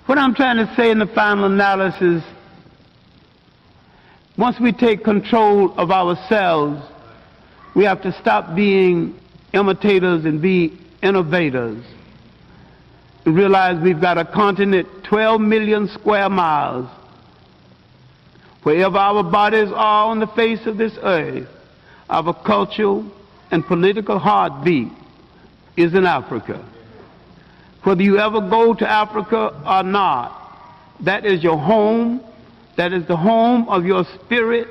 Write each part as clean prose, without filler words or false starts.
What I'm trying to say in the final analysis, once we take control of ourselves, we have to stop being imitators and be innovators. And realize we've got a continent 12 million square miles. Wherever our bodies are on the face of this earth, our cultural and political heartbeat is in Africa. Whether you ever go to Africa or not, that is your home, that is the home of your spirit,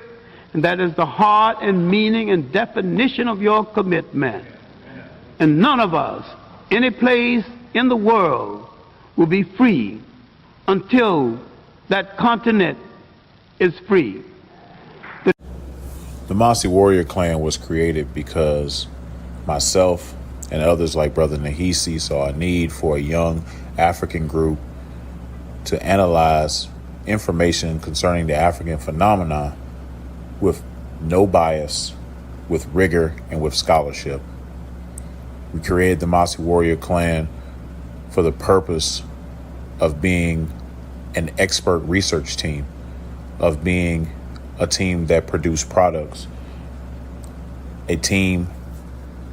and that is the heart and meaning and definition of your commitment. And none of us, any place in the world, will be free until that continent is free. The Mossi Warrior Clan was created because myself and others like Brother Nahisi saw a need for a young African group to analyze information concerning the African phenomenon with no bias, with rigor, and with scholarship. We created the Mossi Warrior Clan for the purpose of being an expert research team, of being a team that produced products, a team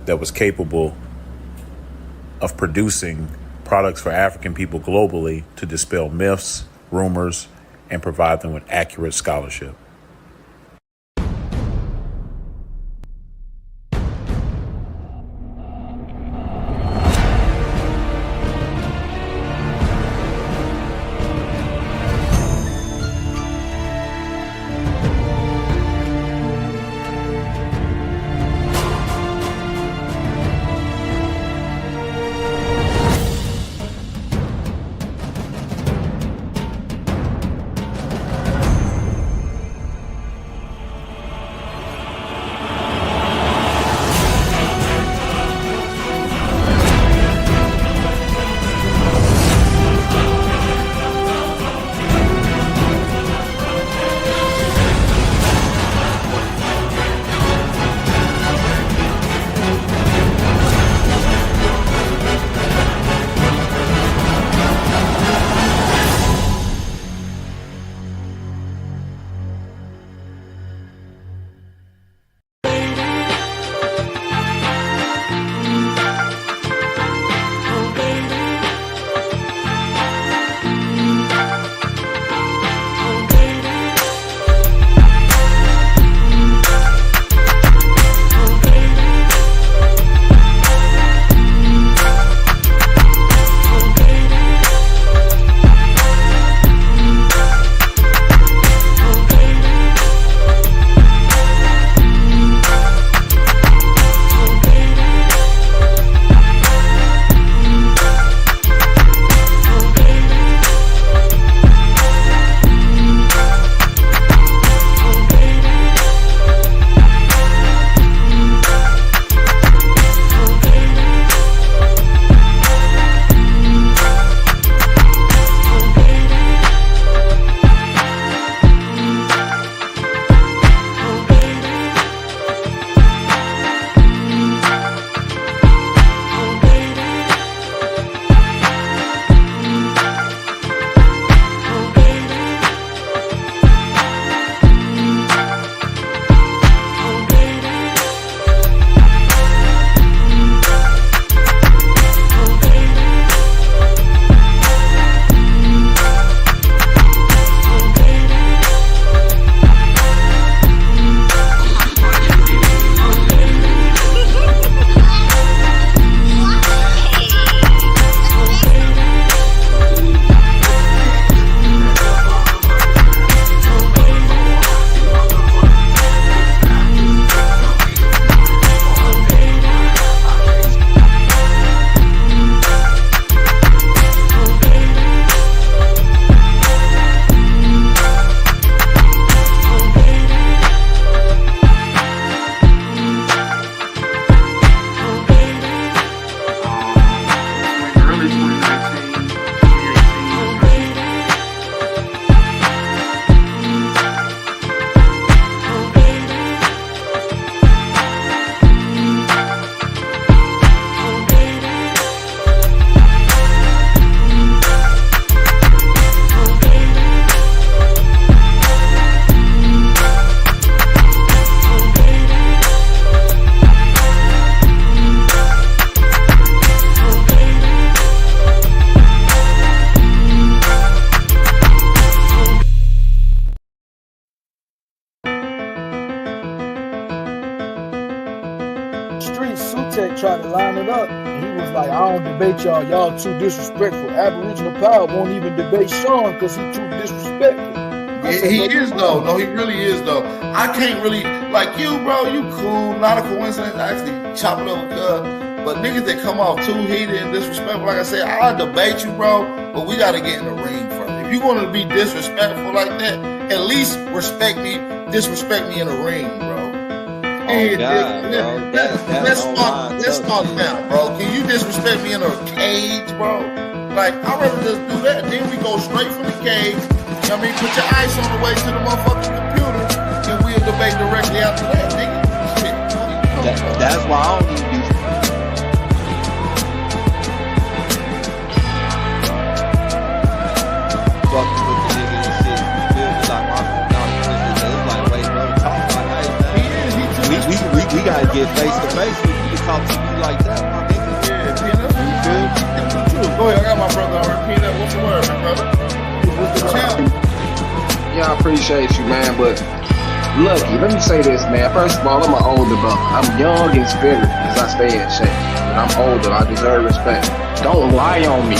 that was capable of producing products for African people globally to dispel myths, rumors, and provide them with accurate scholarship. gonna debate y'all. Y'all too disrespectful. Aboriginal Power won't even debate Sean because he's too disrespectful. He is though. No, he really is though. I can't really like you, bro. You cool. Not a coincidence. I actually chop it up with cuz. But niggas that come off too heated and disrespectful, like I said, I'll debate you, bro. But we gotta get in the ring first. If you want to be disrespectful like that, at least disrespect me in the ring, bro. Let's start now, bro. Can you disrespect me in a cage, bro? Like, I'd rather just do that. Then we go straight from the cage. I mean, put your ice on the way to the motherfucking computer, and we'll debate directly after that, nigga. Shit. That's why I don't even do fucking with the nigga and shit. You feel me? Like, my it's like, wait, bro, talk like that, man. We gotta get face to face with you to talk to you like that, my nigga. Yeah, Peanut. You feel me? Go ahead, I got my brother on here. Peanut, what's the word, my brother? What's the champ? Yeah, I appreciate you, man, but Lucky, let me say this, man. First of all, I'm an older brother. I'm young in spirit because I stay in shape. But I'm older. I deserve respect. Don't lie on me.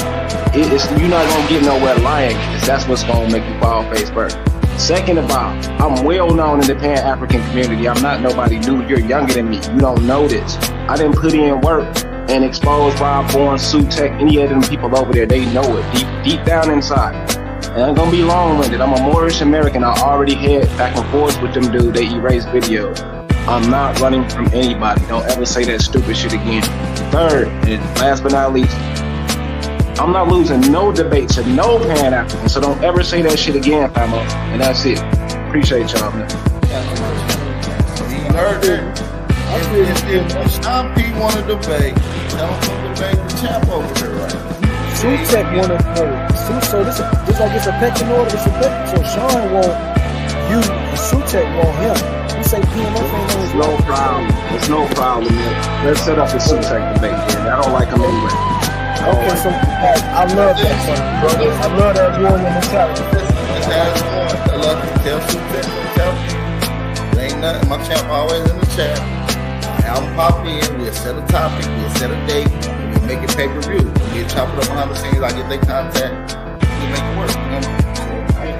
You're not going to get nowhere lying because that's what's going to make you fall face first. Second of all, I'm well known in the Pan-African community. I'm not nobody new. You're younger than me. You don't know this. I didn't put in work and expose RADBURN, Sutek, any of them people over there. They know it deep down inside. And I'm gonna be long-winded. I'm a Moorish American. I already had back and forth with them dudes. They erased videos. I'm not running from anybody. Don't ever say that stupid shit again. Third, and last but not least, I'm not losing no debate to no Pan-African. So don't ever say that shit again, famo. And that's it. Appreciate y'all, man. You heard that. If Sean P want to debate, tell him to debate the champ over there, right? Sutek wanna know. So this like it's a pecking order. It's a pecking. So Sean want you and Sutek want him. We say PMF ain't no. It's no problem. It's no problem, man. Let's set up a Sutek debate, man. I don't like him anyway. Okay, so I love that son, brother. I love that warrior mentality. That's how it's going. I love to tell Sutek, tell me. There ain't nothing. My champ always in the chat. Album pop in. We'll set a topic. We'll set a date. Make it pay-per-view. We chop it up behind the scenes. I get their contact. We make it work.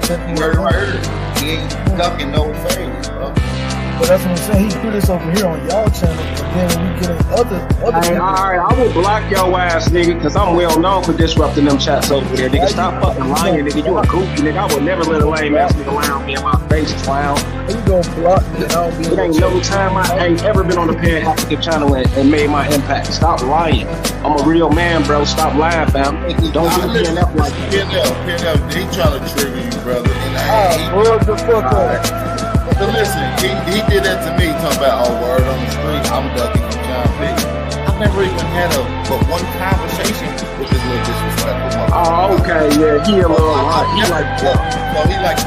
So, right here. He ain't ducking no phase, bro. But that's what I'm saying. He put this over here on y'all channel, but then when we get in other hey, alright, I will block your ass, nigga, because I'm well known for disrupting them chats over there. Nigga, stop fucking lying, nigga. You a goofy, nigga. I would never let a lame ass nigga around me in my face, clown. You gonna block me and I don't be It ain't no time I ain't ever been on the Pan-African channel and made my impact. Stop lying. I'm a real man, bro. Stop lying, fam. Don't do PNF like that. PNF, he trying to trigger you, brother. And the fuck up. But listen, he did that to me, talking about, oh, word on the street, I'm ducking from John P. I've never even had but one conversation with this little disrespectful motherfucker. Oh, okay, yeah, he a little hot. He like that. So he like...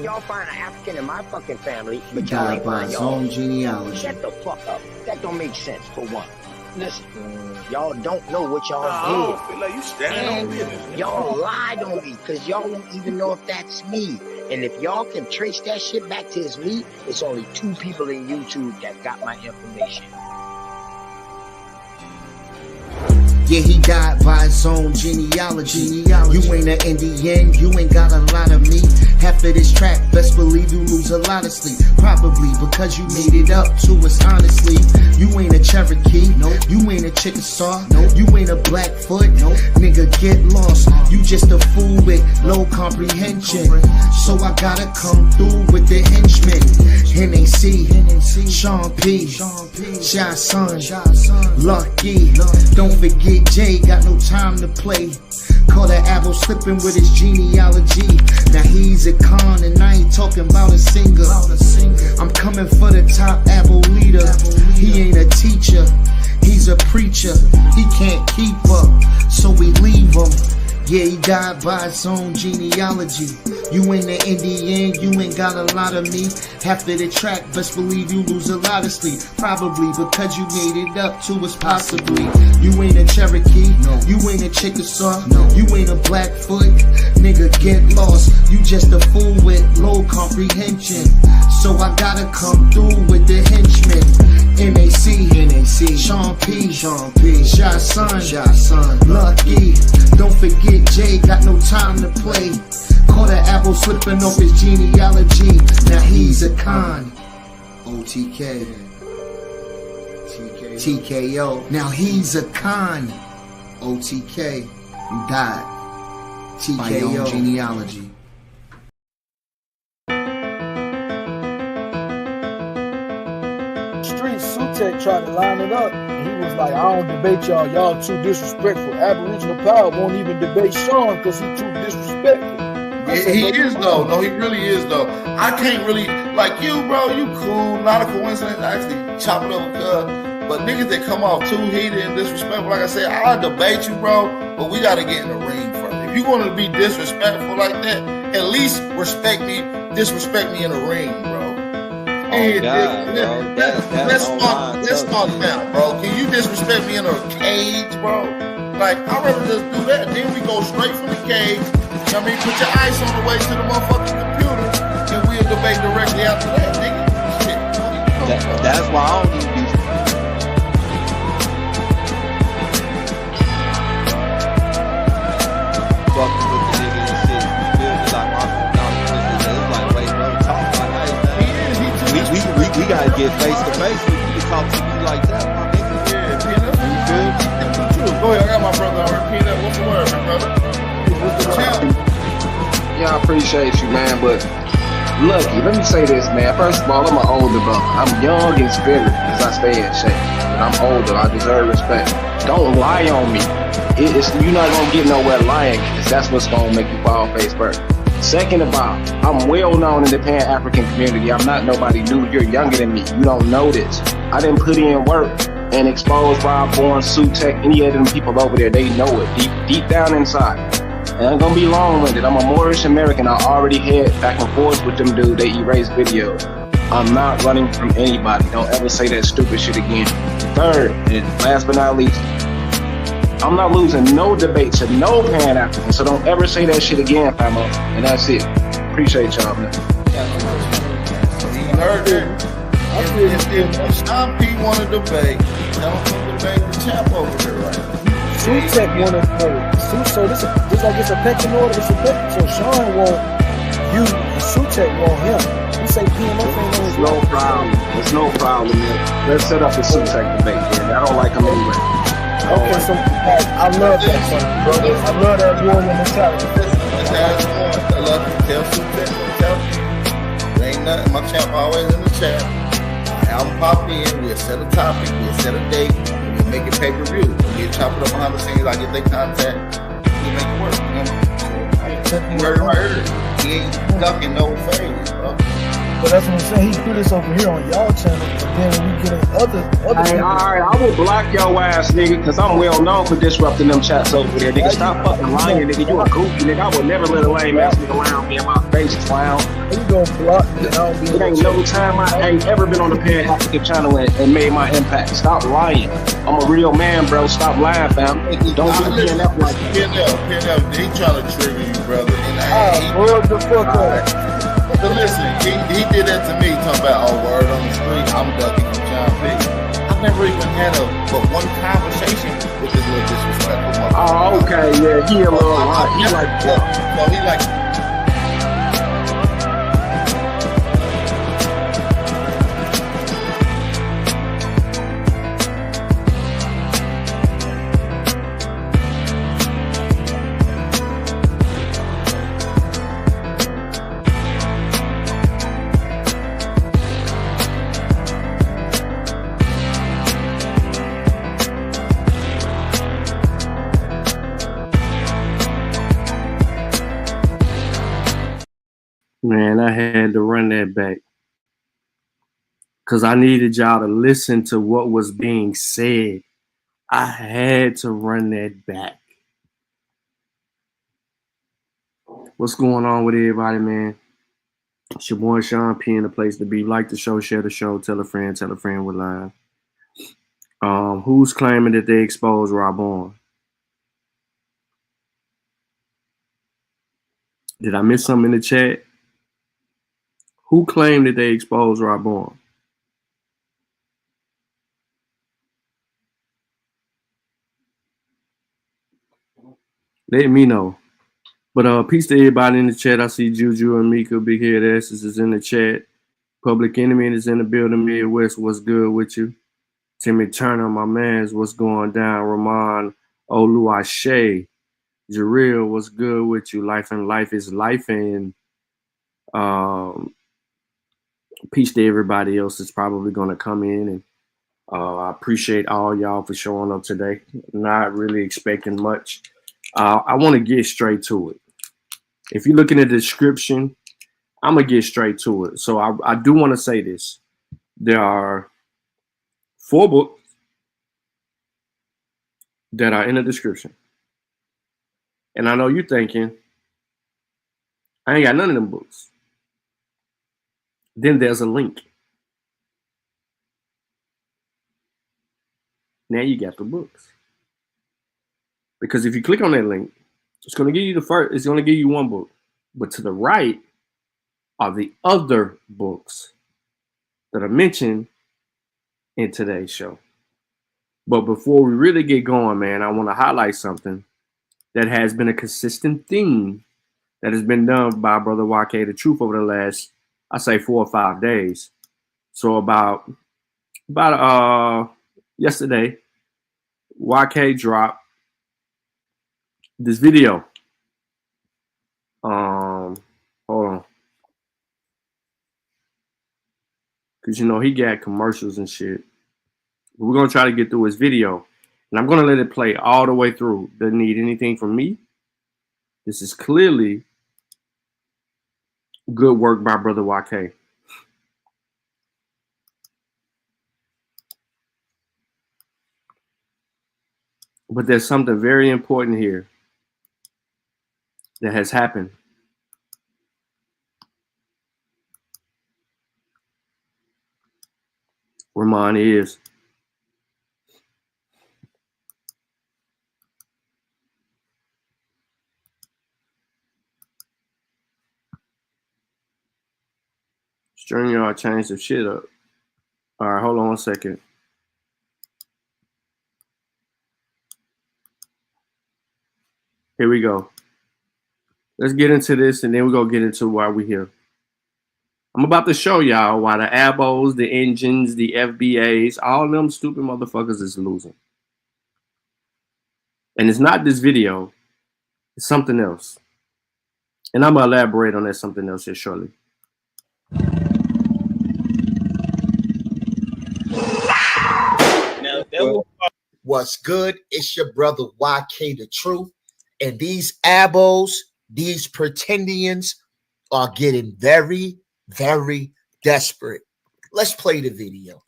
Y'all find an African in my fucking family, but y'all ain't find y'all. Own genealogy. Shut the fuck up. That don't make sense, for one. Listen, y'all don't know what y'all did. I feel like you standing on business. Y'all lied on me, because y'all don't even know if that's me. And if y'all can trace that shit back to it's me, it's only 2 people in YouTube that got my information. Yeah, he died by his own genealogy. You ain't an Indian, you ain't got a lot of meat. Half of this track, best believe you lose a lot of sleep. Probably because you made it up to us honestly. You ain't a Cherokee, you ain't a Chickasaw, you ain't a Blackfoot, nigga get lost. You just a fool with low comprehension. So I gotta come through with the henchmen. NAC, Sean P, Shy Son, Lucky. Don't forget Jay, got no time to play. Call that Abos slipping with his genealogy. Now he's a con and I ain't talking about a singer. I'm coming for the top Abo leader. He ain't a teacher, he's a preacher. He can't keep up, so we leave him. Yeah, he died by his own genealogy. You ain't an Indian, you ain't got a lot of meat. Half of the track, best believe you lose a lot of sleep. Probably because you made it up to us possibly. You ain't a Cherokee, you ain't a Chickasaw, you ain't a Blackfoot, nigga get lost. You just a fool with low comprehension. So I gotta come through with the henchmen. NAC, Sean P, Shy Son, Lucky. Don't forget Jay, got no time to play. Call that Apple slipping off his genealogy. Now he's a con. OTK. TKO. Now he's a con. OTK. You died. TKO. Genealogy. Street Sutek tried to line it up, and he was like, I don't debate y'all. Y'all too disrespectful. Aboriginal Power won't even debate Sean because he too disrespectful. He is though. No, he really is though. I can't really like you, bro. You cool. Not a coincidence. I actually chop it up, but niggas that come off too heated and disrespectful, like I said, I'll debate you, bro. But we gotta get in the ring first. If you want to be disrespectful like that, at least disrespect me in the ring, bro. Let's start now, bro. Can you disrespect me in a cage, bro? Like, I'd rather just do that. Then we go straight from the cage. I mean, put your ice on the way to the motherfucking computer, and we'll debate directly after that, nigga. Shit. That's why I don't even be fucking with the nigga and shit. You feel me? Like, it's like, wait, bro, talk like that. We gotta get face to face with you to talk to you like that, my nigga. Yeah, Peanut. You feel me? Go ahead, I got my brother already. Peanut, what's the word, my brother? What's the champ? Yeah, I appreciate you, man, but Lucky, let me say this, man. First of all, I'm an older brother. I'm young in spirit because I stay in shape. But I'm older. I deserve respect. Don't lie on me. You're not going to get nowhere lying because that's what's going to make you fall face first. Second of all, I'm well known in the Pan-African community. I'm not nobody new. You're younger than me. You don't know this. I didn't put in work and expose RADBURN, Sutek, any of them people over there. They know it deep down inside. And I'm gonna be long-winded. I'm a Moorish American. I already had back and forth with them dudes. They erased videos. I'm not running from anybody. Don't ever say that stupid shit again. Third, and last but not least, I'm not losing no debate to no Pan-African. So don't ever say that shit again, famo. And that's it. Appreciate y'all, man. You heard that? If Sean P want to debate, tell him to debate the champ over here, right? Sutek wanted so this like it's a pecking order. It's a pecking. So Sean want you, and Sutek want him. You say PMF ain't on his No problem. There's no problem, man. Let's set up the Sutek debate, man. I don't like him anyway. Okay, so I love that son, brother. I love that warrior mentality. Let's ask one. I love to tell Sutek. Tell me. There ain't nothing. My champ always in the chat. Album pop in. We'll set a topic. We'll set a date. We'll make it pay-per-view. We'll chop it up behind the scenes. I get their contact. We make it work. You heard it right here. He ain't ducking no phase, bro. But that's what I'm saying. He do this over here on y'all channel, but then when we get in other hey, alright, I will block your ass, nigga, because I'm well known for disrupting them chats over there, nigga. Stop fucking lying, nigga. You a goofy, nigga. I would never let a lame ass nigga lie on me in my face, clown. You gonna block me and I don't be It ain't no time I ain't ever been on the Pan-African channel and made my impact. Stop lying. I'm a real man, bro. Stop lying, fam. Don't do PNF like that. PNF, he trying to trigger you, brother. And word the fuck up. But listen, he did that to me, talking about, oh, word on the street, I'm ducking from John P. never even had but one conversation with this little disrespectful motherfucker. Oh, okay, yeah, he a little right. He like, so he like. Man, I had to run that back because I needed y'all to listen to what was being said. I had to run that back. What's going on with everybody, man? It's your boy Sean P in the place to be. Like the show, share the show, tell a friend we're live. Who's claiming that they exposed RADBURN? Did I miss something in the chat? Who claimed that they exposed RADBURN? Let me know. But peace to everybody in the chat. I see Juju and Mika, Big Head Asses is in the chat. Public Enemy is in the building. Midwest, what's good with you? Timmy Turner, my mans, what's going down? Ramon Oluwaseyi, Jareel, what's good with you? Life and life is life. And peace to everybody else that's probably going to come in. And I appreciate all y'all for showing up today. Not really expecting much. I want to get straight to it. If you look in the description, I'm going to get straight to it. So I do want to say this. There are 4 books that are in the description. And I know you're thinking, I ain't got none of them books. Then there's a link. Now you got the books. Because if you click on that link, it's going to give you it's going to give you 1 book. But to the right are the other books that are mentioned in today's show. But before we really get going, man, I want to highlight something that has been a consistent theme that has been done by Brother YK the Truth over the last, I say 4 or 5 days. So about yesterday, YK dropped this video. Hold on. Because, you know, he got commercials and shit. But we're going to try to get through his video. And I'm going to let it play all the way through. Doesn't need anything from me. This is clearly good work by Brother YK. But there's something very important here that has happened. Ramon is. StreamYard changed some shit up. All right, hold on 1 second. Here we go. Let's get into this, and then we're going to get into why we're here. I'm about to show y'all why the Abos, the Injuns, the FBAs, all them stupid motherfuckers is losing. And it's not this video. It's something else. And I'm going to elaborate on that something else here shortly. What's good? It's your brother YK the Truth. And these Abos, these pretendians are getting very, very desperate. Let's play the video.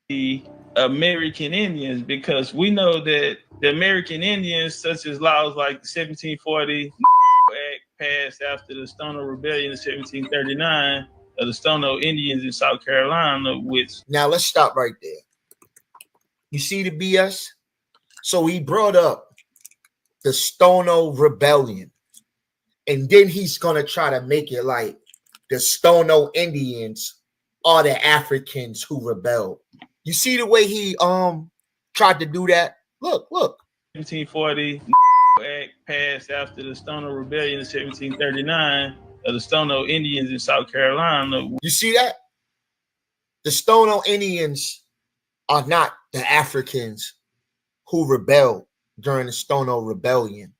The American Indians, because we know that the American Indians, such as laws like the 1740 Act passed after the Stono Rebellion in 1739, of the Stono Indians in South Carolina, which... Now let's stop right there. You see the BS? So he brought up the Stono Rebellion. And then he's going to try to make it like the Stono Indians are the Africans who rebelled. You see the way he tried to do that? Look. 1740 Act passed after the Stono Rebellion in 1739 of the Stono Indians in South Carolina. You see that? The Stono Indians are not the Africans who rebelled during the Stono Rebellion.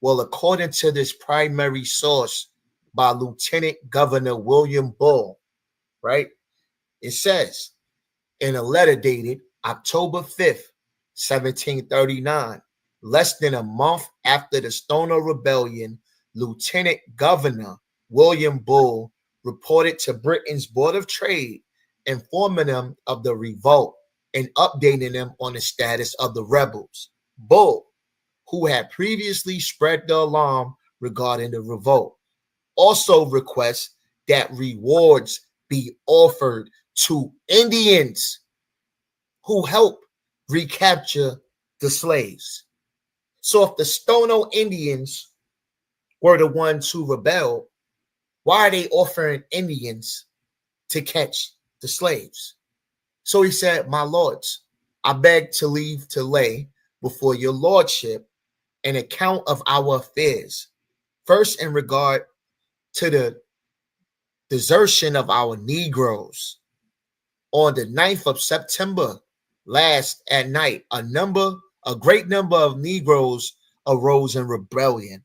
Well, according to this primary source by Lieutenant Governor William Bull, right? It says in a letter dated October 5th, 1739, less than a month after the Stono Rebellion, Lieutenant Governor William Bull reported to Britain's Board of Trade, informing them of the revolt and updating them on the status of the rebels. Bull, who had previously spread the alarm regarding the revolt, also requests that rewards be offered to Indians who help recapture the slaves. So if the Stono Indians were the ones who rebelled, why are they offering Indians to catch the slaves? So he said, my lords, I beg to leave to lay before your lordship an account of our affairs. First, in regard to the desertion of our Negroes. On the 9th of September, last at night, a great number of Negroes arose in rebellion,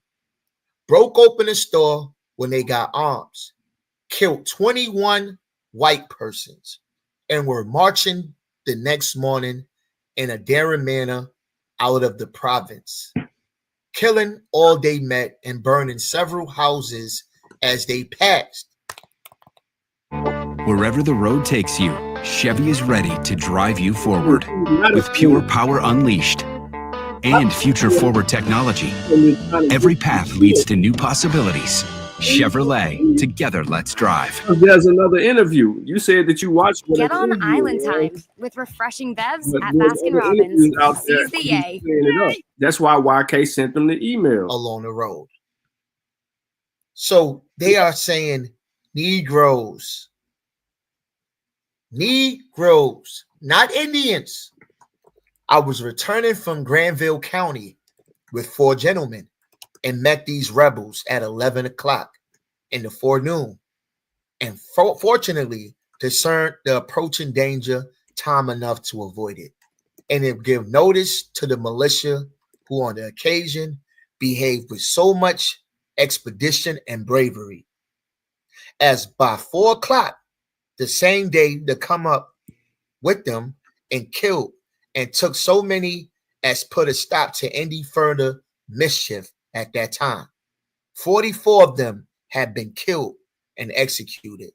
broke open a store when they got arms, killed 21 white persons, and were marching the next morning in a daring manner out of the province, killing all they met and burning several houses as they passed. Wherever the road takes you, Chevy is ready to drive you forward with pure power unleashed and future-forward technology. Every path leads to new possibilities. Chevrolet, together let's drive. There's another interview. You said that you watched. Get on Island Time with refreshing bevs at Baskin Robbins. Seize the yay. That's why YK sent them the email. Along the road. So they are saying Negroes. Negroes, not Indians. I was returning from Granville County with 4 gentlemen and met these rebels at 11 o'clock in the forenoon, and fortunately discerned the approaching danger time enough to avoid it, and it give notice to the militia, who on the occasion behaved with so much expedition and bravery, as by 4 o'clock the same day to come up with them and killed and took so many as put a stop to any further mischief at that time. 44 of them had been killed and executed.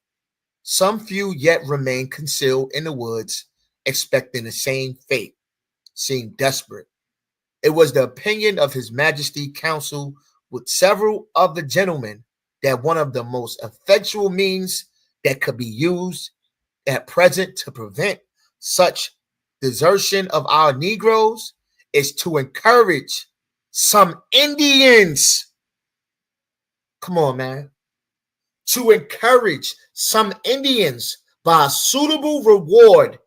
Some few yet remained concealed in the woods, expecting the same fate, seemed desperate. It was the opinion of His Majesty Council with several of the gentlemen that one of the most effectual means that could be used at present to prevent such desertion of our Negroes is to encourage some Indians. Come on, man. To encourage some Indians by a suitable reward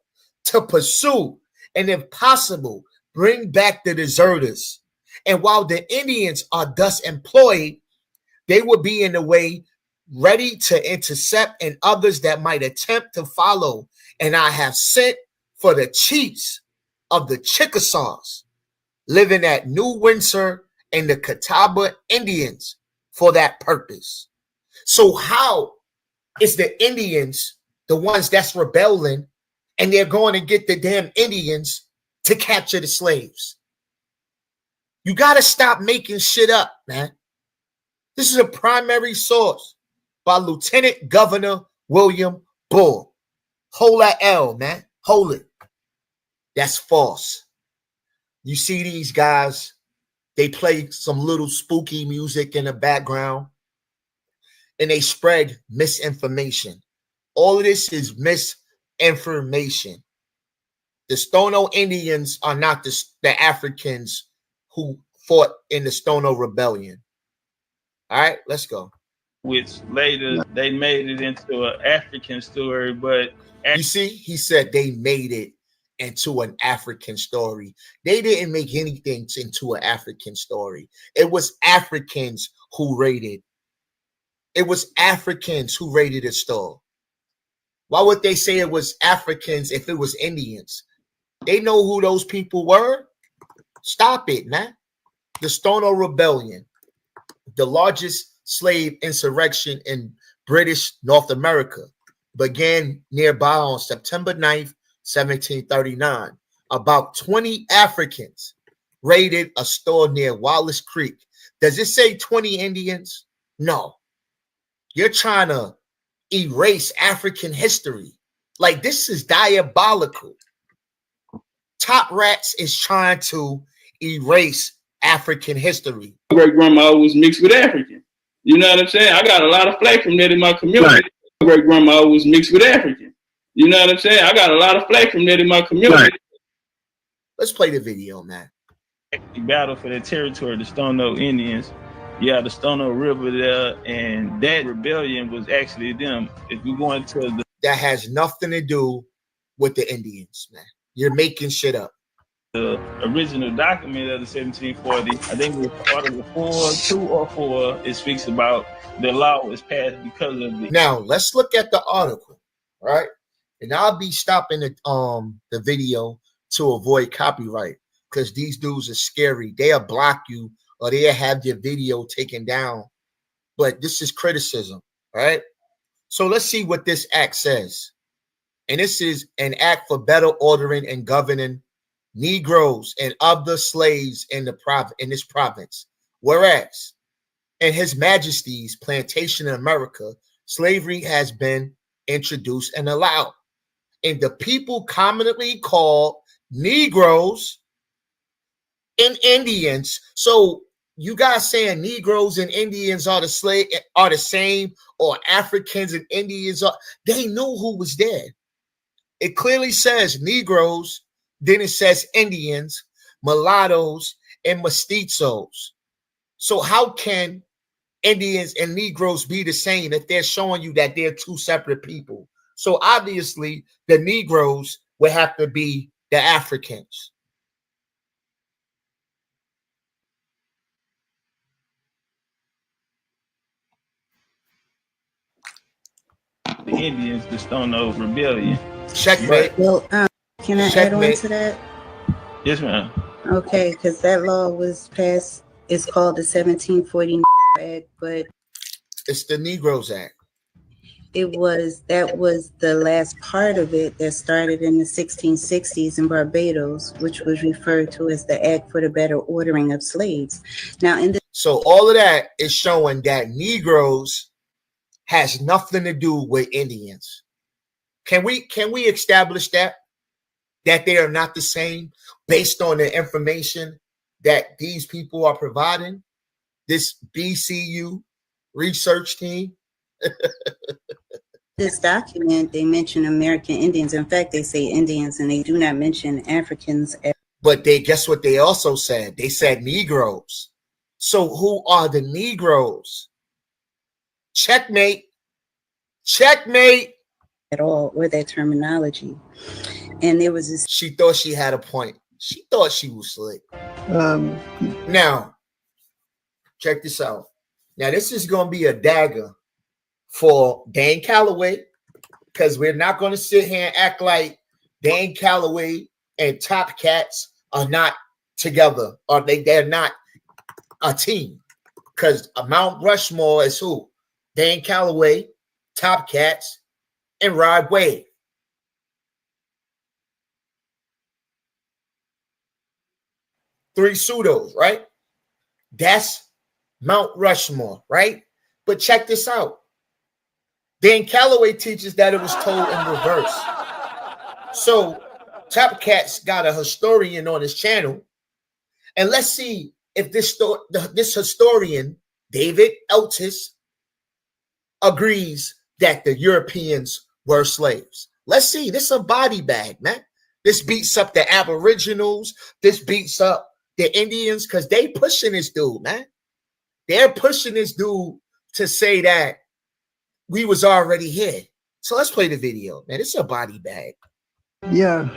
to pursue and, if possible, bring back the deserters. And while the Indians are thus employed, they will be in the way, ready to intercept and others that might attempt to follow. And I have sent for the chiefs of the Chickasaws living at New Windsor and the Catawba Indians for that purpose. So how is the Indians the ones that's rebelling, and they're going to get the damn Indians to capture the slaves? You got to stop making shit up, man. This is a primary source by Lieutenant Governor William Bull. Hold that L, man. Hold it. That's false. You see these guys, they play some little spooky music in the background, and they spread misinformation. All of this is misinformation. The Stono Indians are not the Africans who fought in the Stono Rebellion. All right, let's go. which later they made it into an African story. But you see, he said they made it into an African story. They didn't make anything into an African story. It was Africans who raided. It was Africans who raided a store. Why would they say it was Africans if it was Indians? They know who those people were. Stop it, man. The Stono Rebellion, the largest slave insurrection in British North America, began nearby on September 9th, 1739. About 20 Africans raided a store near Wallace Creek. Does it say 20 Indians? No. You're trying to erase African history. Like, this is diabolical. Top Rats is trying to erase African history. Great grandma was mixed with African. You know what I'm saying? I got a lot of flack from that in my community. Right. Great grandma was mixed with African. You know what I'm saying? I got a lot of flack from that in my community. Right. Let's play the video, man. The battle for the territory, the Stono Indians. Yeah, the Stono River there, and that rebellion was actually them. If we go into the that has nothing to do with the Indians, man. You're making shit up. The original document of the 1740, I think it was part of the 2 or 4, it speaks about the law was passed because of the. Now let's look at the article, right? And I'll be stopping the video to avoid copyright because these dudes are scary. They'll block you or they'll have your video taken down. But this is criticism, right? So let's see what this act says. And this is an act for better ordering and governing Negroes and other slaves in this province. Whereas in His Majesty's plantation in America, slavery has been introduced and allowed. And the people commonly called Negroes and Indians. So you guys saying Negroes and Indians are the same, or Africans and Indians are, they knew who was there. It clearly says Negroes, then it says Indians, mulattoes, and mestizos. So how can Indians and Negroes be the same if they're showing you that they're two separate people? So obviously the Negroes would have to be the Africans. The Indians, the Stono Rebellion. Checkmate. Well, can I add on to that? Yes, ma'am. Okay, because that law was passed. It's called the 1740 Act, but it's the Negroes Act. That was the last part of it that started in the 1660s in Barbados, which was referred to as the Act for the Better Ordering of Slaves. Now, so all of that is showing that Negroes has nothing to do with Indians. Can we establish that they are not the same based on the information that these people are providing? This BCU research team. This document, they mention American Indians. In fact, they say Indians and they do not mention Africans. But guess what they also said? They said Negroes. So who are the Negroes? Checkmate. Checkmate. At all, or their terminology. And there was this. She thought she had a point. She thought she was slick. Now, check this out. Now, this is going to be a dagger for Dan Calloway, because we're not going to sit here and act like Dan Calloway and Top Cats are not together, or they're not a team. Because Mount Rushmore is who? Dan Calloway, Top Cats, and Rod Wave. Three pseudos, right? That's Mount Rushmore, right? But check this out. Dan Calloway teaches that it was told in reverse. So Top Cat's got a historian on his channel. And let's see if this historian, David Eltis, agrees that the Europeans were slaves. Let's see. This is a body bag, man. This beats up the Aboriginals. This beats up the Indians because they pushing this dude, man. They're pushing this dude to say that we was already here. So let's play the video, man. It's a body bag. Yeah,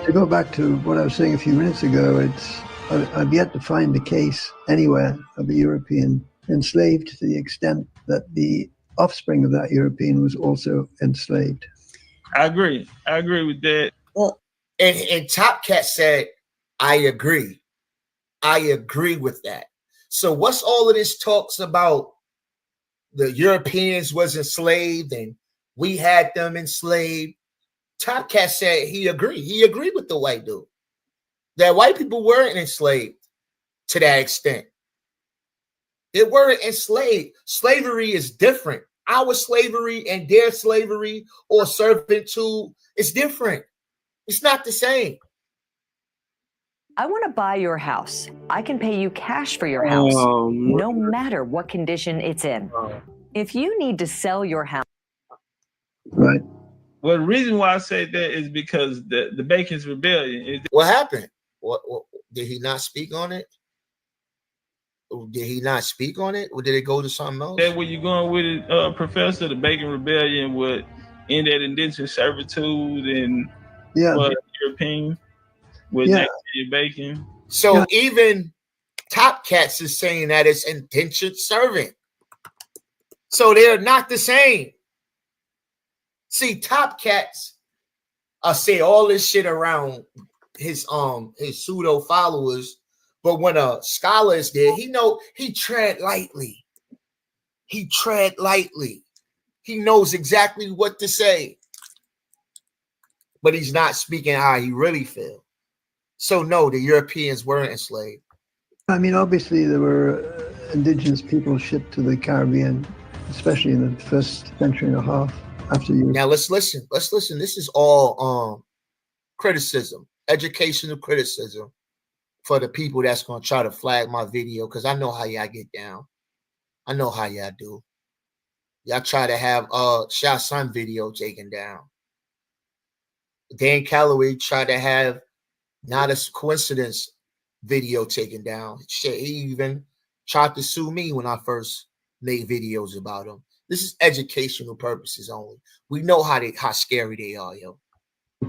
to go back to what I was saying a few minutes ago, I've yet to find a case anywhere of a European enslaved to the extent that the offspring of that European was also enslaved. I agree with that. Well, and Top Cat said, I agree with that. So what's all of this talks about? The Europeans was enslaved and we had them enslaved. Top Cat said he agreed with the white dude that white people weren't enslaved to that extent. They weren't enslaved. Slavery is different. Our slavery and their slavery or servitude is different. It's not the same. I want to buy your house. I can pay you cash for your house, no matter what condition it's in. If you need to sell your house. Right. Well, the reason why I say that is because the Bacon's Rebellion. What happened? What did he not speak on it? Did he not speak on it? Or did it go to something else? That where you going with it, Professor? The Bacon Rebellion would end that indentured servitude and European with Bacon. So even Top Cats is saying that it's indentured servant. So they're not the same. See, Top Cats say all this shit around his pseudo followers, but when a scholar is there, he tread lightly. He tread lightly. He knows exactly what to say, but he's not speaking how he really feels. So no, the Europeans weren't enslaved. I mean, obviously there were indigenous people shipped to the Caribbean, especially in the first century and a half after you. Now let's listen. Let's listen. This is all criticism, educational criticism for the people that's gonna try to flag my video, because I know how y'all get down. I know how y'all do. Y'all try to have Shah Sun video taken down. Dan Calloway tried to have Not a Coincidence video taken down. Shit, he even tried to sue me when I first made videos about him. This is educational purposes only. We know how scary they are, yo.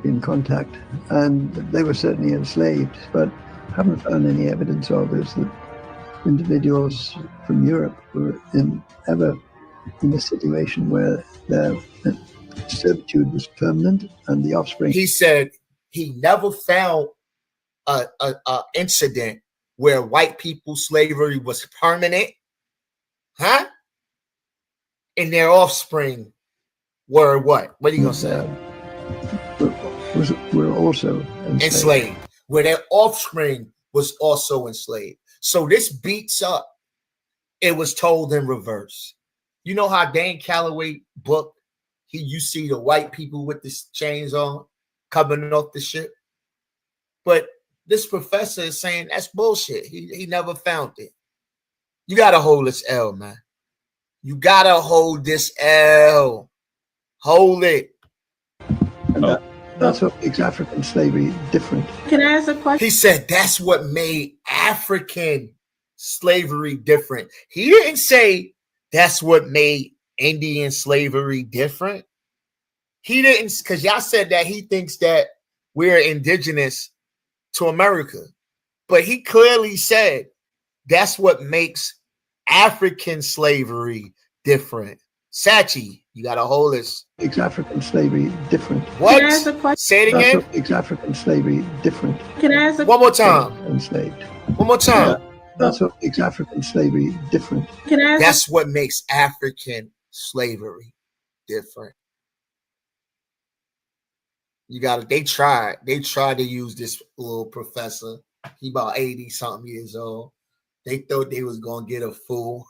In contact, and they were certainly enslaved, but haven't found any evidence of is that individuals from Europe were ever in a situation where their servitude was permanent and the offspring. He said he never found a incident where white people's slavery was permanent, and their offspring were what? What are you gonna say? Were also enslaved. Where their offspring was also enslaved. So this beats up. It was told in reverse. You know how Dan Calloway book, you see the white people with the chains on coming off the ship, but this professor is saying that's bullshit. He never found it. You gotta hold this L, man. You gotta hold this L. Hold it. That's what makes African slavery different. Can I ask a question? He said that's what made African slavery different. He didn't say that's what made Indian slavery different. He didn't, because y'all said that he thinks that we're indigenous to America. But he clearly said that's what makes African slavery different. Sachi, you gotta hold this. Makes African slavery different. What? Can I ask a question? Say it again. That's what makes African slavery different. Can I ask a One more time. Enslaved. One more time. That's what makes African slavery different. Can I ask That's what makes African slavery different. You got it. They tried to use this little professor. He about 80 something years old. They thought they was gonna get a fool,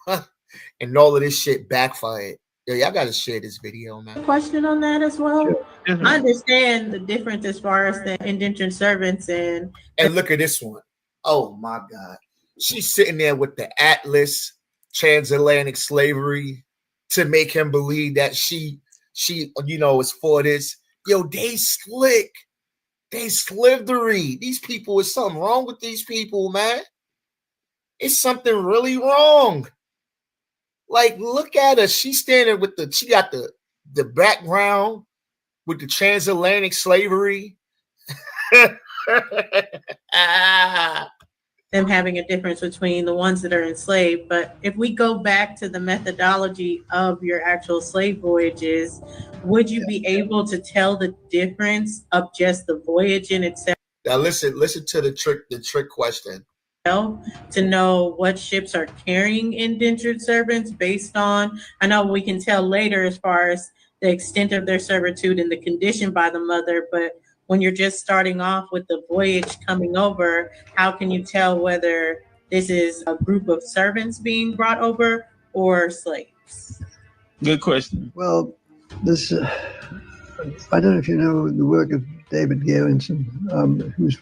and all of this shit backfired. Yo, y'all gotta share this video, man. Question on that as well. Sure. I understand the difference as far as the indentured servants and look at this one. Oh my God, she's sitting there with the Atlas transatlantic slavery to make him believe that she is for this. Yo, they slick. They slithery. These people, is something wrong with these people, man. it's something really wrong. Like, look at her. She's standing with she got the background with the transatlantic slavery. Them having a difference between the ones that are enslaved. But if we go back to the methodology of your actual slave voyages, would you be able to tell the difference of just the voyage in itself? Now listen to the trick question. To know what ships are carrying indentured servants based on, I know we can tell later as far as the extent of their servitude and the condition by the mother, but when you're just starting off with the voyage coming over, how can you tell whether this is a group of servants being brought over or slaves? Good question. Well, this, I don't know if you know the work of David Galenson, who's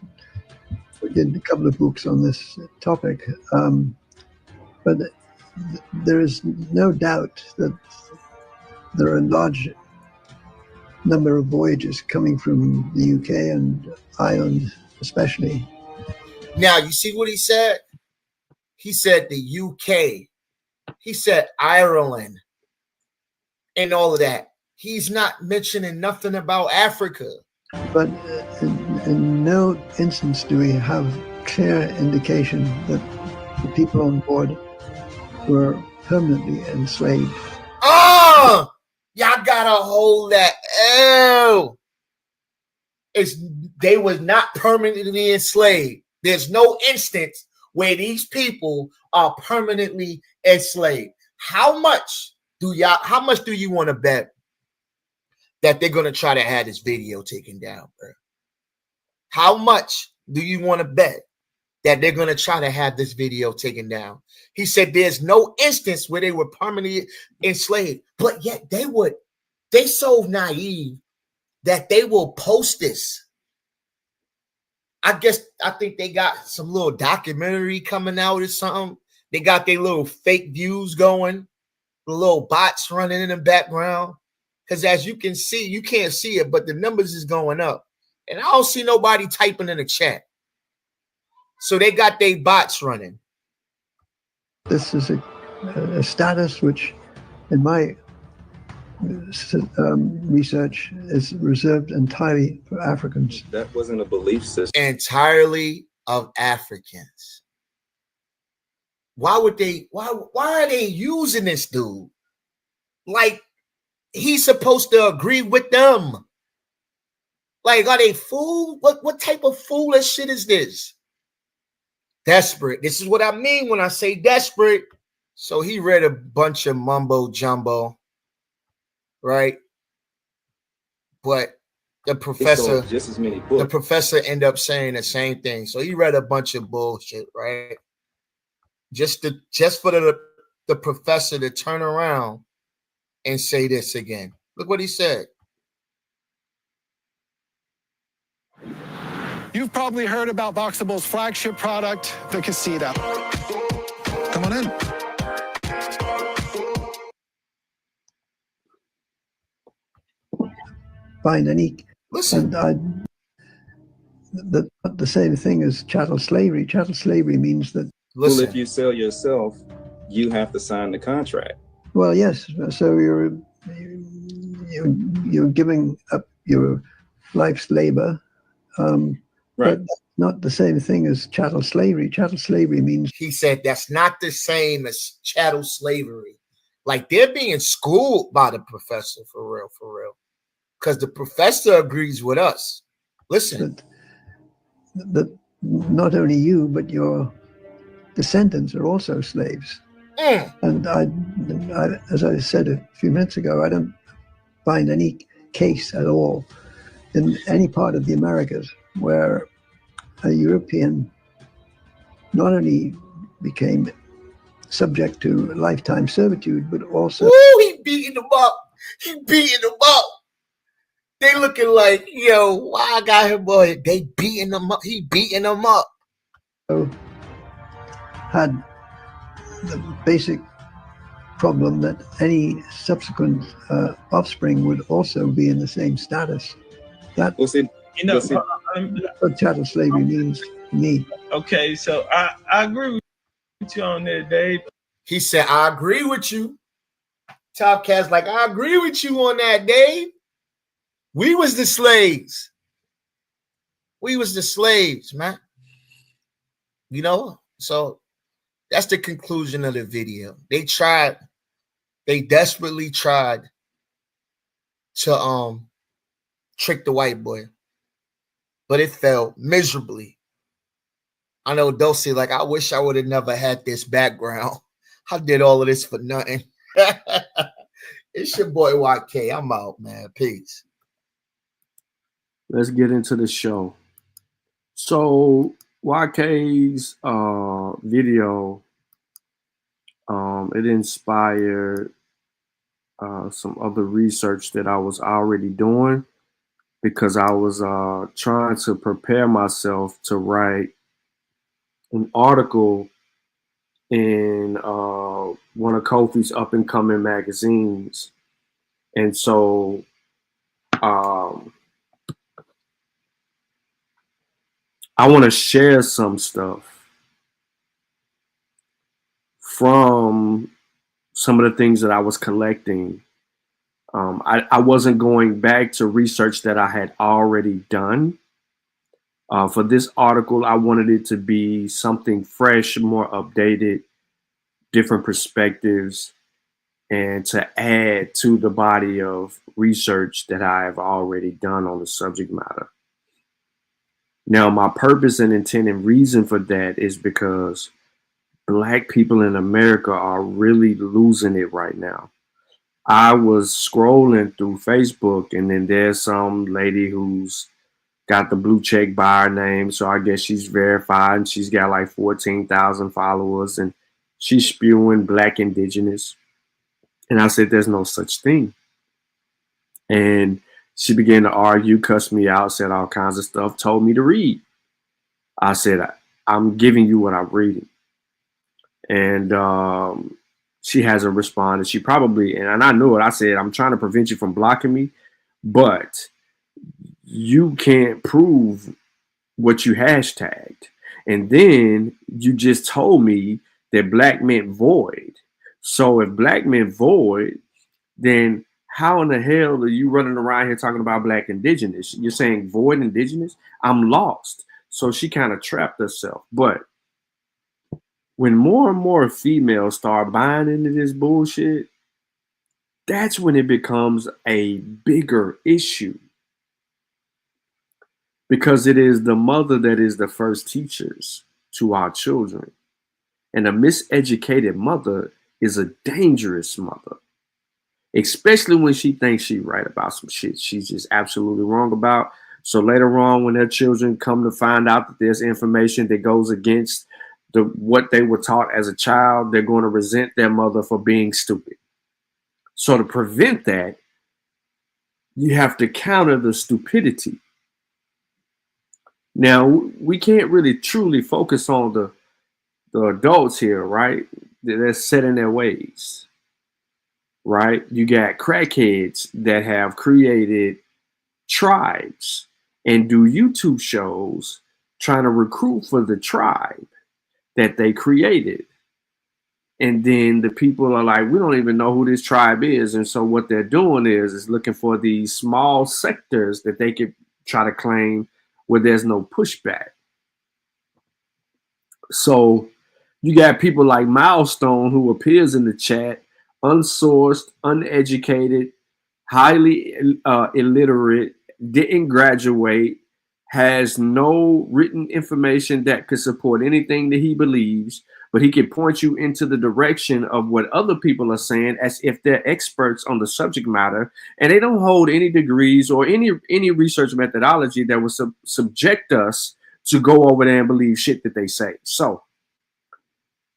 did a couple of books on this topic, but there is no doubt that there are a large number of voyages coming from the UK and Ireland especially. Now, you see what he said? He said the UK. He said Ireland and all of that. He's not mentioning nothing about Africa. But in no instance do we have clear indication that the people on board were permanently enslaved. Oh! Y'all gotta hold that. Oh! They was not permanently enslaved. There's no instance where these people are permanently enslaved. How much do you want to bet that they're gonna try to have this video taken down, bro? How much do you want to bet that they're gonna try to have this video taken down? He said there's no instance where they were permanently enslaved, but yet they so naive that they will post this. I think they got some little documentary coming out or something. They got their little fake views going, the little bots running in the background. Because as you can see, you can't see it, but the numbers is going up. And I don't see nobody typing in the chat. So they got their bots running. This is a status which, in my research, is reserved entirely for Africans. That wasn't a belief system. Entirely of Africans. Why are they using this dude? Like, he's supposed to agree with them. Like, are they fool? What type of foolish shit is this? Desperate. This is what I mean when I say desperate. So he read a bunch of mumbo jumbo, right? But the professor, just as many books. The professor ended up saying the same thing. So he read a bunch of bullshit, right? Just for the professor to turn around and say this again. Look what he said. You've probably heard about Boxable's flagship product, the Casita. Come on in. Find any. Listen. And the same thing as chattel slavery. Chattel slavery means that. Well, if you sell yourself, you have to sign the contract. Well, yes. So you're giving up your life's labor. Right. But that's not the same thing as chattel slavery. Chattel slavery means. He said that's not the same as chattel slavery. Like, they're being schooled by the professor, for real. Because the professor agrees with us. Listen. That not only you, but your descendants are also slaves. And I, as I said a few minutes ago, I don't find any case at all in any part of the Americas where a European not only became subject to lifetime servitude, but also... Ooh, he beating them up. They looking like, yo, why I got him, boy? They beating them up. He beating them up. So had the basic problem that any subsequent offspring would also be in the same status. That was it. What chattel slavery means to me. Okay, so I agree with with you on that, Dave. He said, I agree with you. Top Cat's like, I agree with you on that, Dave. We was the slaves. We was the slaves, man. You know, so that's the conclusion of the video. They desperately tried to trick the white boy, but it failed miserably. I know Dulce, like, I wish I would have never had this background. I did all of this for nothing. It's your boy YK. I'm out, man. Peace. Let's get into the show. So YK's video, it inspired some other research that I was already doing, because I was trying to prepare myself to write an article in one of Kofi's up and coming magazines. And so I want to share some stuff from some of the things that I was collecting. I wasn't going back to research that I had already done. For this article, I wanted it to be something fresh, more updated, different perspectives, and to add to the body of research that I have already done on the subject matter. Now, my purpose and intent and reason for that is because Black people in America are really losing it right now. I was scrolling through Facebook, and then there's some lady who's got the blue check by her name, so I guess she's verified, and she's got like 14,000 followers, and she's spewing Black indigenous. And I said, there's no such thing. And she began to argue, cuss me out, said all kinds of stuff, told me to read. I said, I'm giving you what I'm reading. And she hasn't responded. She probably, and I knew it, I said, I'm trying to prevent you from blocking me, but you can't prove what you hashtagged. And then you just told me that Black meant void. So if Black meant void, then how in the hell are you running around here talking about Black indigenous? You're saying void indigenous? I'm lost. So she kind of trapped herself. But when more and more females start buying into this bullshit, that's when it becomes a bigger issue. Because it is the mother that is the first teachers to our children. And a miseducated mother is a dangerous mother. Especially when she thinks she's right about some shit she's just absolutely wrong about. So later on, when their children come to find out that there's information that goes against what they were taught as a child, they're going to resent their mother for being stupid. So to prevent that, you have to counter the stupidity. Now, we can't really truly focus on the adults here, right? They're set in their ways. Right? You got crackheads that have created tribes and do YouTube shows trying to recruit for the tribe that they created. And then the people are like, we don't even know who this tribe is. And so what they're doing is looking for these small sectors that they could try to claim where there's no pushback. So you got people like Milestone, who appears in the chat, unsourced, uneducated, highly illiterate, didn't graduate, has no written information that could support anything that he believes, but he can point you into the direction of what other people are saying as if they're experts on the subject matter, and they don't hold any degrees or any research methodology that would subject us to go over there and believe shit that they say. So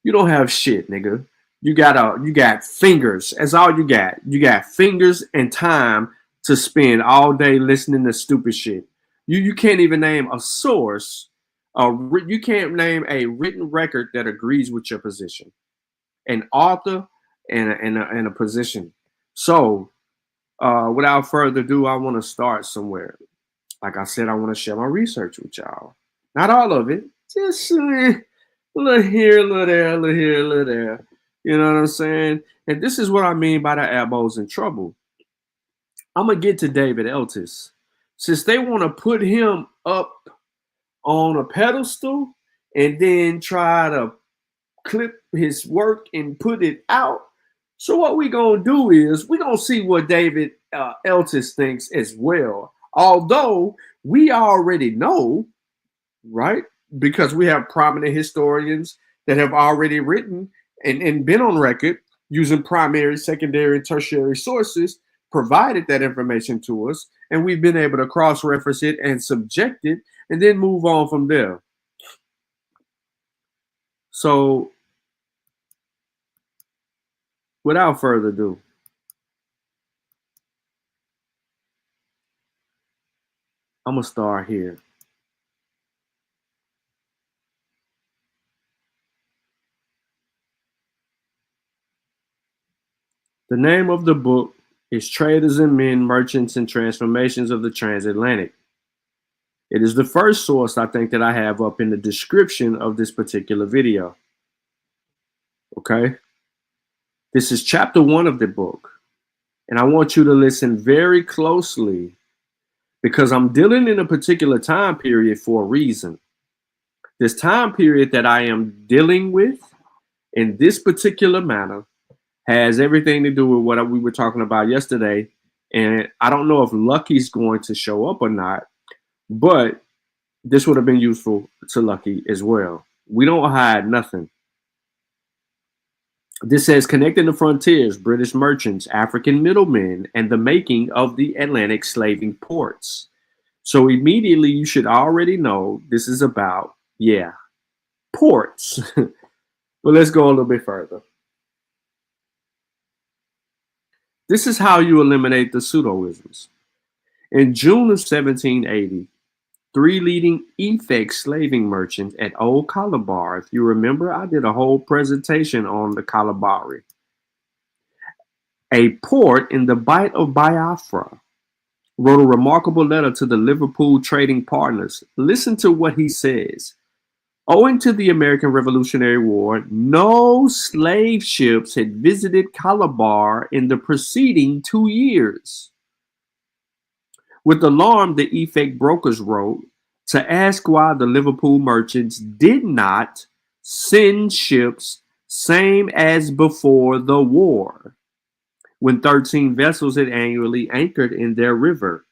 you don't have shit, nigga. You got fingers. That's all you got. You got fingers and time to spend all day listening to stupid shit. You can't even name a source. You can't name a written record that agrees with your position, an author and a position. So without further ado, I want to start somewhere. Like I said, I want to share my research with y'all. Not all of it, just Look here, look there, look here, look there. You know what I'm saying? And this is what I mean by the Abos in trouble. I'm gonna get to David Eltis. Since they want to put him up on a pedestal and then try to clip his work and put it out. So what we gonna do is we gonna see what David Eltis thinks as well. Although we already know, right? Because we have prominent historians that have already written and been on record using primary, secondary, and tertiary sources, provided that information to us, and we've been able to cross-reference it and subject it, and then move on from there. So, without further ado, I'm gonna start here. The name of the book is Traders and Men, Merchants and Transformations of the Transatlantic. It is the first source I think that I have up in the description of this particular video. Okay? This is chapter 1 of the book. And I want you to listen very closely because I'm dealing in a particular time period for a reason. This time period that I am dealing with in this particular manner has everything to do with what we were talking about yesterday. And I don't know if Lucky's going to show up or not, but this would have been useful to Lucky as well. We don't hide nothing. This says connecting the frontiers, British merchants, African middlemen, and the making of the Atlantic slaving ports. So immediately you should already know this is about, ports. But let's go a little bit further. This is how you eliminate the pseudoisms. In June of 1780, 3 leading effect slaving merchants at Old Calabar. If you remember, I did a whole presentation on the Calabari. A port in the Bight of Biafra wrote a remarkable letter to the Liverpool trading partners. Listen to what he says. Owing to the American Revolutionary War, no slave ships had visited Calabar in the preceding 2 years. With alarm, the effect brokers wrote to ask why the Liverpool merchants did not send ships same as before the war, when 13 vessels had annually anchored in their river.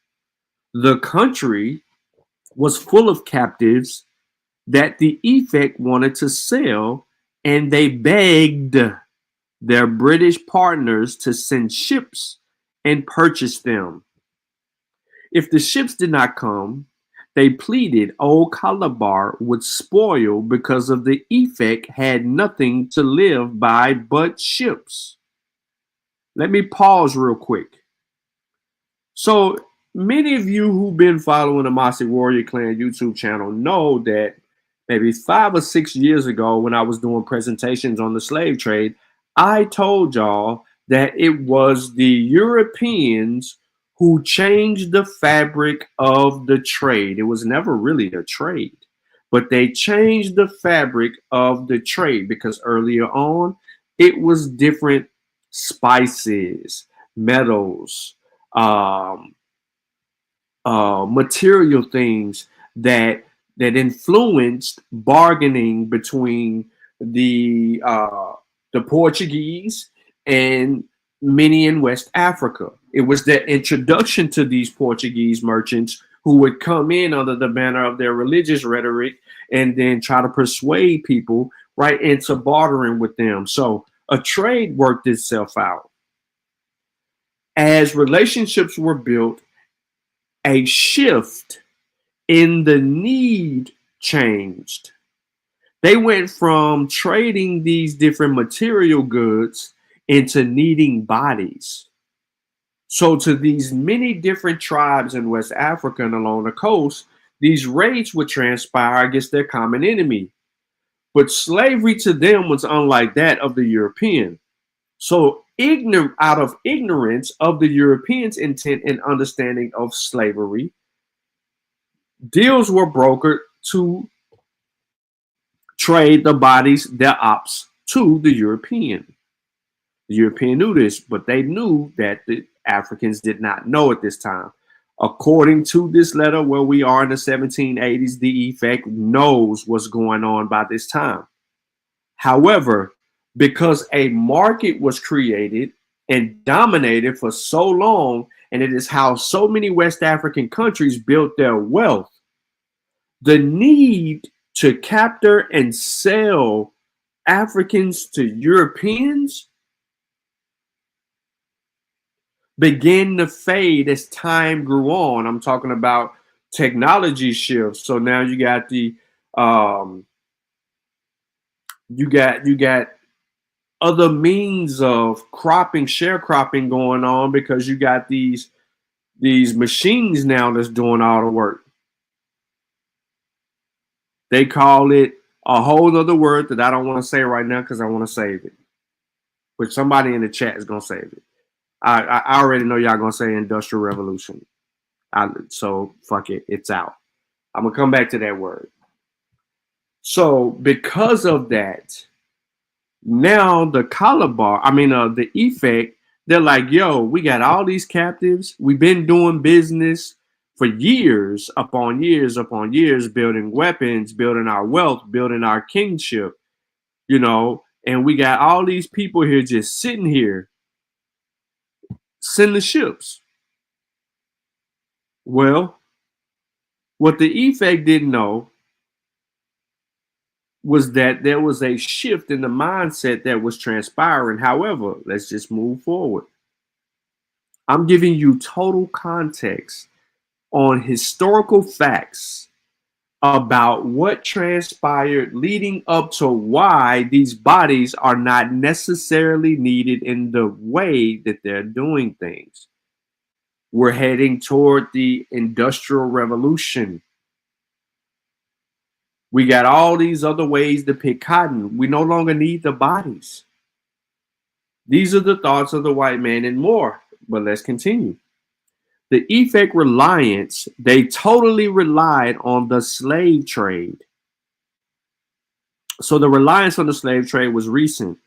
The country was full of captives that the effect wanted to sell, and they begged their British partners to send ships and purchase them. If the ships did not come, they pleaded Old Calabar would spoil because of the effect had nothing to live by but ships. Let me pause real quick. So many of you who've been following the Mossy Warrior Clan YouTube channel know that maybe 5 or 6 years ago when I was doing presentations on the slave trade, I told y'all that it was the Europeans who changed the fabric of the trade. It was never really a trade, but they changed the fabric of the trade because earlier on, it was different spices, metals, material things that influenced bargaining between the Portuguese and many in West Africa. It was the introduction to these Portuguese merchants who would come in under the banner of their religious rhetoric and then try to persuade people right into bartering with them. So a trade worked itself out. As relationships were built, a shift in the need changed. They went from trading these different material goods into needing bodies. So to these many different tribes in West Africa and along the coast, these raids would transpire against their common enemy. But slavery to them was unlike that of the European. So out of ignorance of the Europeans' intent and understanding of slavery, deals were brokered to trade the bodies, their ops, to the European. The European knew this, but they knew that the Africans did not know at this time. According to this letter, where we are in the 1780s, the effect knows what's going on by this time. However, because a market was created and dominated for so long, and it is how so many West African countries built their wealth, the need to capture and sell Africans to Europeans began to fade as time grew on. I'm talking about technology shifts. So now you got the you got other means of cropping, sharecropping going on, because you got these machines now that's doing all the work. They call it a whole other word that I don't want to say right now because I want to save it. But somebody in the chat is gonna save it. I already know y'all gonna say Industrial Revolution. So fuck it, it's out. I'm gonna come back to that word. So because of that, now the the effect, they're like, yo, we got all these captives. We've been doing business for years upon years upon years, building weapons, building our wealth, building our kingship, and we got all these people here just sitting here. Send the ships. Well, what the effect didn't know was that there was a shift in the mindset that was transpiring. However, let's just move forward. I'm giving you total context on historical facts about what transpired leading up to why these bodies are not necessarily needed in the way that they're doing things. We're heading toward the Industrial Revolution. We got all these other ways to pick cotton. We no longer need the bodies. These are the thoughts of the white man and more. But let's continue. The effect reliance, they totally relied on the slave trade. So the reliance on the slave trade was recent.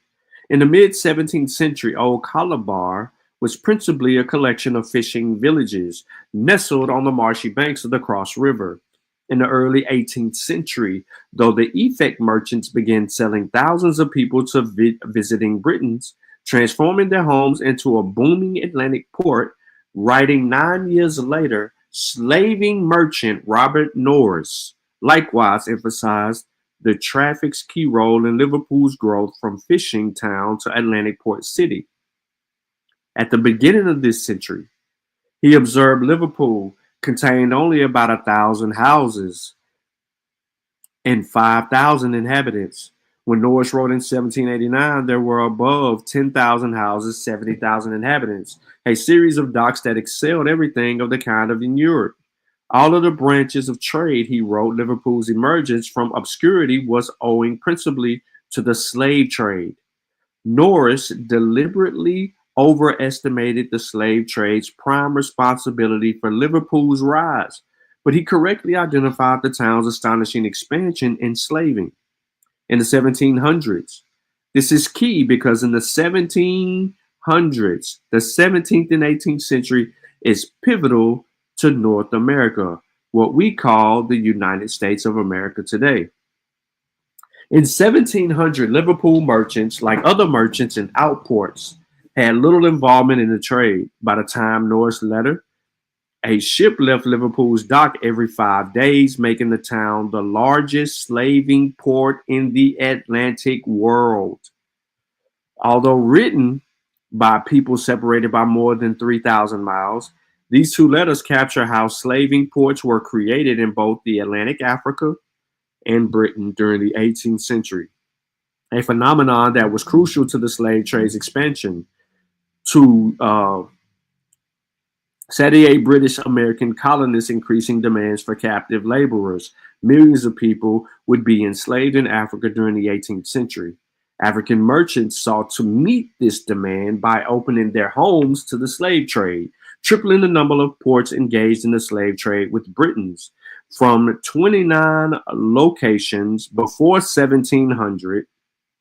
In the mid-17th century, Old Calabar was principally a collection of fishing villages nestled on the marshy banks of the Cross River. In the early 18th century, though the effect merchants began selling thousands of people to visiting Britons, transforming their homes into a booming Atlantic port, writing 9 years later, slaving merchant Robert Norris likewise emphasized the traffic's key role in Liverpool's growth from fishing town to Atlantic port city. At the beginning of this century, he observed Liverpool contained only about 1,000 houses and 5,000 inhabitants. When Norris wrote in 1789, there were above 10,000 houses, 70,000 inhabitants, a series of docks that excelled everything of the kind of in Europe. All of the branches of trade, he wrote, Liverpool's emergence from obscurity was owing principally to the slave trade. Norris deliberately overestimated the slave trade's prime responsibility for Liverpool's rise, but he correctly identified the town's astonishing expansion in slaving. In the 1700s, this is key because in the 1700s, the 17th and 18th century is pivotal to North America, what we call the United States of America today. In 1700, Liverpool merchants, like other merchants in outports, had little involvement in the trade. By the time Norris' letter, a ship left Liverpool's dock every 5 days, making the town the largest slaving port in the Atlantic world. Although written by people separated by more than 3,000 miles, these two letters capture how slaving ports were created in both the Atlantic Africa and Britain during the 18th century, a phenomenon that was crucial to the slave trade's expansion to 78 British American colonists increasing demands for captive laborers. Millions of people would be enslaved in Africa during the 18th century. African merchants sought to meet this demand by opening their homes to the slave trade, tripling the number of ports engaged in the slave trade with Britons. from 29 locations before 1700.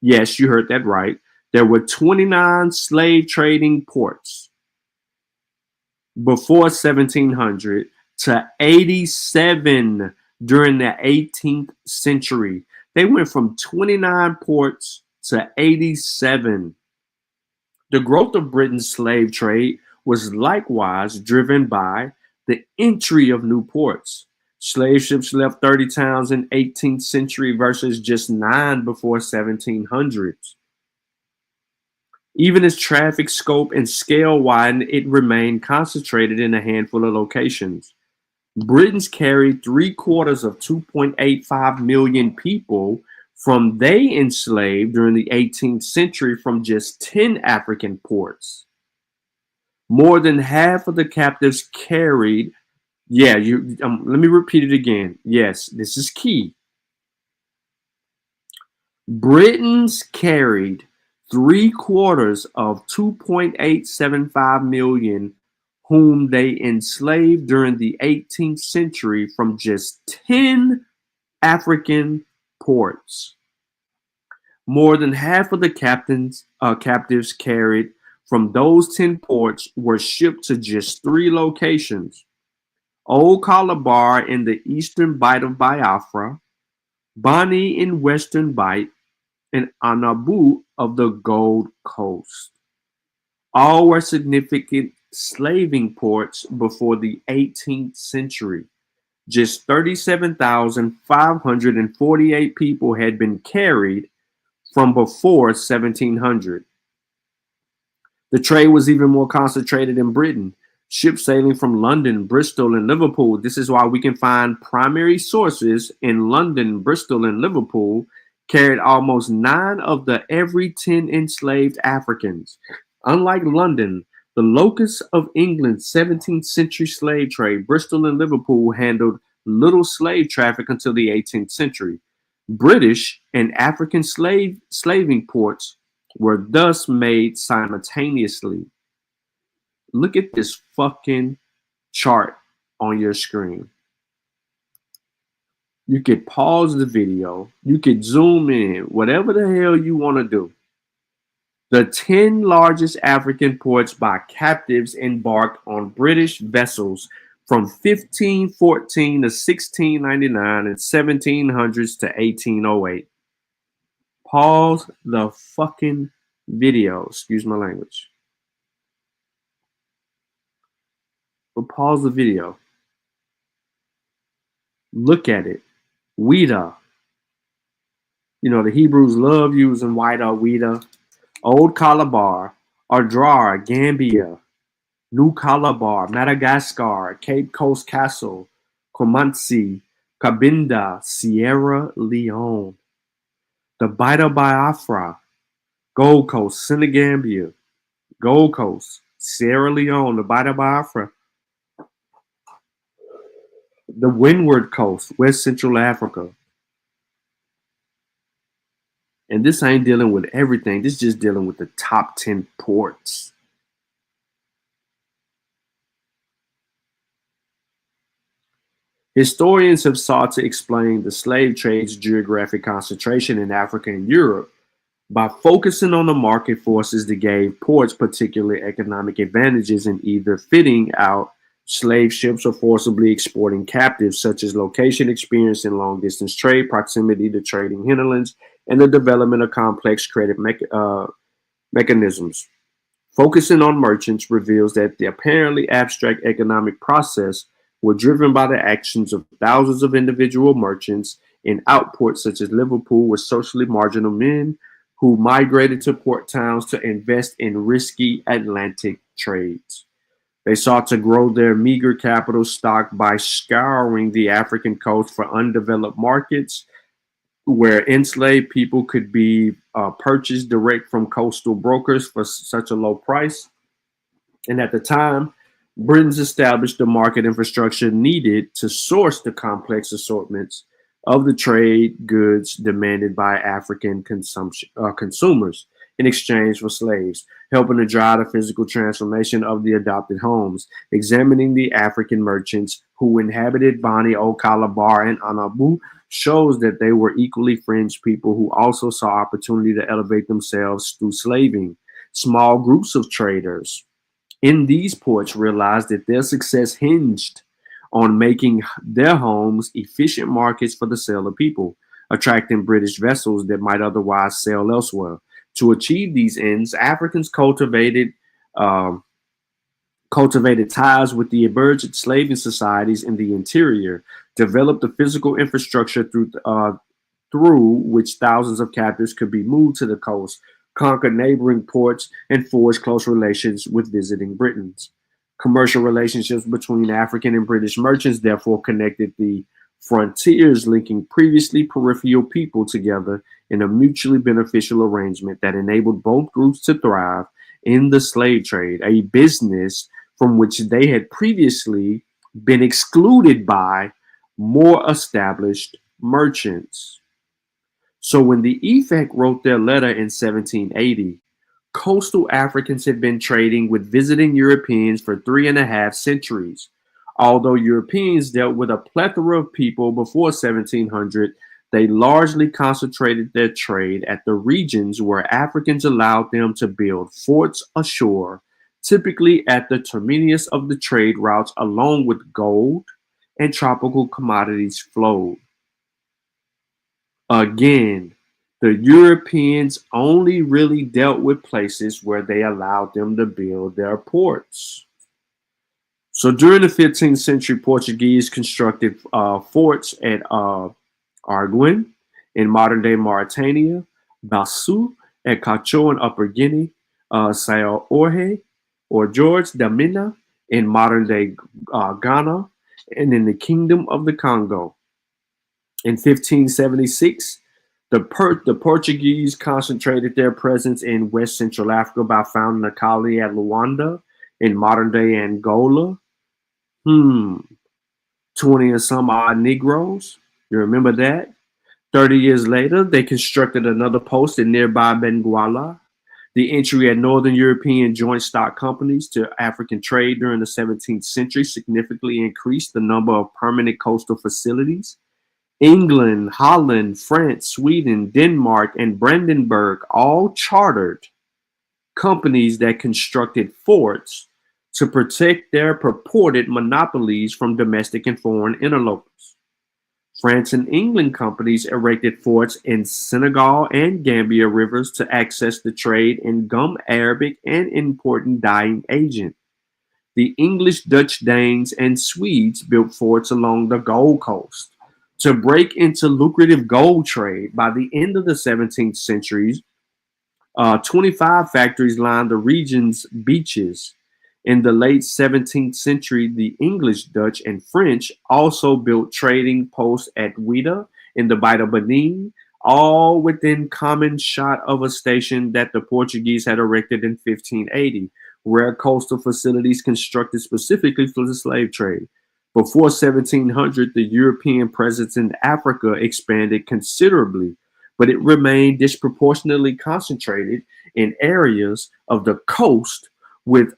Yes, you heard that right. There were 29 slave trading ports before 1700 to 87 during the 18th century. They went from 29 ports to 87. The growth of Britain's slave trade was likewise driven by the entry of new ports. Slave ships left 30 towns in 18th century versus just 9 before 1700s. Even as traffic scope and scale widened, it remained concentrated in a handful of locations. Britons carried 3/4 of 2.85 million people from they enslaved during the 18th century from just 10 African ports. More than half of the captives carried, let me repeat it again. Yes, this is key. Britons carried 3/4 of 2.875 million whom they enslaved during the 18th century from just 10 African ports. More than half of the captives carried from those 10 ports were shipped to just 3 locations: Old Calabar in the eastern bight of Biafra, Bonny in western bight, and Anabu of the Gold Coast. All were significant slaving ports before the 18th century. Just 37,548 people had been carried from before 1700. The trade was even more concentrated in Britain. Ships sailing from London, Bristol, and Liverpool. This is why we can find primary sources in London, Bristol, and Liverpool carried almost 9 of the every 10 enslaved Africans. Unlike London, the locus of England's 17th century slave trade, Bristol and Liverpool handled little slave traffic until the 18th century. British and African slaving ports were thus made simultaneously. Look at this fucking chart on your screen. You could pause the video. You could zoom in, whatever the hell you want to do. The 10 largest African ports by captives embarked on British vessels from 1514 to 1699 and 1700s to 1808. Pause the fucking video. Excuse my language. But pause the video. Look at it. Ouida. You know, the Hebrews love using Ouida, Ouida. Old Calabar, Ardrar, Gambia, New Calabar, Madagascar, Cape Coast Castle, Comanche, Cabinda, Sierra Leone, the Bight of Biafra, Gold Coast, Senegambia, Gold Coast, Sierra Leone, the Bight of Biafra, the Windward Coast, West Central Africa. And this ain't dealing with everything. This is just dealing with the top 10 ports. Historians have sought to explain the slave trade's geographic concentration in Africa and Europe by focusing on the market forces that gave ports particular economic advantages in either fitting out slave ships or forcibly exporting captives, such as location experience in long-distance trade, proximity to trading hinterlands, and the development of complex credit mechanisms. Focusing on merchants reveals that the apparently abstract economic process were driven by the actions of thousands of individual merchants in outports such as Liverpool, with socially marginal men who migrated to port towns to invest in risky Atlantic trades. They sought to grow their meager capital stock by scouring the African coast for undeveloped markets where enslaved people could be purchased direct from coastal brokers for such a low price. And at the time, Britain's established the market infrastructure needed to source the complex assortments of the trade goods demanded by African consumers. in exchange for slaves, helping to drive the physical transformation of the adopted homes. Examining the African merchants who inhabited Bani, Calabar, and Anabu shows that they were equally fringe people who also saw opportunity to elevate themselves through slaving. Small groups of traders in these ports realized that their success hinged on making their homes efficient markets for the sale of people, attracting British vessels that might otherwise sail elsewhere. To achieve these ends, Africans cultivated ties with the emergent slaving societies in the interior, developed the physical infrastructure through which thousands of captives could be moved to the coast, conquered neighboring ports, and forged close relations with visiting Britons. Commercial relationships between African and British merchants therefore connected the frontiers, linking previously peripheral people together in a mutually beneficial arrangement that enabled both groups to thrive in the slave trade, a business from which they had previously been excluded by more established merchants. So when the Efek wrote their letter in 1780, coastal Africans had been trading with visiting Europeans for 3.5 centuries. Although Europeans dealt with a plethora of people before 1700, they largely concentrated their trade at the regions where Africans allowed them to build forts ashore, typically at the terminus of the trade routes, along with gold and tropical commodities flowed. Again, the Europeans only really dealt with places where they allowed them to build their ports. So during the 15th century, Portuguese constructed forts at Arguin in modern-day Mauritania, Basu at Cacho in Upper Guinea, Sao Jorge or George da Mina in modern-day Ghana, and in the Kingdom of the Congo. In 1576, the Portuguese concentrated their presence in West Central Africa by founding a colony at Luanda in modern-day Angola. 20 and some odd Negroes. You remember that? 30 years later, they constructed another post in nearby Benguela. The entry of Northern European joint stock companies to African trade during the 17th century significantly increased the number of permanent coastal facilities. England, Holland, France, Sweden, Denmark, and Brandenburg all chartered companies that constructed forts to protect their purported monopolies from domestic and foreign interlopers. France and England companies erected forts in Senegal and Gambia rivers to access the trade in gum arabic and important dyeing agent. The English, Dutch, Danes, and Swedes built forts along the Gold Coast to break into lucrative gold trade. By the end of the 17th century, 25 factories lined the region's beaches. In the late 17th century, the English, Dutch, and French also built trading posts at Ouida in the Bight of Benin, all within common shot of a station that the Portuguese had erected in 1580, rare coastal facilities constructed specifically for the slave trade. Before 1700, the European presence in Africa expanded considerably, but it remained disproportionately concentrated in areas of the coast with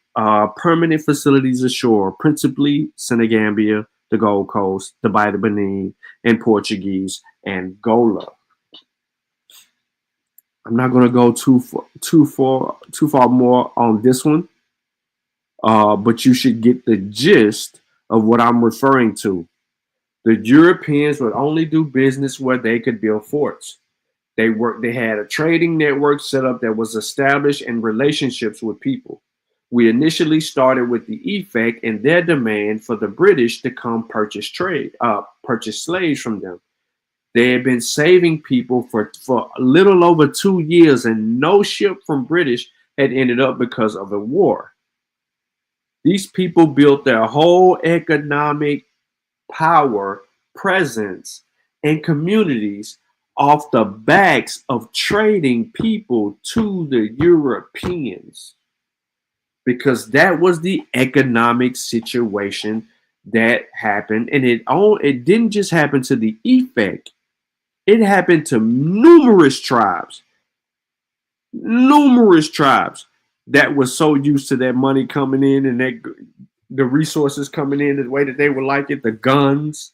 permanent facilities ashore, principally Senegambia, the Gold Coast, the Bight of Benin, and Portuguese Angola. I'm not going to go too far more on this one, but you should get the gist of what I'm referring to. The Europeans would only do business where they could build forts. They had a trading network set up that was established in relationships with people. We initially started with the Efek and their demand for the British to come purchase slaves from them. They had been saving people for a little over 2 years, and no ship from British had ended up because of a war. These people built their whole economic power, presence, and communities off the backs of trading people to the Europeans, because that was the economic situation that happened. And it didn't just happen to the Efek. It happened to numerous tribes. numerous tribes that were so used to that money coming in and the resources coming in the way that they would like it, the guns,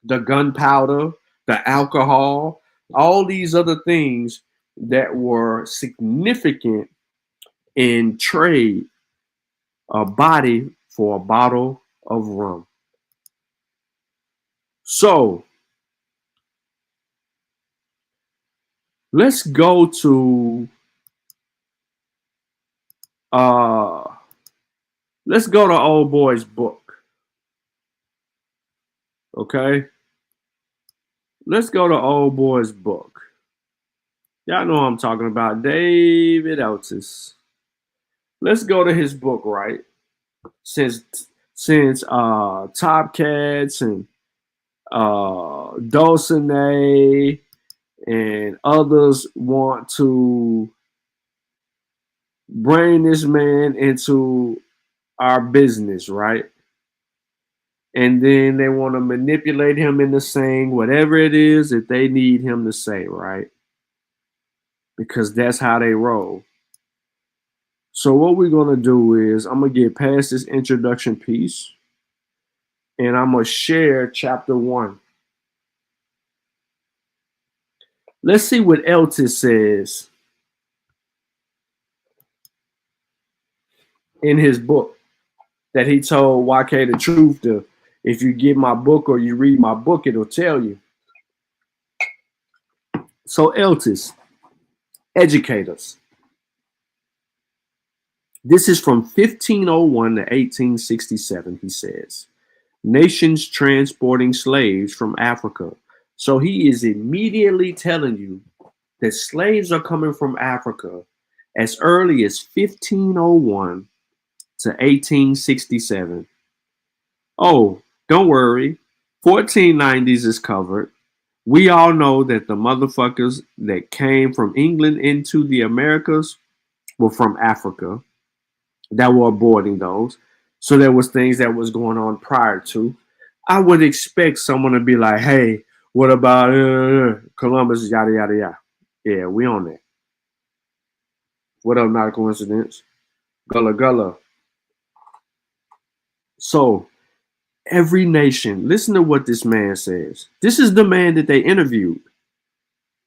the gunpowder, the alcohol, all these other things that were significant in trade, a body for a bottle of rum. So let's go to Old Boy's book. Okay? Let's go to Old Boy's book. Y'all know what I'm talking about. David Eltis. Let's go to his book, right? Since Top Cats and Dulcinea and others want to bring this man into our business, right? And then they want to manipulate him into saying whatever it is that they need him to say, right? Because that's how they roll. So what we're going to do is I'm going to get past this introduction piece and I'm going to share chapter 1. Let's see what Eltis says in his book that he told YK the Truth to, if you get my book or you read my book, it'll tell you. So Eltis, educate us. This is from 1501 to 1867, he says. Nations transporting slaves from Africa. So he is immediately telling you that slaves are coming from Africa as early as 1501 to 1867. Oh, don't worry. 1490s is covered. We all know that the motherfuckers that came from England into the Americas were from Africa, that were aborting those. So there was things that was going on prior to. I would expect someone to be like, hey, what about Columbus, yada, yada, yada. Yeah, we on that. What up, not a coincidence? Gullah, gullah. So every nation, listen to what this man says. This is the man that they interviewed.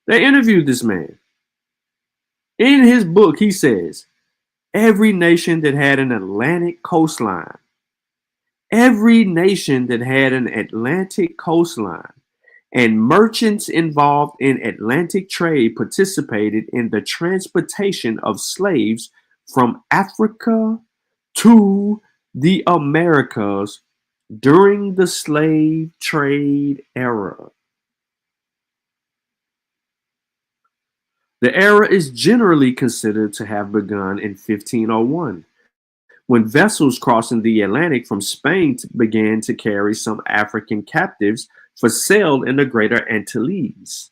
They interviewed this man. In his book, he says, every nation that had an Atlantic coastline, every nation that had an Atlantic coastline and merchants involved in Atlantic trade participated in the transportation of slaves from Africa to the Americas during the slave trade era. The era is generally considered to have begun in 1501, when vessels crossing the Atlantic from Spain began to carry some African captives for sale in the Greater Antilles,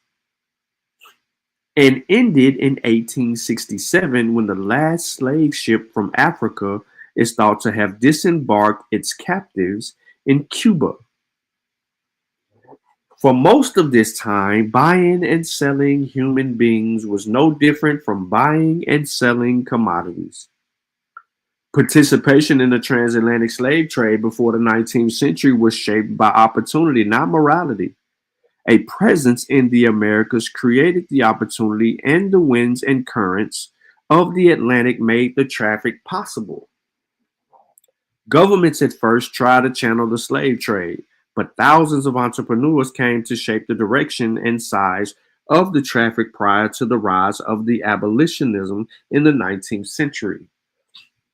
and ended in 1867 when the last slave ship from Africa is thought to have disembarked its captives in Cuba. For most of this time, buying and selling human beings was no different from buying and selling commodities. Participation in the transatlantic slave trade before the 19th century was shaped by opportunity, not morality. A presence in the Americas created the opportunity, and the winds and currents of the Atlantic made the traffic possible. Governments at first tried to channel the slave trade, but thousands of entrepreneurs came to shape the direction and size of the traffic prior to the rise of the abolitionism in the 19th century.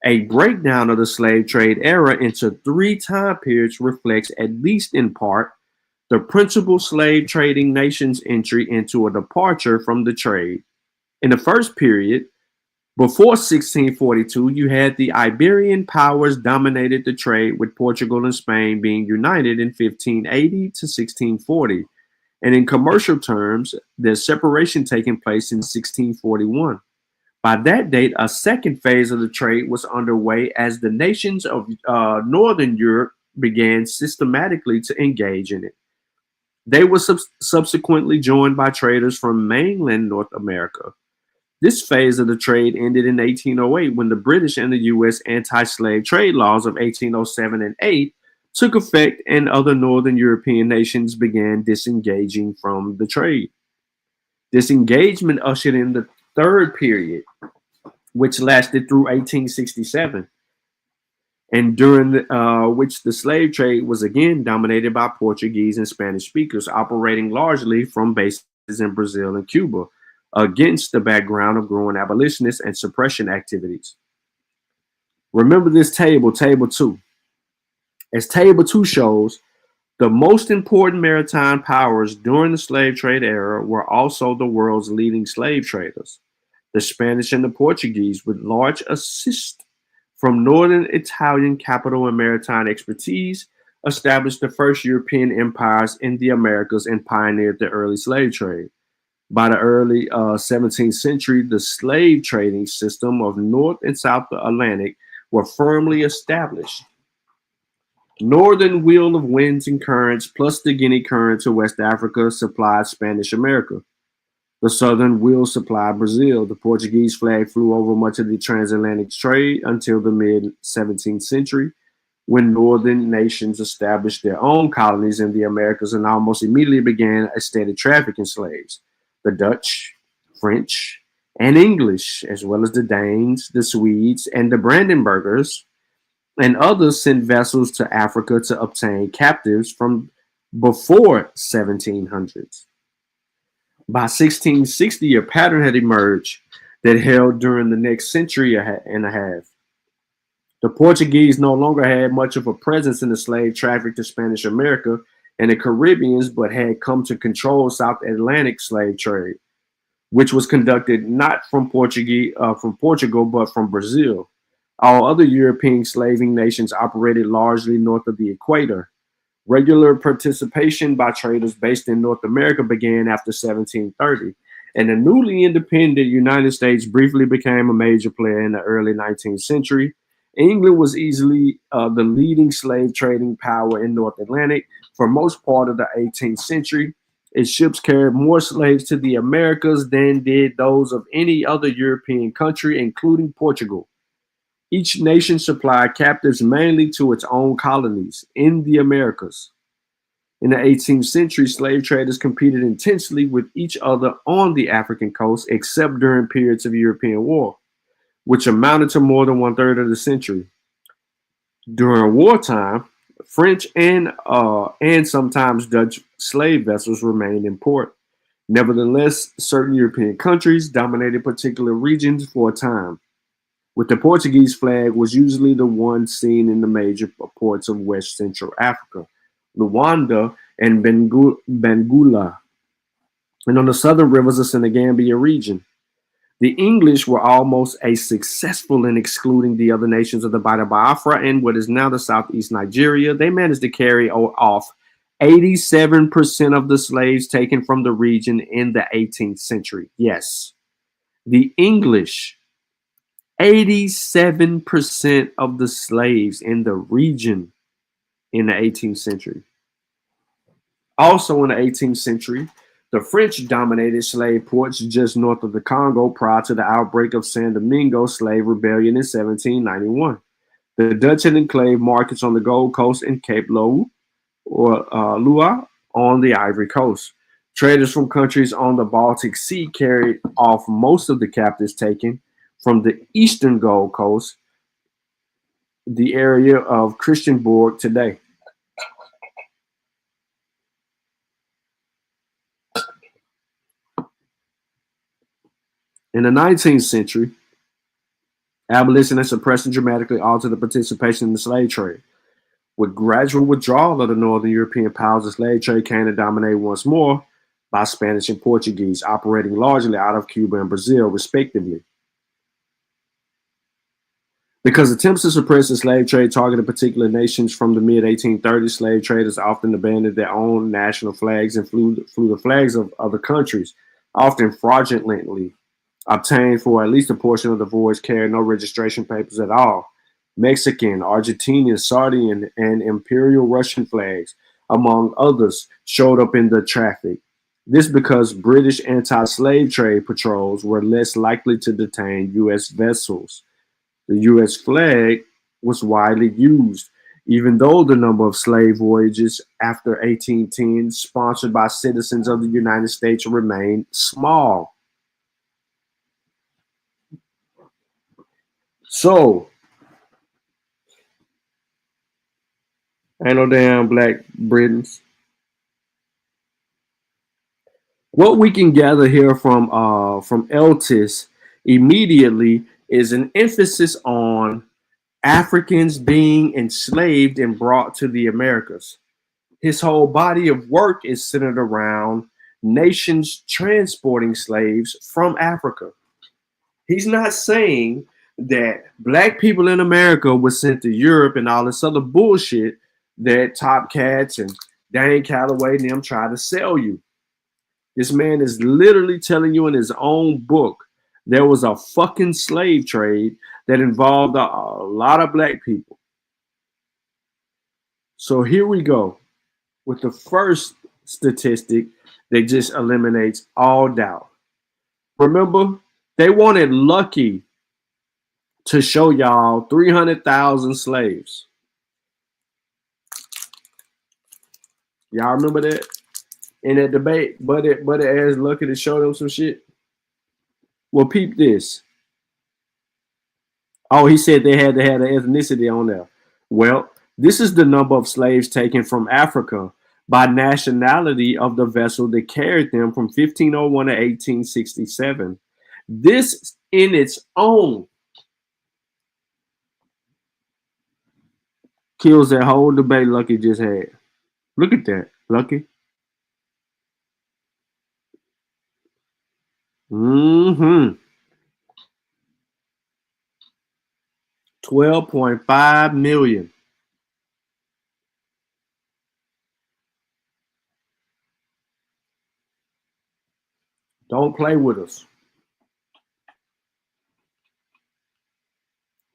A breakdown of the slave trade era into 3 time periods reflects, at least in part, the principal slave trading nation's entry into a departure from the trade. In the first period, before 1642, you had the Iberian powers dominated the trade, with Portugal and Spain being united in 1580 to 1640. And in commercial terms, there's separation taking place in 1641. By that date, a second phase of the trade was underway as the nations of Northern Europe began systematically to engage in it. They were subsequently joined by traders from mainland North America. This phase of the trade ended in 1808 when the British and the U.S. anti-slave trade laws of 1807 and 8 took effect and other northern European nations began disengaging from the trade. This engagement ushered in the third period, which lasted through 1867, and during which the slave trade was again dominated by Portuguese and Spanish speakers operating largely from bases in Brazil and Cuba against the background of growing abolitionist and suppression activities. Remember this table, Table 2. As Table 2 shows, the most important maritime powers during the slave trade era were also the world's leading slave traders. The Spanish and the Portuguese, with large assist from northern Italian capital and maritime expertise, established the first European empires in the Americas and pioneered the early slave trade. By the early 17th century, the slave trading system of North and South Atlantic were firmly established. Northern wheel of winds and currents plus the Guinea current to West Africa supplied Spanish America. The southern wheel supplied Brazil. The Portuguese flag flew over much of the transatlantic trade until the mid-17th century, when northern nations established their own colonies in the Americas and almost immediately began a steady traffic in slaves. The Dutch, French, and English, as well as the Danes, the Swedes, and the Brandenburgers, and others sent vessels to Africa to obtain captives from before 1700s. By 1660, a pattern had emerged that held during the next century and a half. The Portuguese no longer had much of a presence in the slave traffic to Spanish America and the Caribbeans, but had come to control South Atlantic slave trade, which was conducted not from Portugal, but from Brazil. All other European slaving nations operated largely north of the equator. Regular participation by traders based in North America began after 1730, and the newly independent United States briefly became a major player in the early 19th century. England was easily the leading slave trading power in North Atlantic for most part of the 18th century. Its ships carried more slaves to the Americas than did those of any other European country, including Portugal. Each nation supplied captives mainly to its own colonies in the Americas. In the 18th century, slave traders competed intensely with each other on the African coast, except during periods of European war, which amounted to more than 1/3 of the century. During wartime, French and sometimes Dutch slave vessels remained in port. Nevertheless, certain European countries dominated particular regions for a time, with the Portuguese flag was usually the one seen in the major ports of West Central Africa, Luanda and Benguela, and on the southern rivers of Senegambia region. The English were almost as successful in excluding the other nations of the Biafra and what is now the southeast Nigeria. They managed to carry off 87% of the slaves taken from the region in the 18th century. Yes, the English, 87% of the slaves in the region in the 18th century. Also in the 18th century, the French dominated slave ports just north of the Congo prior to the outbreak of San Domingo slave rebellion in 1791. The Dutch had enclaved markets on the Gold Coast and Cape Lou or Lua on the Ivory Coast. Traders from countries on the Baltic Sea carried off most of the captives taken from the eastern Gold Coast, the area of Christiansborg today. In the 19th century, abolition and suppression dramatically altered the participation in the slave trade. With gradual withdrawal of the northern European powers, the slave trade came to dominate once more by Spanish and Portuguese, operating largely out of Cuba and Brazil, respectively. Because attempts to suppress the slave trade targeted particular nations from the mid-1830s, slave traders often abandoned their own national flags and flew the flags of other countries, often fraudulently obtained for at least a portion of the voyage, carried no registration papers at all. Mexican, Argentinian, Sardian, and Imperial Russian flags, among others, showed up in the traffic. This because British anti-slave trade patrols were less likely to detain U.S. vessels. The U.S. flag was widely used, even though the number of slave voyages after 1810 sponsored by citizens of the United States remained small. So, ain't no damn Black Britons. What we can gather here from Eltis immediately is an emphasis on Africans being enslaved and brought to the Americas. His whole body of work is centered around nations transporting slaves from Africa. He's not saying that Black people in America were sent to Europe and all this other bullshit that Top Cats and Dane Calloway and them try to sell you. This man is literally telling you in his own book there was a fucking slave trade that involved a lot of Black people. So here we go with the first statistic that just eliminates all doubt. Remember, they wanted Lucky to show y'all 300,000 slaves. Y'all remember that? In that debate, Buddy asked Lucky to show them some shit. Well, peep this. Oh, he said they had to have the ethnicity on there. Well, this is the number of slaves taken from Africa by nationality of the vessel that carried them from 1501 to 1867. This in its own kills that whole debate Lucky just had. Look at that, Lucky. 12.5 million. Don't play with us.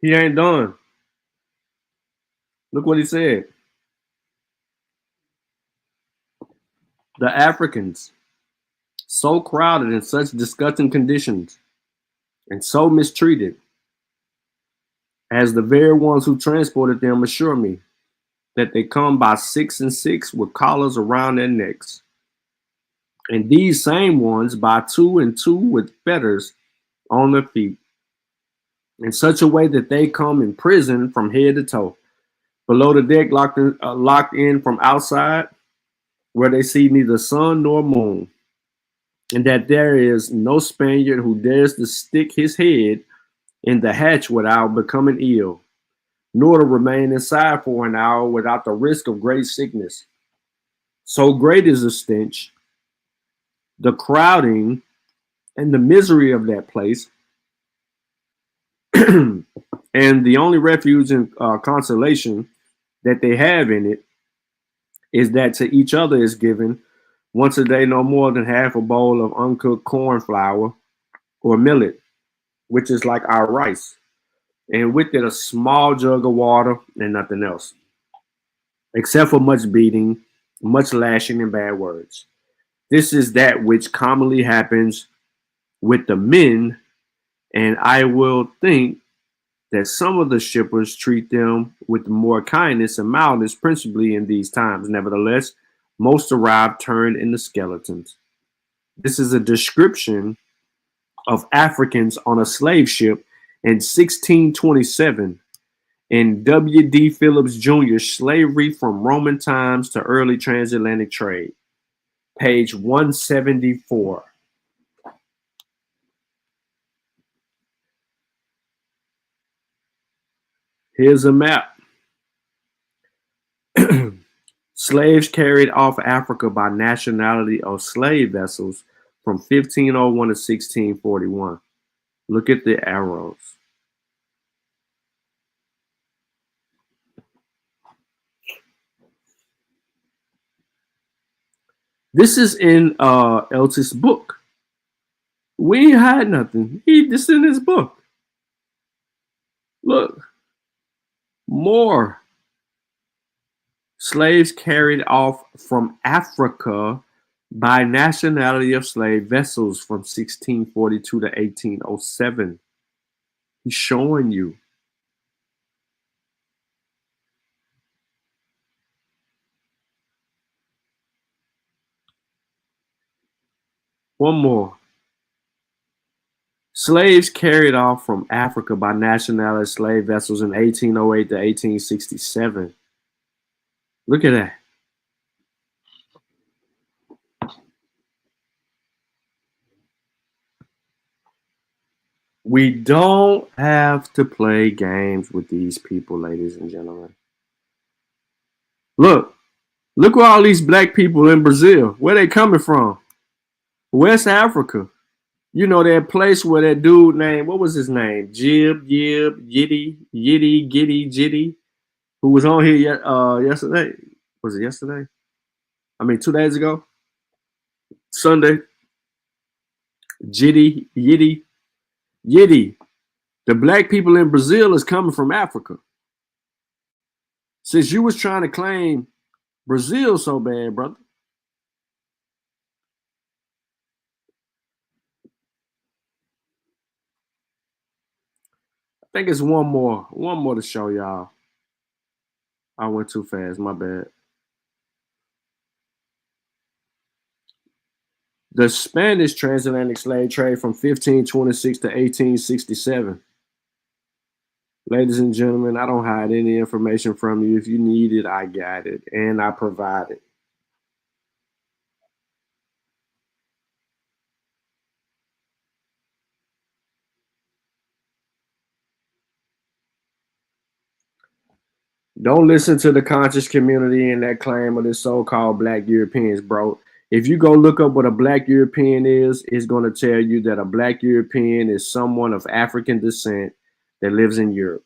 He ain't done. Look what he said. The Africans, so crowded in such disgusting conditions and so mistreated, as the very ones who transported them assure me, that they come by 6 and 6 with collars around their necks. And these same ones by 2 and 2 with fetters on their feet, in such a way that they come in prison from head to toe, below the deck locked in from outside, where they see neither sun nor moon, and that there is no Spaniard who dares to stick his head in the hatch without becoming ill, nor to remain inside for an hour without the risk of great sickness. So great is the stench, the crowding, and the misery of that place, and the only refuge and consolation that they have in it is that to each other is given once a day no more than half a bowl of uncooked corn flour or millet, which is like our rice, and with it a small jug of water and nothing else, except for much beating, much lashing, and bad words. This is that which commonly happens with the men, and I will think that some of the shippers treat them with more kindness and mildness, principally in these times. Nevertheless, most arrive turned into skeletons. This is a description of Africans on a slave ship in 1627 in W.D. Phillips Jr.'s Slavery from Roman Times to Early Transatlantic Trade, page 174. Here's a map. Slaves carried off Africa by nationality of slave vessels from 1501 to 1641. Look at the arrows. This is in Eltis' book. We ain't hide nothing. This in his book. Look. More slaves carried off from Africa by nationality of slave vessels from 1642 to 1807. He's showing you. One more. Slaves carried off from Africa by nationality slave vessels in 1808 to 1867. Look at that. We don't have to play games with these people, ladies and gentlemen. Look at all these black people in Brazil. Where they coming from? West Africa. You know that place where that dude named, what was his name? Yitty, Giddy, who was on here yesterday. Was it yesterday? 2 days ago. Sunday. Yitty. The black people in Brazil is coming from Africa. Since you was trying to claim Brazil so bad, brother. I think it's one more to show y'all. I went too fast, my bad. The Spanish transatlantic slave trade from 1526 to 1867. Ladies and gentlemen, I don't hide any information from you. If you need it, I got it, and I provide it. Don't listen to the conscious community and that claim of the so-called black Europeans, bro. If you go look up what a black European is, it's going to tell you that a black European is someone of African descent that lives in Europe.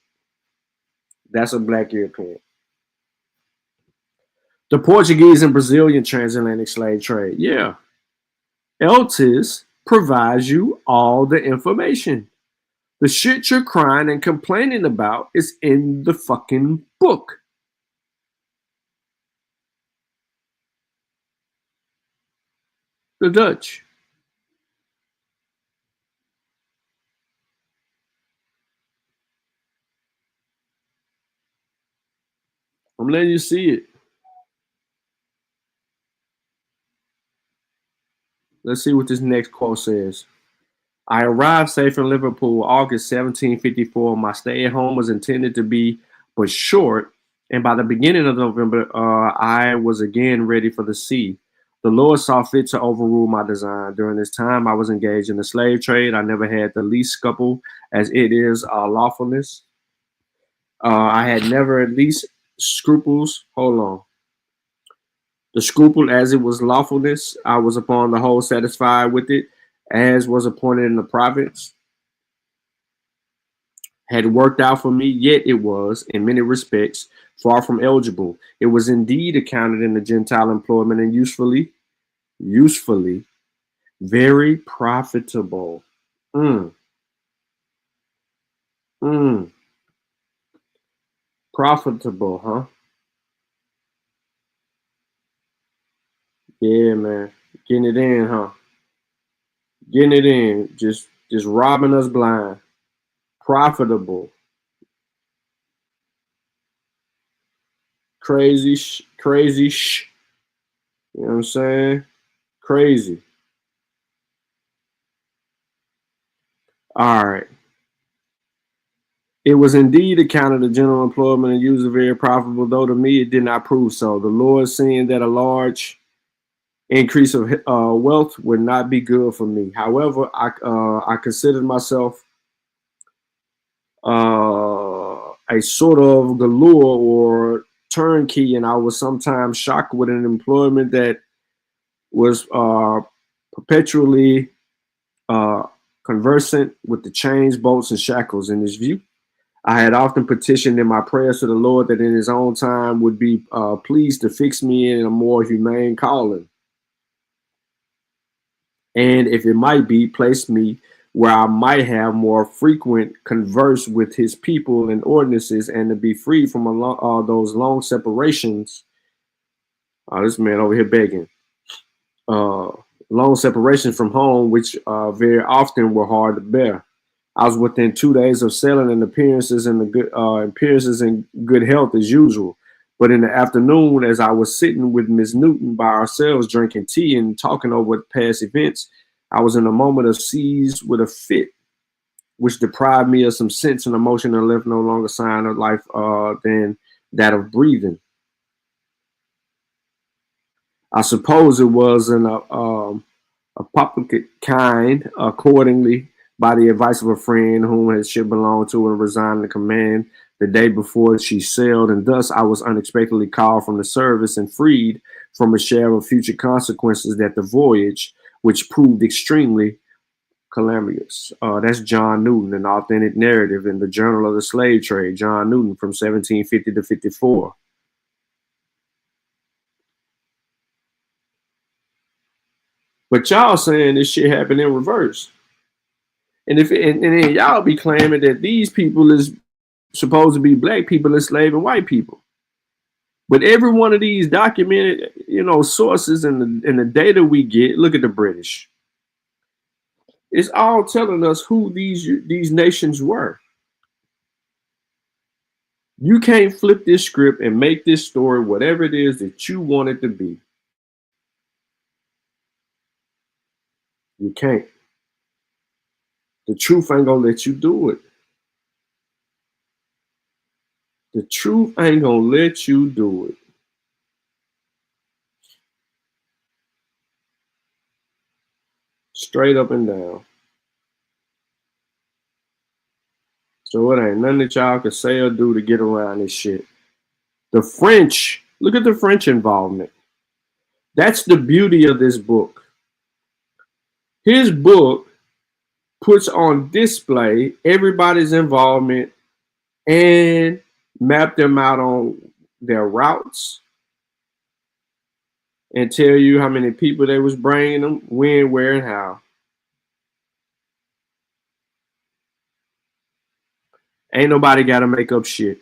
That's a black European. The Portuguese and Brazilian transatlantic slave trade. Yeah. Eltis provides you all the information. The shit you're crying and complaining about is in the fucking book. The Dutch. I'm letting you see it. Let's see what this next quote says. I arrived safe in Liverpool, August 1754. My stay at home was intended to be but short, and by the beginning of November, I was again ready for the sea. The Lord saw fit to overrule my design. During this time, I was engaged in the slave trade. I never had the least scruple as it is lawfulness. I had never at least scruples. Hold on. The scruple as it was lawfulness. I was upon the whole satisfied with it, as was appointed in the province. Had worked out for me, yet it was, in many respects, far from eligible. It was indeed accounted in the Gentile employment and usefully, very profitable. Profitable, huh? Yeah, man. Getting it in, huh? Getting it in. Just robbing us blind. Profitable. Crazy. You know what I'm saying? Crazy. All right. It was indeed accounted a general employment and user very profitable, though to me it did not prove so. The Lord, seeing that a large increase of wealth would not be good for me. However, I considered myself a sort of galore or turnkey, and I was sometimes shocked with an employment that was perpetually conversant with the chains, bolts, and shackles. In this view, I had often petitioned in my prayers to the Lord that in his own time would be pleased to fix me in a more humane calling. And if it might be, place me where I might have more frequent converse with his people and ordinances, and to be free from those long separations. This man over here begging. long separation from home, which very often were hard to bear. I was within 2 days of selling and appearances in good health as usual. But in the afternoon, as I was sitting with Miss Newton by ourselves, drinking tea and talking over past events, I was in a moment of seized with a fit, which deprived me of some sense and emotion and left no longer sign of life than that of breathing. I suppose it was an apoplectic kind. Accordingly, by the advice of a friend whom she belonged to and resigned the command the day before she sailed, and thus I was unexpectedly called from the service and freed from a share of future consequences that the voyage, which proved extremely calamitous. That's John Newton, an authentic narrative in the Journal of the Slave Trade, John Newton from 1750 to 54. But y'all saying this shit happened in reverse. And then y'all be claiming that these people is supposed to be black people enslaving white people. But every one of these documented, sources and the data we get, look at the British. It's all telling us who these nations were. You can't flip this script and make this story whatever it is that you want it to be. You can't. The truth ain't gonna let you do it. The truth ain't gonna let you do it. Straight up and down. So it ain't nothing that y'all can say or do to get around this shit. The French, look at the French involvement. That's the beauty of this book. His book puts on display everybody's involvement and map them out on their routes and tell you how many people they was bringing them, when, where, and how. Ain't nobody got to make up shit.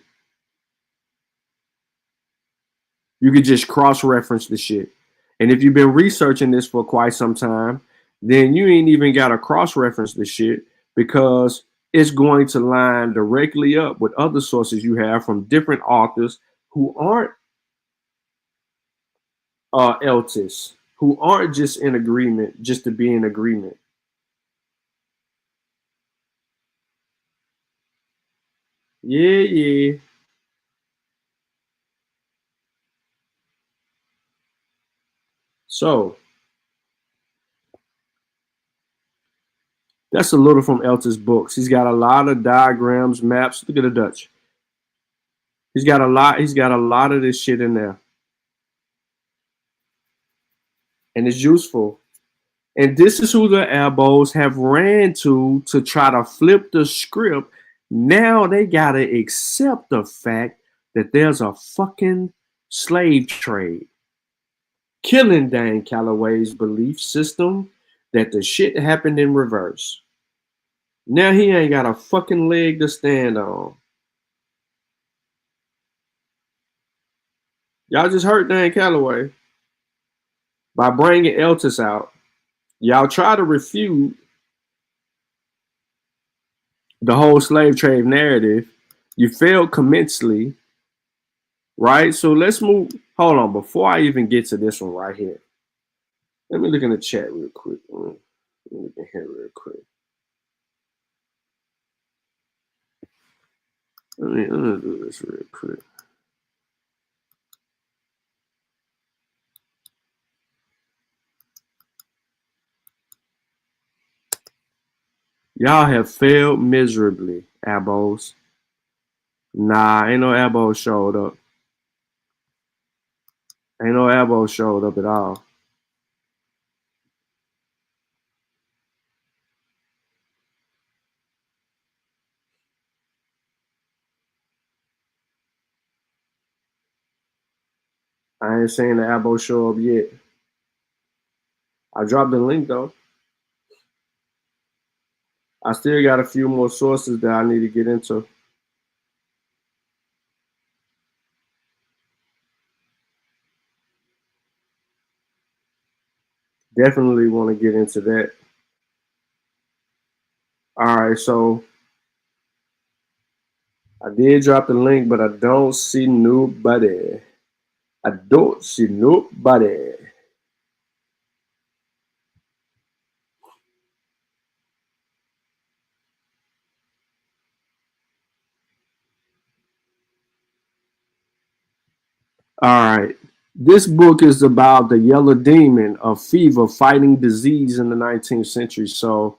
You could just cross-reference the shit. And if you've been researching this for quite some time, then you ain't even got to cross-reference the shit because it's going to line directly up with other sources you have from different authors who aren't Eltis, who aren't just in agreement just to be in agreement. Yeah. So that's a little from Eltis' books. He's got a lot of diagrams, maps. Look at the Dutch. He's got a lot of this shit in there. And it's useful. And this is who the Abos have ran to try to flip the script. Now they gotta accept the fact that there's a fucking slave trade. Killing Dan Calloway's belief system that the shit happened in reverse. Now he ain't got a fucking leg to stand on. Y'all just hurt Dan Calloway by bringing Eltis out. Y'all try to refute the whole slave trade narrative. You failed immensely, right? So let's move. Hold on, before I even get to this one right here, let me look in the chat real quick. Let me look in here real quick. Let me do this real quick. Y'all have failed miserably, Abos. Nah, ain't no Abos showed up. Ain't no Abos showed up at all. I ain't seen the Abos show up yet. I dropped the link though. I still got a few more sources that I need to get into. Definitely want to get into that. All right, so I did drop the link, but I don't see nobody. I don't see nobody. All right. This book is about the yellow demon of fever fighting disease in the 19th century. So,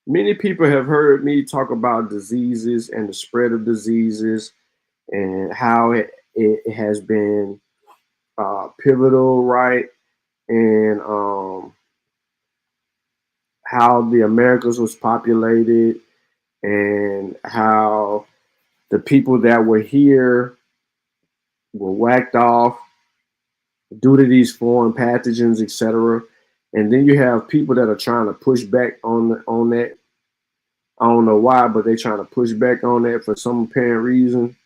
many people have heard me talk about diseases and the spread of diseases and how it has been pivotal, right? And how the Americas was populated and how the people that were here were whacked off due to these foreign pathogens, etc. And then you have people that are trying to push back on that. I don't know why, but they're trying to push back on that for some apparent reason.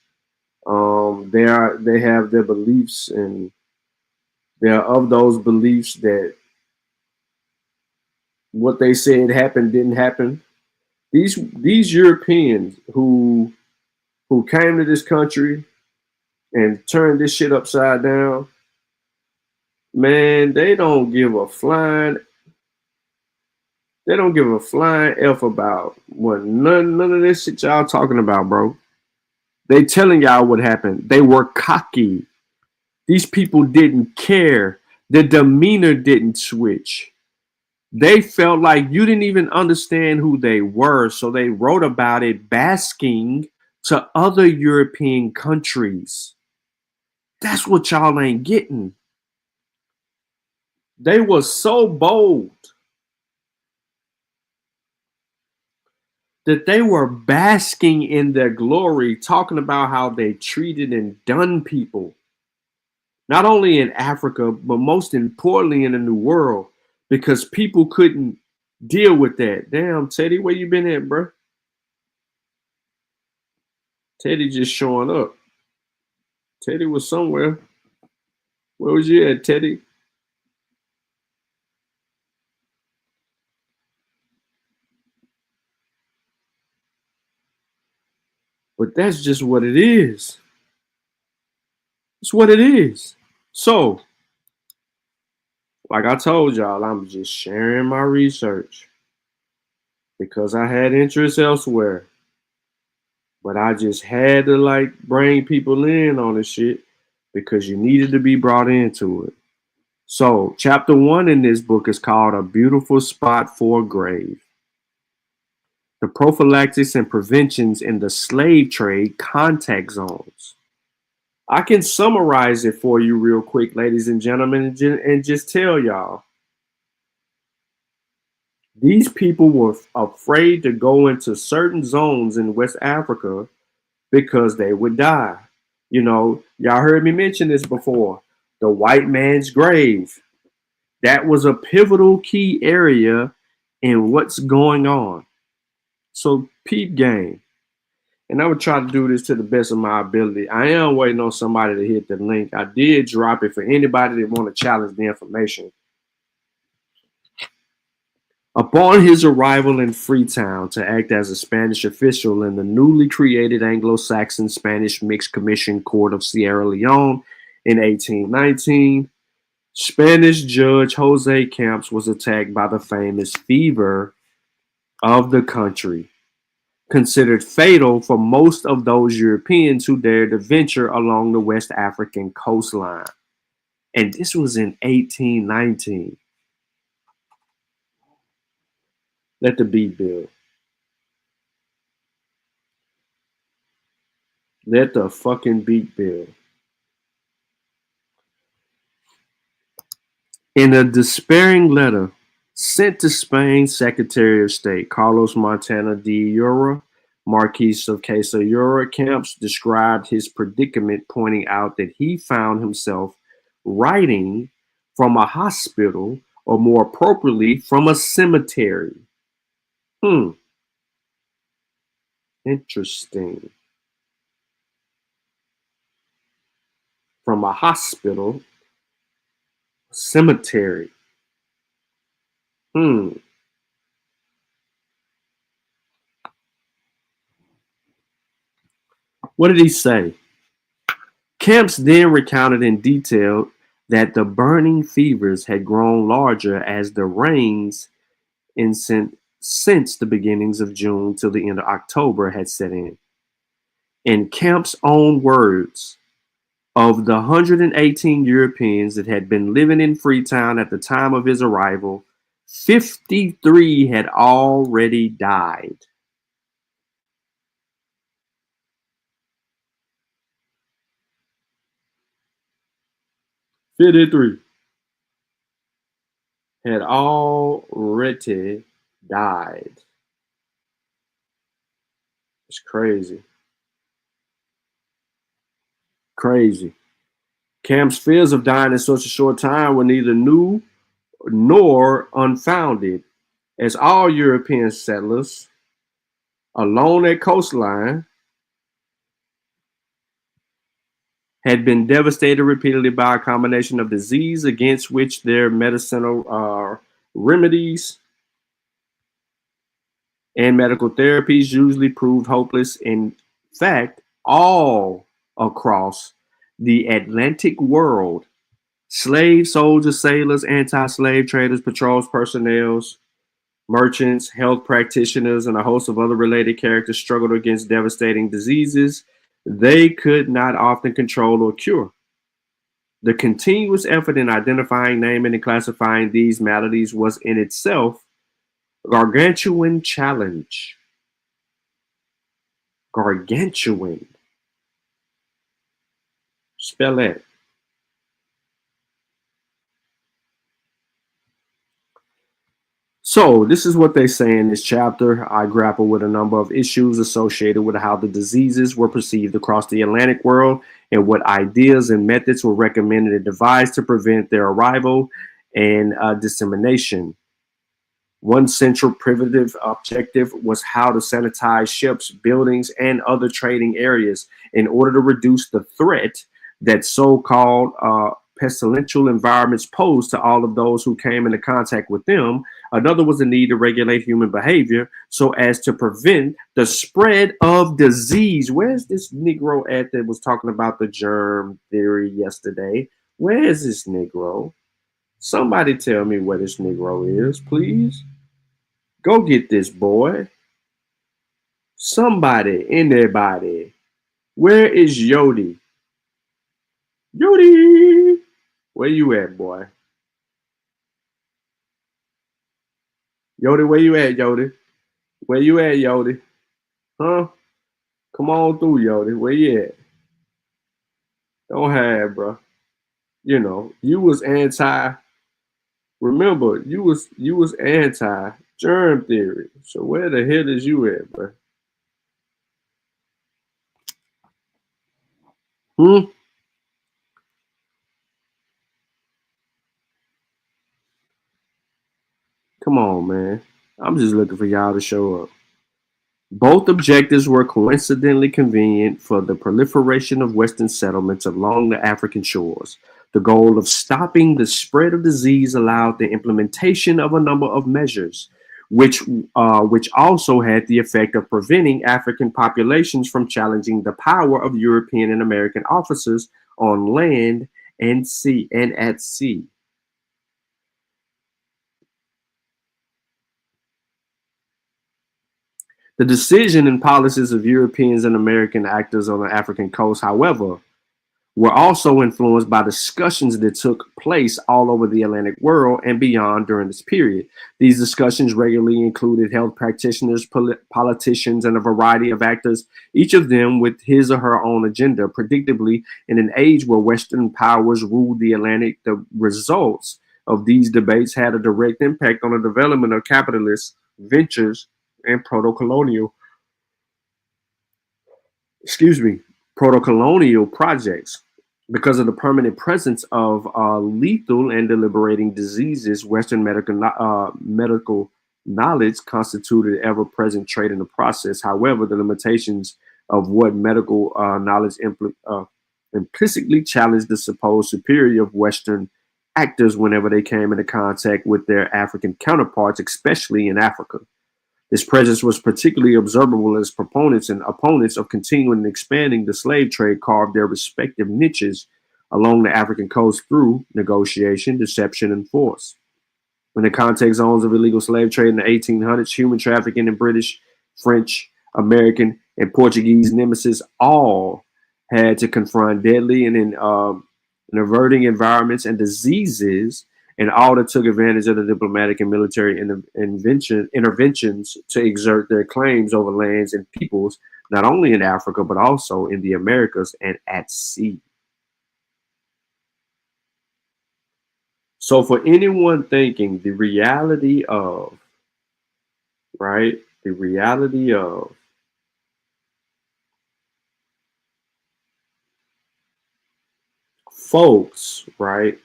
They have their beliefs, and they're of those beliefs that what they said happened didn't happen. These Europeans who came to this country and turned this shit upside down, man, they don't give a flying F about what none of this shit y'all talking about, bro. They telling y'all what happened. They were cocky. These people didn't care. Their demeanor didn't switch. They felt like you didn't even understand who they were, so they wrote about it basking to other European countries. That's what y'all ain't getting. They were so bold that they were basking in their glory, talking about how they treated and done people. Not only in Africa, but most importantly in the New World, because people couldn't deal with that. Damn, Teddy, where you been at, bro? Teddy just showing up. Teddy was somewhere. Where was you at, Teddy? But that's just what it is. It's what it is. So, like I told y'all, I'm just sharing my research because I had interest elsewhere. But I just had to like bring people in on this shit because you needed to be brought into it. So, chapter 1 in this book is called A Beautiful Spot for a Grave. The prophylaxis and preventions in the slave trade contact zones. I can summarize it for you real quick, ladies and gentlemen, and just tell y'all. These people were afraid to go into certain zones in West Africa because they would die. You know, y'all heard me mention this before. The white man's grave. That was a pivotal key area in what's going on. So peep game. And I would try to do this to the best of my ability. I am waiting on somebody to hit the link. I did drop it for anybody that want to challenge the information. Upon his arrival in Freetown to act as a Spanish official in the newly created Anglo-Saxon Spanish Mixed Commission Court of Sierra Leone in 1819, Spanish Judge Jose Camps was attacked by the famous fever of the country, considered fatal for most of those Europeans who dared to venture along the West African coastline. And this was in 1819. Let the beat build. Let the fucking beat build. In a despairing letter sent to Spain's Secretary of State, Carlos Montana de Ura, Marquis of Quesayura, Camps described his predicament, pointing out that he found himself writing from a hospital, or more appropriately, from a cemetery. Interesting. From a hospital, cemetery. What did he say? Camps then recounted in detail that the burning fevers had grown larger as the rains since the beginnings of June till the end of October had set in. In Camp's own words, of the 118 Europeans that had been living in Freetown at the time of his arrival, 53 had already died. Had already died. It's crazy. Crazy. Camp's fears of dying in such a short time were neither new nor unfounded, as all European settlers along that coastline had been devastated repeatedly by a combination of disease against which their medicinal remedies and medical therapies usually proved hopeless. In fact, all across the Atlantic world, slaves, soldiers, sailors, anti-slave traders, patrols, personnel, merchants, health practitioners, and a host of other related characters struggled against devastating diseases they could not often control or cure. The continuous effort in identifying, naming, and classifying these maladies was in itself a gargantuan challenge. Gargantuan. Spell that. So this is what they say in this chapter. I grapple with a number of issues associated with how the diseases were perceived across the Atlantic world and what ideas and methods were recommended and devised to prevent their arrival and dissemination. One central primitive objective was how to sanitize ships, buildings, and other trading areas in order to reduce the threat that so-called pestilential environments posed to all of those who came into contact with them. Another was the need to regulate human behavior so as to prevent the spread of disease. Where's this Negro at that was talking about the germ theory yesterday? Where is this Negro? Somebody tell me where this Negro is, please. Go get this boy. Somebody, anybody. Where is Yodi? Yodi! Where you at, boy? Yodi, where you at, Yodi? Where you at, Yodi? Huh? Come on through, Yodi. Where you at? Don't have, bro. You know, you was remember, you was anti-germ theory. So where the hell is you at, bro? Come on, man. I'm just looking for y'all to show up. Both objectives were coincidentally convenient for the proliferation of Western settlements along the African shores. The goal of stopping the spread of disease allowed the implementation of a number of measures, which also had the effect of preventing African populations from challenging the power of European and American officers on land and at sea. The decision and policies of Europeans and American actors on the African coast, however, were also influenced by discussions that took place all over the Atlantic world and beyond during this period. These discussions regularly included health practitioners, politicians, and a variety of actors, each of them with his or her own agenda. Predictably, in an age where Western powers ruled the Atlantic, the results of these debates had a direct impact on the development of capitalist ventures and proto-colonial projects. Because of the permanent presence of lethal and deliberating diseases, Western medical knowledge constituted ever-present trade in the process. However, the limitations of what medical knowledge implicitly challenged the supposed superiority of Western actors whenever they came into contact with their African counterparts, especially in Africa. This presence was particularly observable as proponents and opponents of continuing and expanding the slave trade carved their respective niches along the African coast through negotiation, deception, and force. In the contact zones of illegal slave trade in the 1800s, human trafficking in British, French, American, and Portuguese nemesis all had to confront deadly and averting environments and diseases, and all that took advantage of the diplomatic and military interventions to exert their claims over lands and peoples, not only in Africa, but also in the Americas and at sea. So for anyone thinking the reality of folks, right,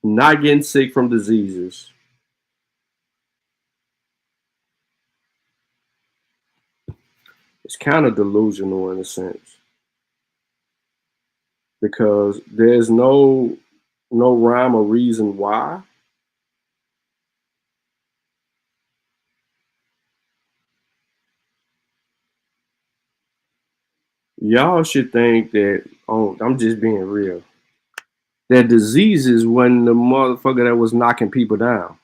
not getting sick from diseases, it's kind of delusional in a sense, because there's no rhyme or reason why. Y'all should think that, oh, I'm just being real, that diseases wasn't the motherfucker that was knocking people down.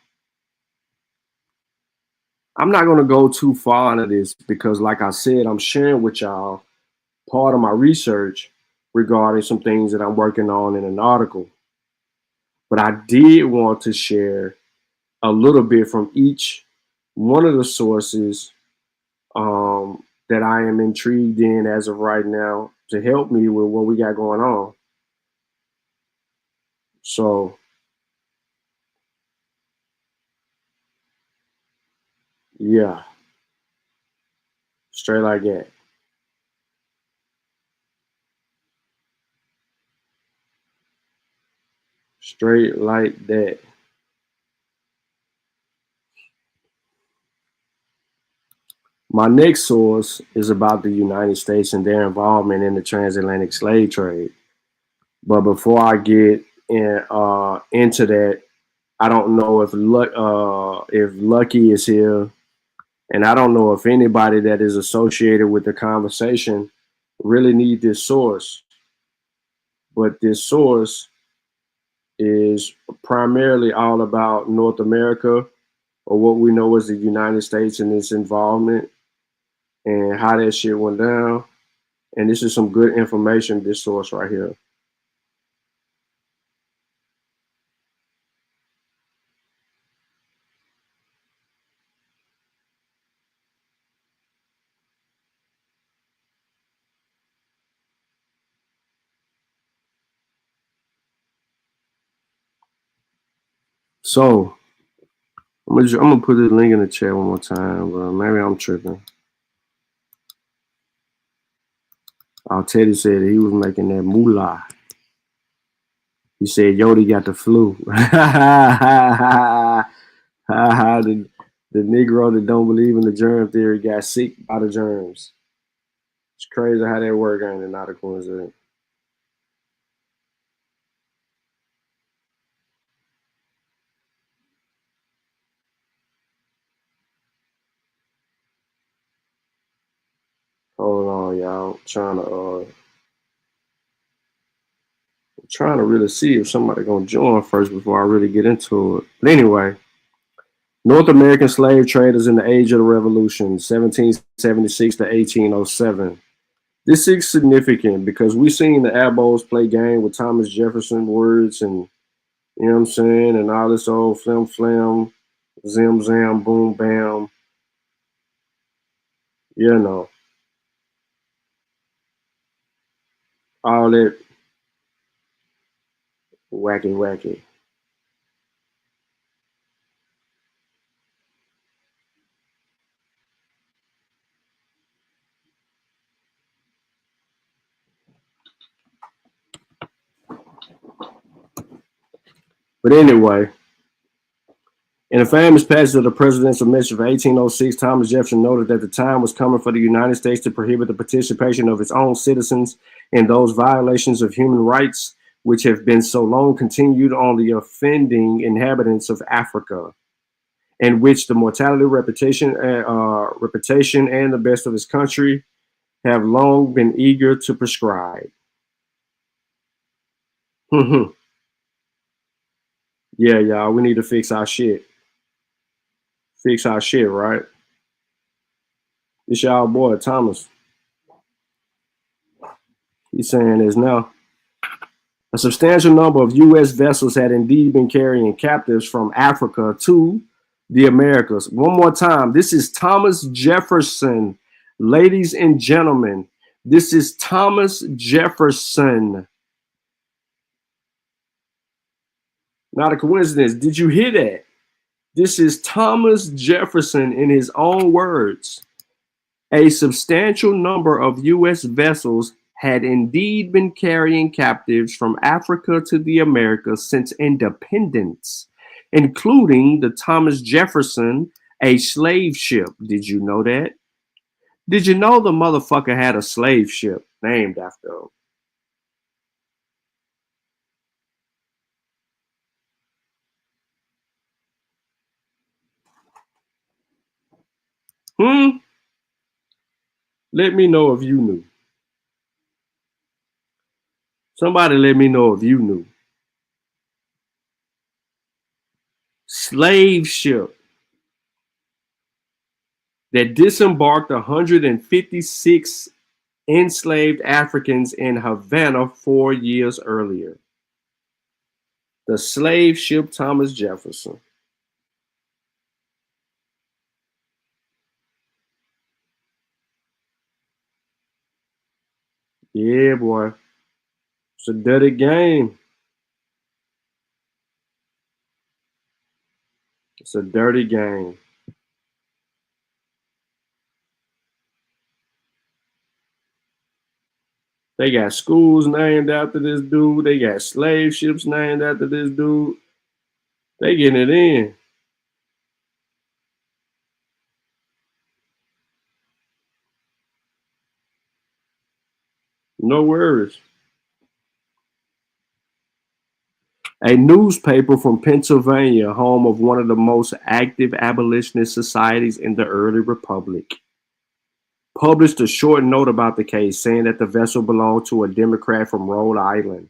I'm not going to go too far into this because, like I said, I'm sharing with y'all part of my research regarding some things that I'm working on in an article. But I did want to share a little bit from each one of the sources that I am intrigued in as of right now to help me with what we got going on. So, yeah, straight like that. Straight like that. My next source is about the United States and their involvement in the transatlantic slave trade. But before I get into that, I don't know if Lucky is here, and I don't know if anybody that is associated with the conversation really need this source. But this source is primarily all about North America, or what we know as the United States and its involvement and how that shit went down. And this is some good information, this source right here. So I'm gonna put this link in the chat one more time, but maybe I'm tripping. Teddy said he was making that moolah. He said Yodi got the flu. The Negro that don't believe in the germ theory got sick by the germs. It's crazy how that work ain't not a coincidence. Hold on, y'all. Trying to really see if somebody gonna join first before I really get into it. But anyway, North American slave traders in the age of the Revolution, 1776 to 1807. This is significant because we seen the Abos play game with Thomas Jefferson words and, you know what I'm saying, and all this old flim flam, zim zam, boom bam, you know, all that wacky wacky. But anyway, In a famous passage of the presidential message of 1806, Thomas Jefferson noted that the time was coming for the United States to prohibit the participation of its own citizens in those violations of human rights which have been so long continued on the offending inhabitants of Africa, and which the mortality, reputation, and the best of his country have long been eager to prescribe. Yeah, y'all, we need to fix our shit. Fix our shit, right? It's y'all boy, Thomas. He's saying this now. A substantial number of U.S. vessels had indeed been carrying captives from Africa to the Americas. One more time. This is Thomas Jefferson. Ladies and gentlemen, this is Thomas Jefferson. Not a coincidence. Did you hear that? This is Thomas Jefferson in his own words. A substantial number of U.S. vessels had indeed been carrying captives from Africa to the Americas since independence, including the Thomas Jefferson, a slave ship. Did you know that? Did you know the motherfucker had a slave ship named after him? Let me know if you knew. Somebody let me know if you knew. Slave ship that disembarked 156 enslaved Africans in Havana 4 years earlier. The slave ship Thomas Jefferson. Yeah, boy. It's a dirty game. It's a dirty game. They got schools named after this dude. They got slave ships named after this dude. They getting it in. No worries. A newspaper from Pennsylvania, home of one of the most active abolitionist societies in the early republic, published a short note about the case, saying that the vessel belonged to a Democrat from Rhode Island.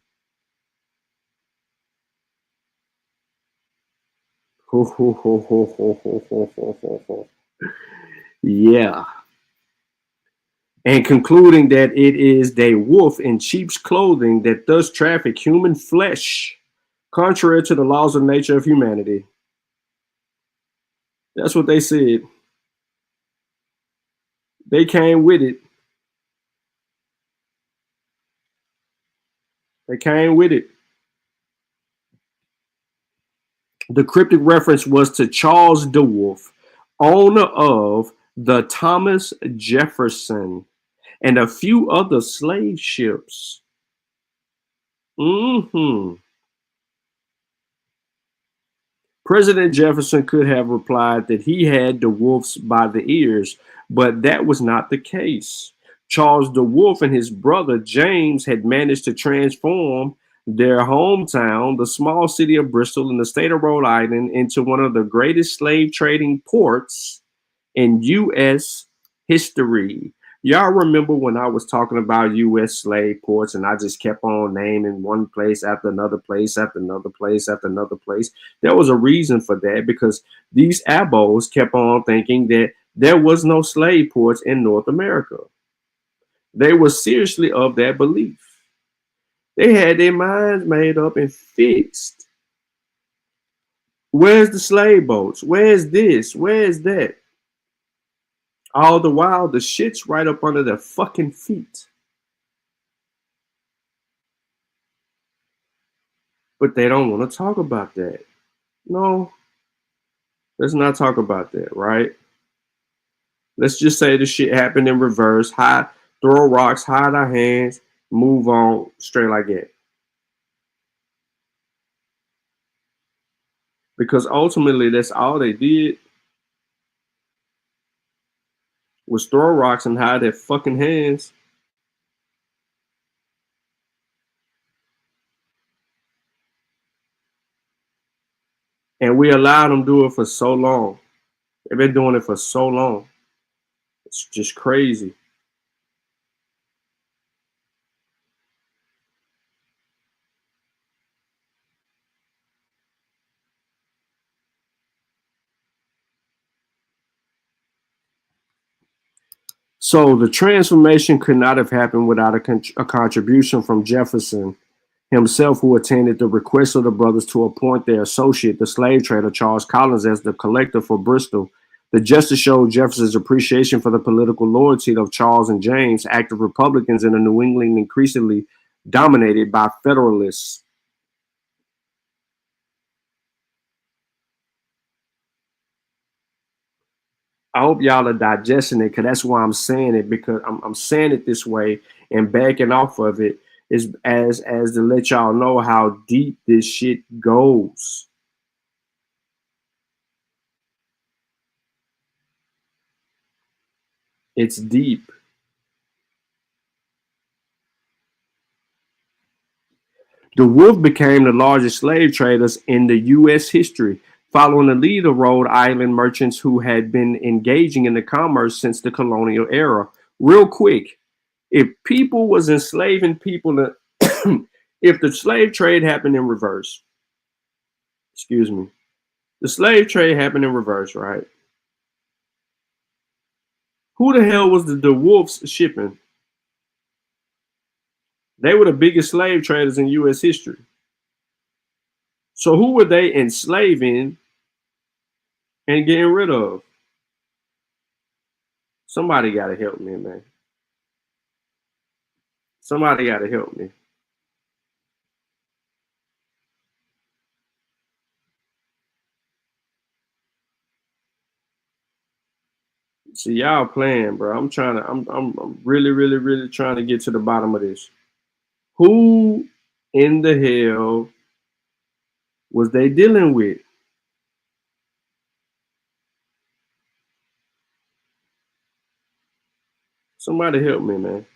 Yeah. And concluding that it is a wolf in sheep's clothing that does traffic human flesh, contrary to the laws of nature of humanity. That's what they said. They came with it. They came with it. The cryptic reference was to Charles DeWolf, owner of the Thomas Jefferson and a few other slave ships. President Jefferson could have replied that he had DeWolf's by the ears, but that was not the case. Charles DeWolf and his brother James had managed to transform their hometown, the small city of Bristol in the state of Rhode Island, into one of the greatest slave trading ports in U.S. history. Y'all remember when I was talking about U.S. slave ports and I just kept on naming one place after another place after another place after another place? There was a reason for that, because these Abos kept on thinking that there was no slave ports in North America. They were seriously of that belief. They had their minds made up and fixed. Where's the slave boats? Where's this? Where's that? All the while, the shit's right up under their fucking feet. But they don't want to talk about that. No, let's not talk about that, right? Let's just say the shit happened in reverse. Throw rocks, hide our hands, move on straight like that. Because ultimately, that's all they did was throw rocks and hide their fucking hands. And we allowed them to do it for so long. They've been doing it for so long. It's just crazy. So the transformation could not have happened without a contribution from Jefferson himself, who attended the request of the brothers to appoint their associate, the slave trader Charles Collins, as the collector for Bristol. The justice showed Jefferson's appreciation for the political loyalty of Charles and James, active Republicans in a New England increasingly dominated by Federalists. I hope y'all are digesting it, because that's why I'm saying it, because I'm saying it this way and backing off of it is as to let y'all know how deep this shit goes. It's deep. The Wolf became the largest slave traders in the U.S. history, following the lead of Rhode Island merchants who had been engaging in the commerce since the colonial era. Real quick, if people was enslaving people, if the slave trade happened in reverse, the slave trade happened in reverse, right? Who the hell was the Wolves shipping? They were the biggest slave traders in U.S. history. So who were they enslaving and getting rid of? Somebody got to help me, man. Somebody got to help me. See, y'all playing, bro. I'm really trying to get to the bottom of this. Who in the hell was they dealing with? Somebody help me, man.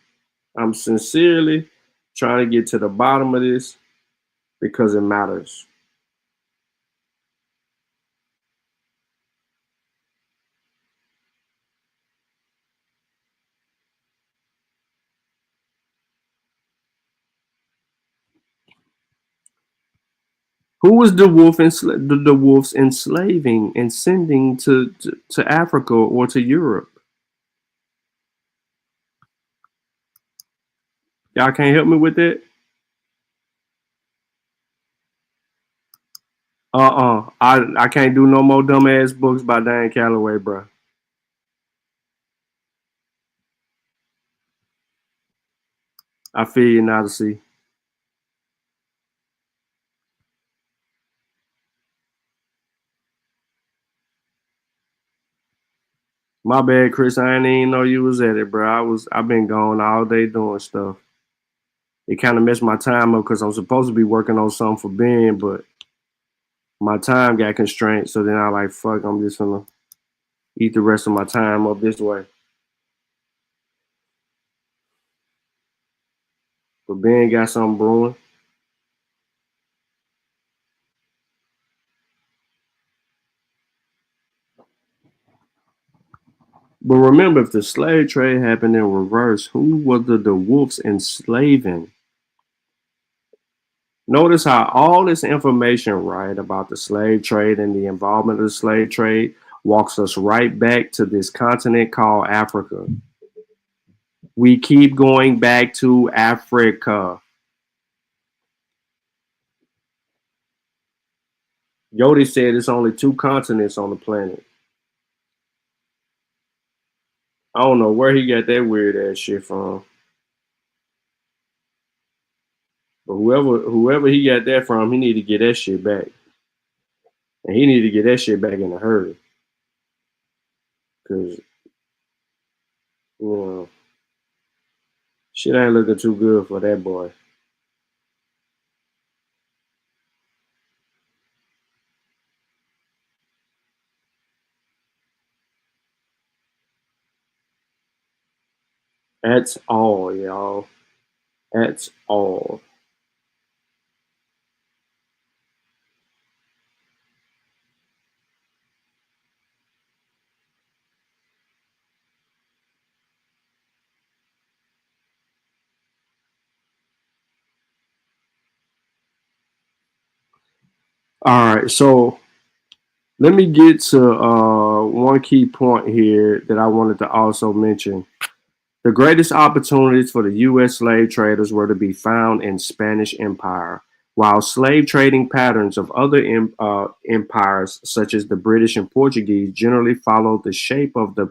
I'm sincerely trying to get to the bottom of this because it matters. Who was the wolves enslaving and sending to Africa or to Europe? Y'all can't help me with that? I can't do no more dumbass books by Dan Calloway, bro. I feel you now to see. My bad, Chris. I didn't even know you was at it, bro. I've been gone all day doing stuff. It kind of messed my time up because I'm supposed to be working on something for Ben, but my time got constrained. So then I like, fuck, I'm just gonna eat the rest of my time up this way. But Ben got something brewing. But remember, if the slave trade happened in reverse, who were the wolves enslaving? Notice how all this information, right, about the slave trade and the involvement of the slave trade walks us right back to this continent called Africa. We keep going back to Africa. Yodi said it's only 2 continents on the planet. I don't know where he got that weird ass shit from. But whoever he got that from, he need to get that shit back. And he need to get that shit back in a hurry. Cause shit ain't looking too good for that boy. That's all, y'all. That's all. All right, so let me get to one key point here that I wanted to also mention. The greatest opportunities for the U.S. slave traders were to be found in Spanish Empire, while slave trading patterns of other empires, such as the British and Portuguese, generally followed the shape of the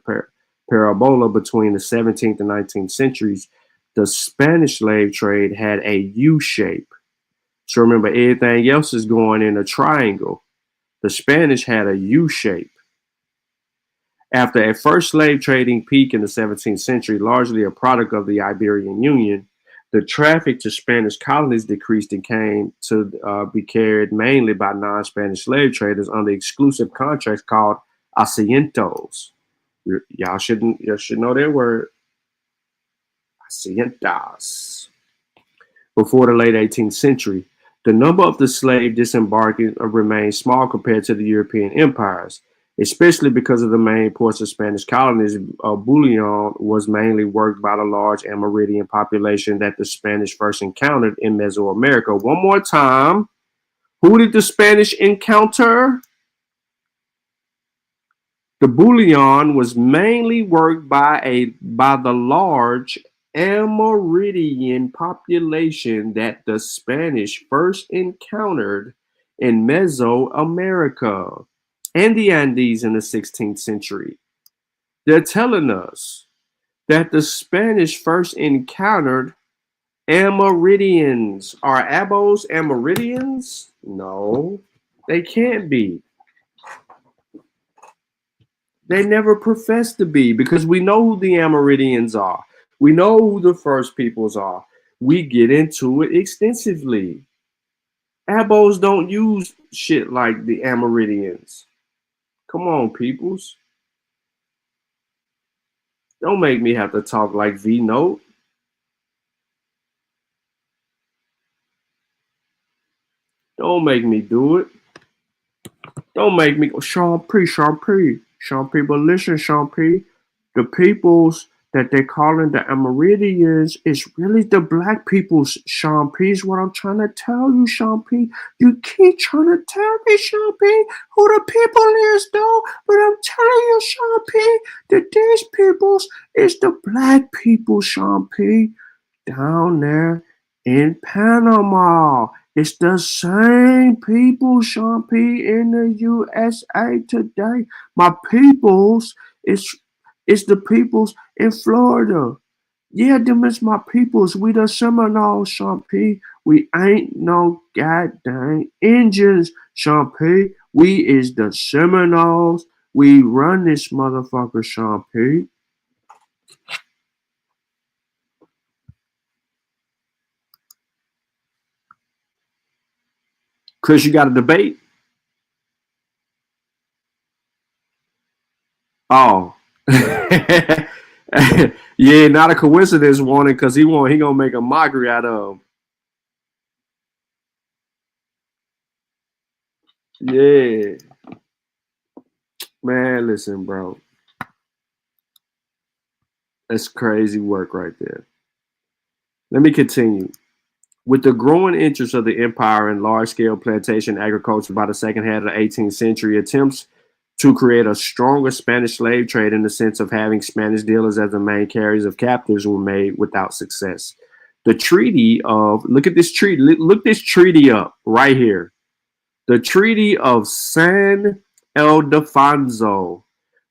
parabola between the 17th and 19th centuries. The Spanish slave trade had a U shape. So remember, everything else is going in a triangle. The Spanish had a U shape. After a first slave trading peak in the 17th century, largely a product of the Iberian Union, the traffic to Spanish colonies decreased and came to be carried mainly by non-Spanish slave traders under exclusive contracts called asientos. Y'all should know their word. Asientas. Before the late 18th century, the number of the slave disembarking remained small compared to the European empires, especially because of the main ports of Spanish colonies. Bullion was mainly worked by the large Amerindian population that the Spanish first encountered in Mesoamerica. One more time. Who did the Spanish encounter? The bullion was mainly worked by the large Amerindian population that the Spanish first encountered in Mesoamerica and the Andes in the 16th century. They're telling us that the Spanish first encountered Amerindians. Are Abos Amerindians? No, they can't be. They never professed to be, because we know who the Amerindians are. We know who the first peoples are. We get into it extensively. Abos don't use shit like the Amerindians. Come on, peoples. Don't make me have to talk like V-Note. Don't make me do it. Don't make me go, Sean P. But listen, Sean P. The peoples that they're calling the Amerindians is really the black peoples, Sean P. Is what I'm trying to tell you, Sean P. You keep trying to tell me, Sean P., who the people is, though. But I'm telling you, Sean P., that these peoples is the black people, Sean P., down there in Panama. It's the same people, Sean P., in the USA today. My peoples is the peoples in Florida. Yeah, them is my peoples. We the Seminoles, Sean P. We ain't no goddamn Injuns, Sean P. We is the Seminoles. We run this motherfucker, Sean P. Chris, you got a debate? Oh. Yeah, not a coincidence, Warning, because he gonna make a mockery out of him. Yeah. Man, listen, bro. That's crazy work right there. Let me continue. With the growing interest of the empire in large-scale plantation agriculture by the second half of the 18th century, attempts to create a stronger Spanish slave trade in the sense of having Spanish dealers as the main carriers of captives were made without success. The treaty of, look this treaty up right here. The Treaty of San Ildefonso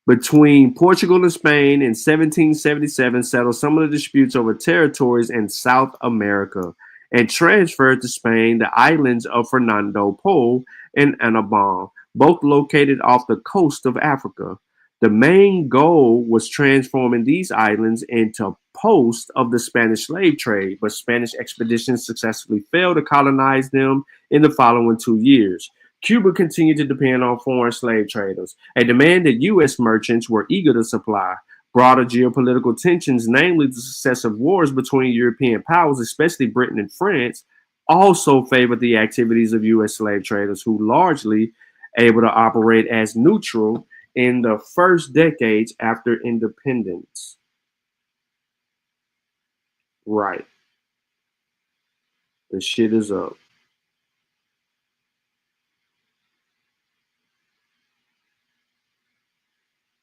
between Portugal and Spain in 1777 settled some of the disputes over territories in South America and transferred to Spain the islands of Fernando Po and Annobon, both located off the coast of Africa. The main goal was transforming these islands into posts of the Spanish slave trade, but Spanish expeditions successfully failed to colonize them in the following 2 years. Cuba continued to depend on foreign slave traders, a demand that U.S. merchants were eager to supply. Broader geopolitical tensions, namely the successive wars between European powers, especially Britain and France, also favored the activities of U.S. slave traders who largely able to operate as neutral in the first decades after independence. Right. The shit is up.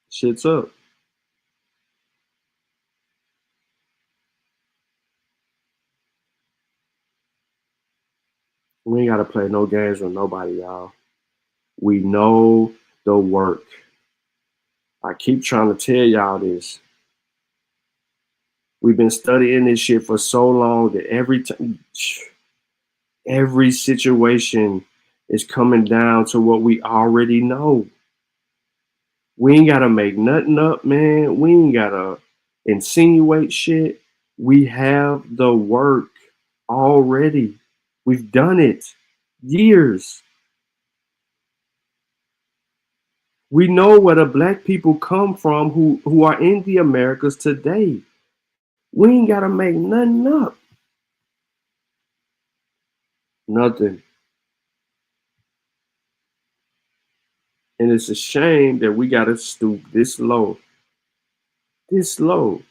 Shit's up. We ain't got to play no games with nobody, y'all. We know the work. I keep trying to tell y'all this. We've been studying this shit for so long that every situation is coming down to what we already know. We ain't got to make nothing up, man. We ain't got to insinuate shit. We have the work already. We've done it years. We know where the black people come from who are in the Americas today. We ain't got to make nothing up. Nothing. And it's a shame that we got to stoop this low. This low.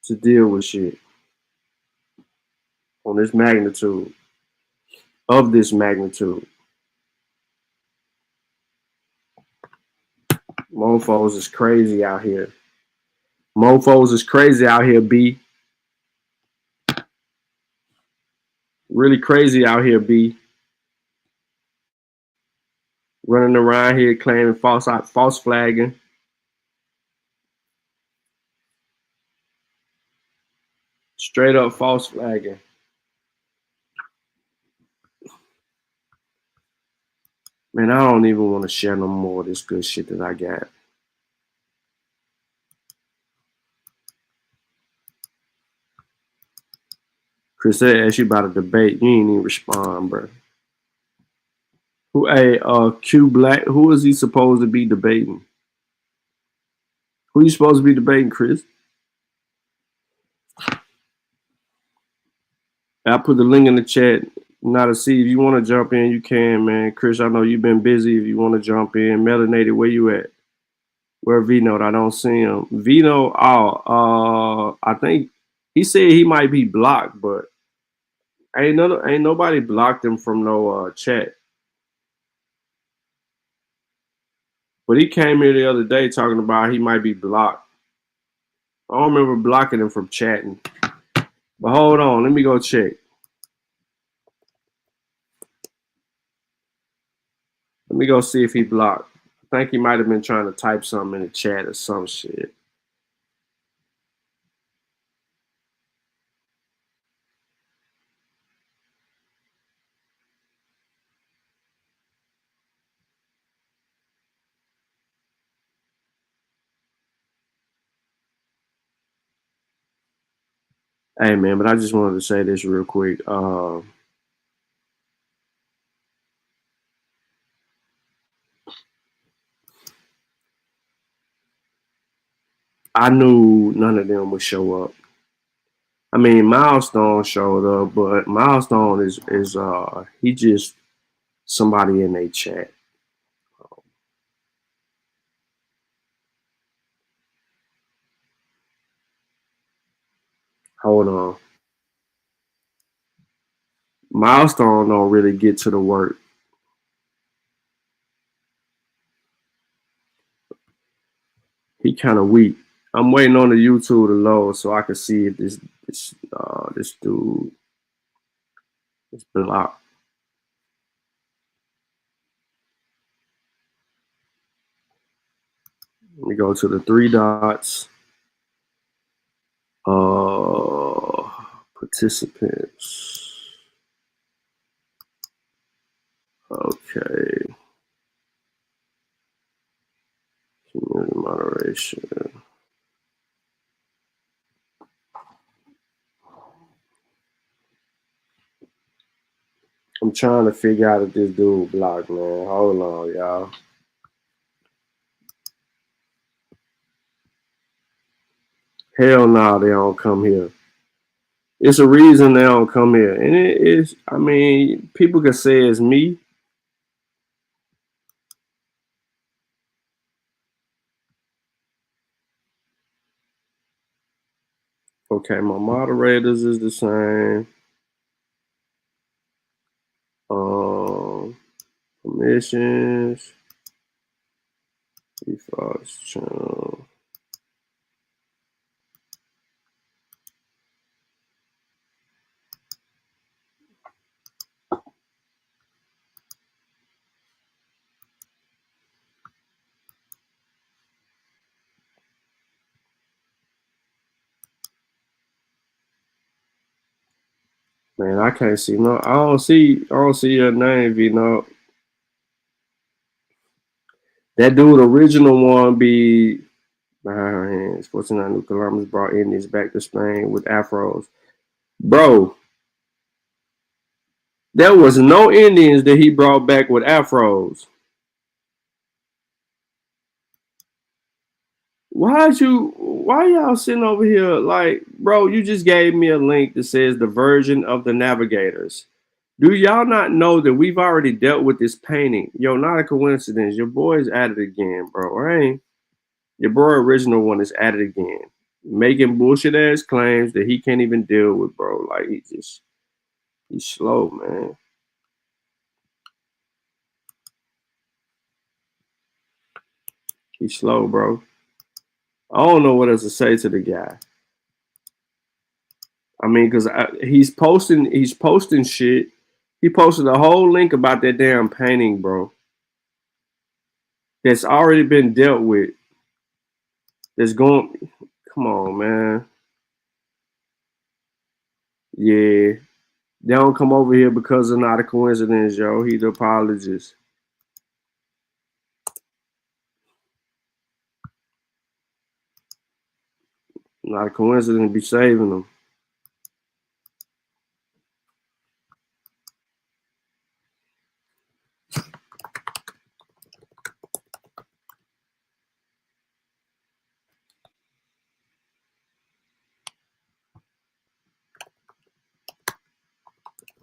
To deal with shit on this magnitude. Of this magnitude. Mofos is crazy out here. Mofos is crazy out here, B. Really crazy out here, B. Running around here claiming false flagging. Straight up false flagging. Man, I don't even want to share no more of this good shit that I got. Chris asked you about a debate. You ain't even respond, bro. Q Black, who is he supposed to be debating? Who you supposed to be debating, Chris? I put the link in the chat. Now to see if you want to jump in, you can, man. Chris, I know you've been busy. If you want to jump in, Melanated, where you at? Where Vino? I don't see him. Vino, I think he said he might be blocked, but ain't nobody blocked him from no chat. But he came here the other day talking about he might be blocked. I don't remember blocking him from chatting. But hold on, let me go check. Let me go see if he blocked. I think he might have been trying to type something in the chat or some shit. Hey, man, but I just wanted to say this real quick. I knew none of them would show up. I mean, Milestone showed up, but Milestone is he just somebody in a chat. Hold on. Milestone don't really get to the work. He kind of weak. I'm waiting on the YouTube to load so I can see if this dude is blocked. Let me go to the three dots. Participants. Okay. Community moderation. I'm I'm trying to figure out if this dude blocked, man. Hold on, y'all. Hell no, they don't come here. It's a reason they don't come here. And it is, I mean, people can say it's me. Okay, my moderators is the same. Permissions. Defaults channel. Man, I can't see no. I don't see your name, Vino. That dude, original one, be behind her hands. 49 New Columbus brought Indians back to Spain with afros. Bro, there was no Indians that he brought back with afros. Why y'all sitting over here like, bro, you just gave me a link that says the version of the Navigators. Do y'all not know that we've already dealt with this painting? Yo, not a coincidence. Your boy's at it again, bro. Right? Your boy original one is at it again. Making bullshit ass claims that he can't even deal with, bro. Like he's slow, man. He's slow, bro. I don't know what else to say to the guy. I mean, because he's posting shit. He posted a whole link about that damn painting, bro. That's already been dealt with. That's going. Come on, man. Yeah. They don't come over here because of not a coincidence, yo. He's the apologist. Not a coincidence to be saving them.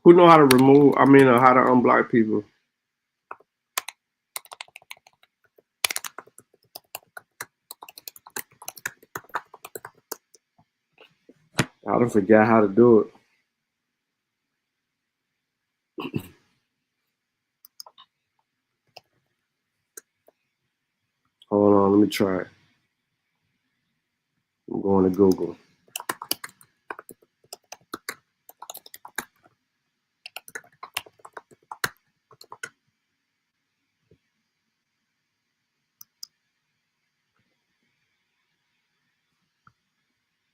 Who know how to remove, how to unblock people? I done forgot how to do it. Hold on, let me try it. I'm going to Google.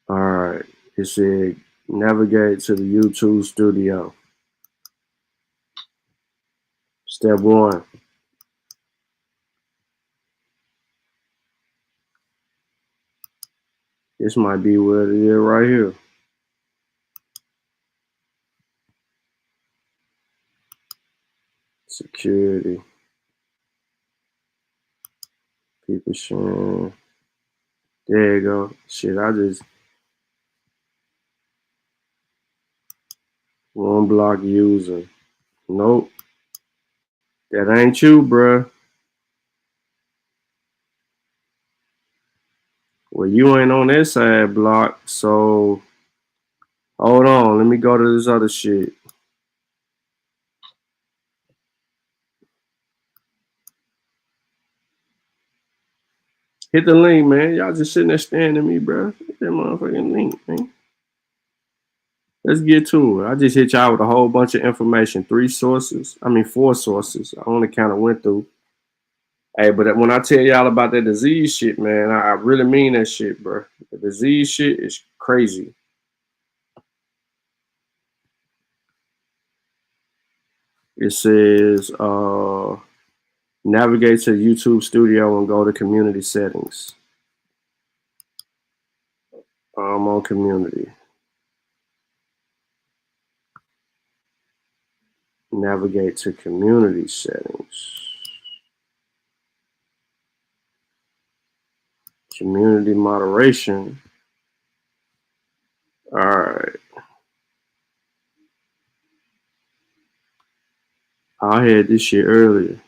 All right. It said navigate to the YouTube studio. Step 1. This might be where it is right here. Security. People sharing. There you go. Shit, I just one block user. Nope. That ain't you, bruh. Well, you ain't on that side block, so hold on. Let me go to this other shit. Hit the link, man. Y'all just sitting there staring at me, bro. Hit that motherfucking link, man. Let's get to it. I just hit y'all with a whole bunch of information. 4 sources. I only kind of went through. Hey, but when I tell y'all about that disease shit, man, I really mean that shit, bro. The disease shit is crazy. It says navigate to YouTube studio and go to community settings. I'm on community. Navigate to community settings. Community moderation. All right. I had this shit earlier.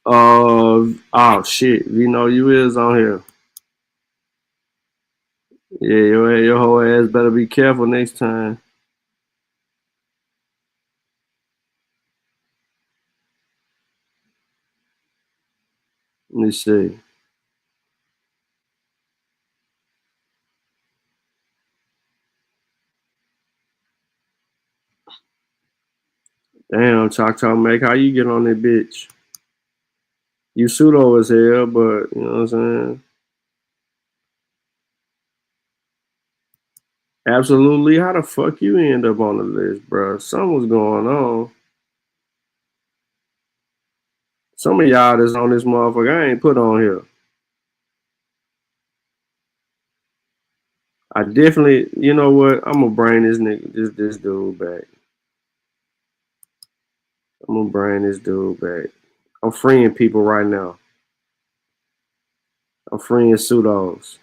Oh shit, you is on here. Yeah, your whole ass better be careful next time. Let me see. Damn, Talk Make, how you get on that bitch? You pseudo as hell, but you know what I'm saying? Absolutely. How the fuck you end up on the list, bro? Something was going on. Some of y'all that's on this motherfucker, I ain't put on here. I definitely, you know what? I'm gonna bring this nigga, this dude back. I'm gonna bring this dude back. I'm freeing people right now. I'm freeing pseudos.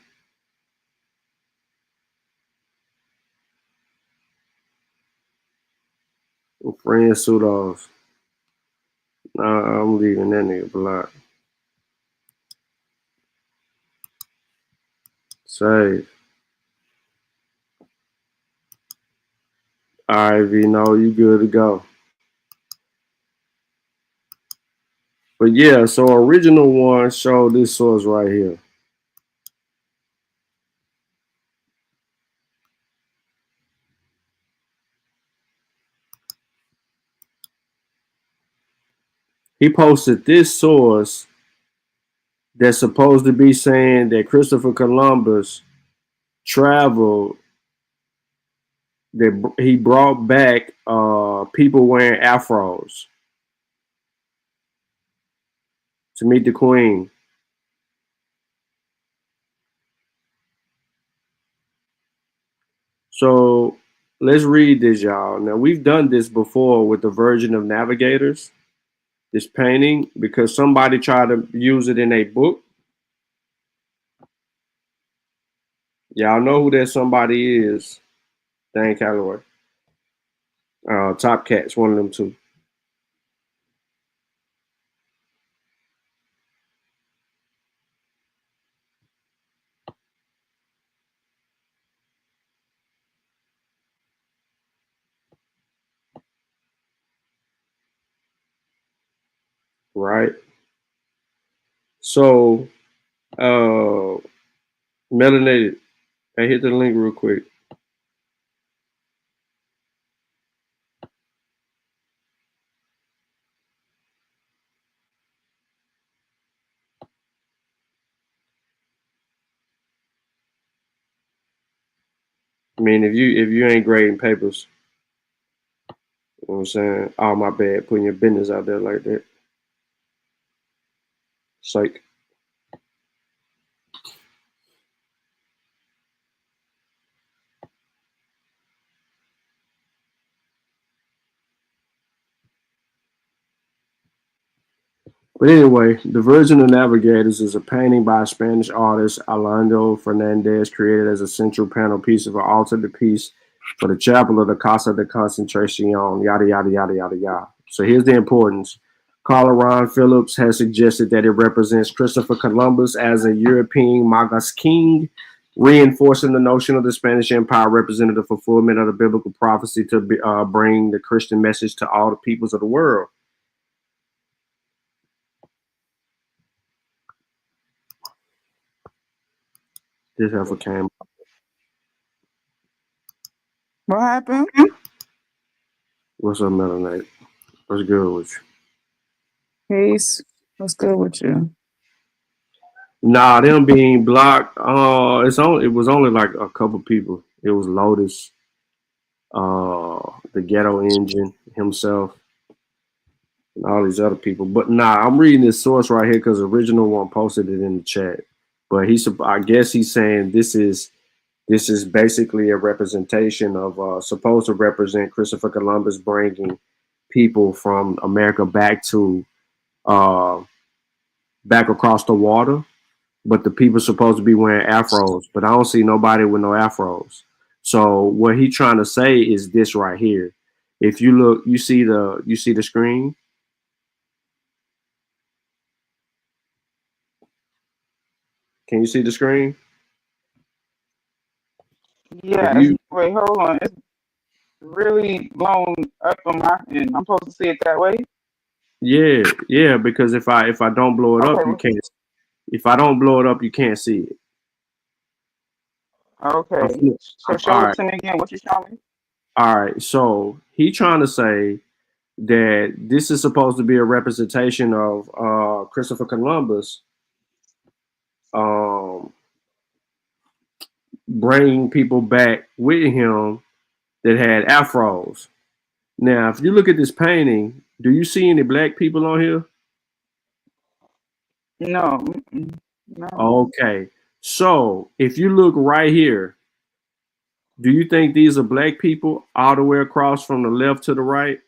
I'm freeing pseudos. Nah, I'm leaving that nigga blocked. Save. All right, Vino, you good to go. But yeah, so original one showed this source right here. He posted this source that's supposed to be saying that Christopher Columbus traveled, that he brought back people wearing afros to meet the Queen. So let's read this, y'all. Now, we've done this before with the Virgin of Navigators, this painting, because somebody tried to use it in a book. Y'all know who that somebody is. Dan Calloway. Top Cat's one of them too. Right. So, melanated. Hey, hit the link real quick. I mean, if you ain't grading papers, you know what I'm saying? Oh, my bad, putting your business out there like that. Psych. But anyway, The Virgin of Navigators is a painting by Spanish artist Orlando Fernandez, created as a central panel piece of an altar piece for the chapel of the Casa de Concentracion, yada, yada, yada, yada, yada. So here's the importance. Carla Ron Phillips has suggested that it represents Christopher Columbus as a European Magas king, reinforcing the notion of the Spanish Empire represented the fulfillment of the biblical prophecy to bring the Christian message to all the peoples of the world. This heifer came. What happened? What's up, Melanated? What's good with you? Peace. What's good with you? Nah, them being blocked. It was only like a couple people. It was Lotus, the Ghetto Engine himself, and all these other people. But nah, I'm reading this source right here because the original one posted it in the chat. But I guess he's saying this is basically a representation of supposed to represent Christopher Columbus bringing people from America back across the water. But the people supposed to be wearing afros, but I don't see nobody with no afros. So what he trying to say is this right here. If you look, you see the screen. Can you see the screen? Yes. Wait, hold on. It's really blown up on my end. I'm supposed to see it that way? Yeah. Because if I don't blow it up, you can't. If I don't blow it up, you can't see it. Okay. So show it to me again. What you showing me? All right. So he trying to say that this is supposed to be a representation of Christopher Columbus bringing people back with him that had afros. Now, if you look at this painting, do you see any black people on here? No. No. Okay. So if you look right here, do you think these are black people all the way across from the left to the right?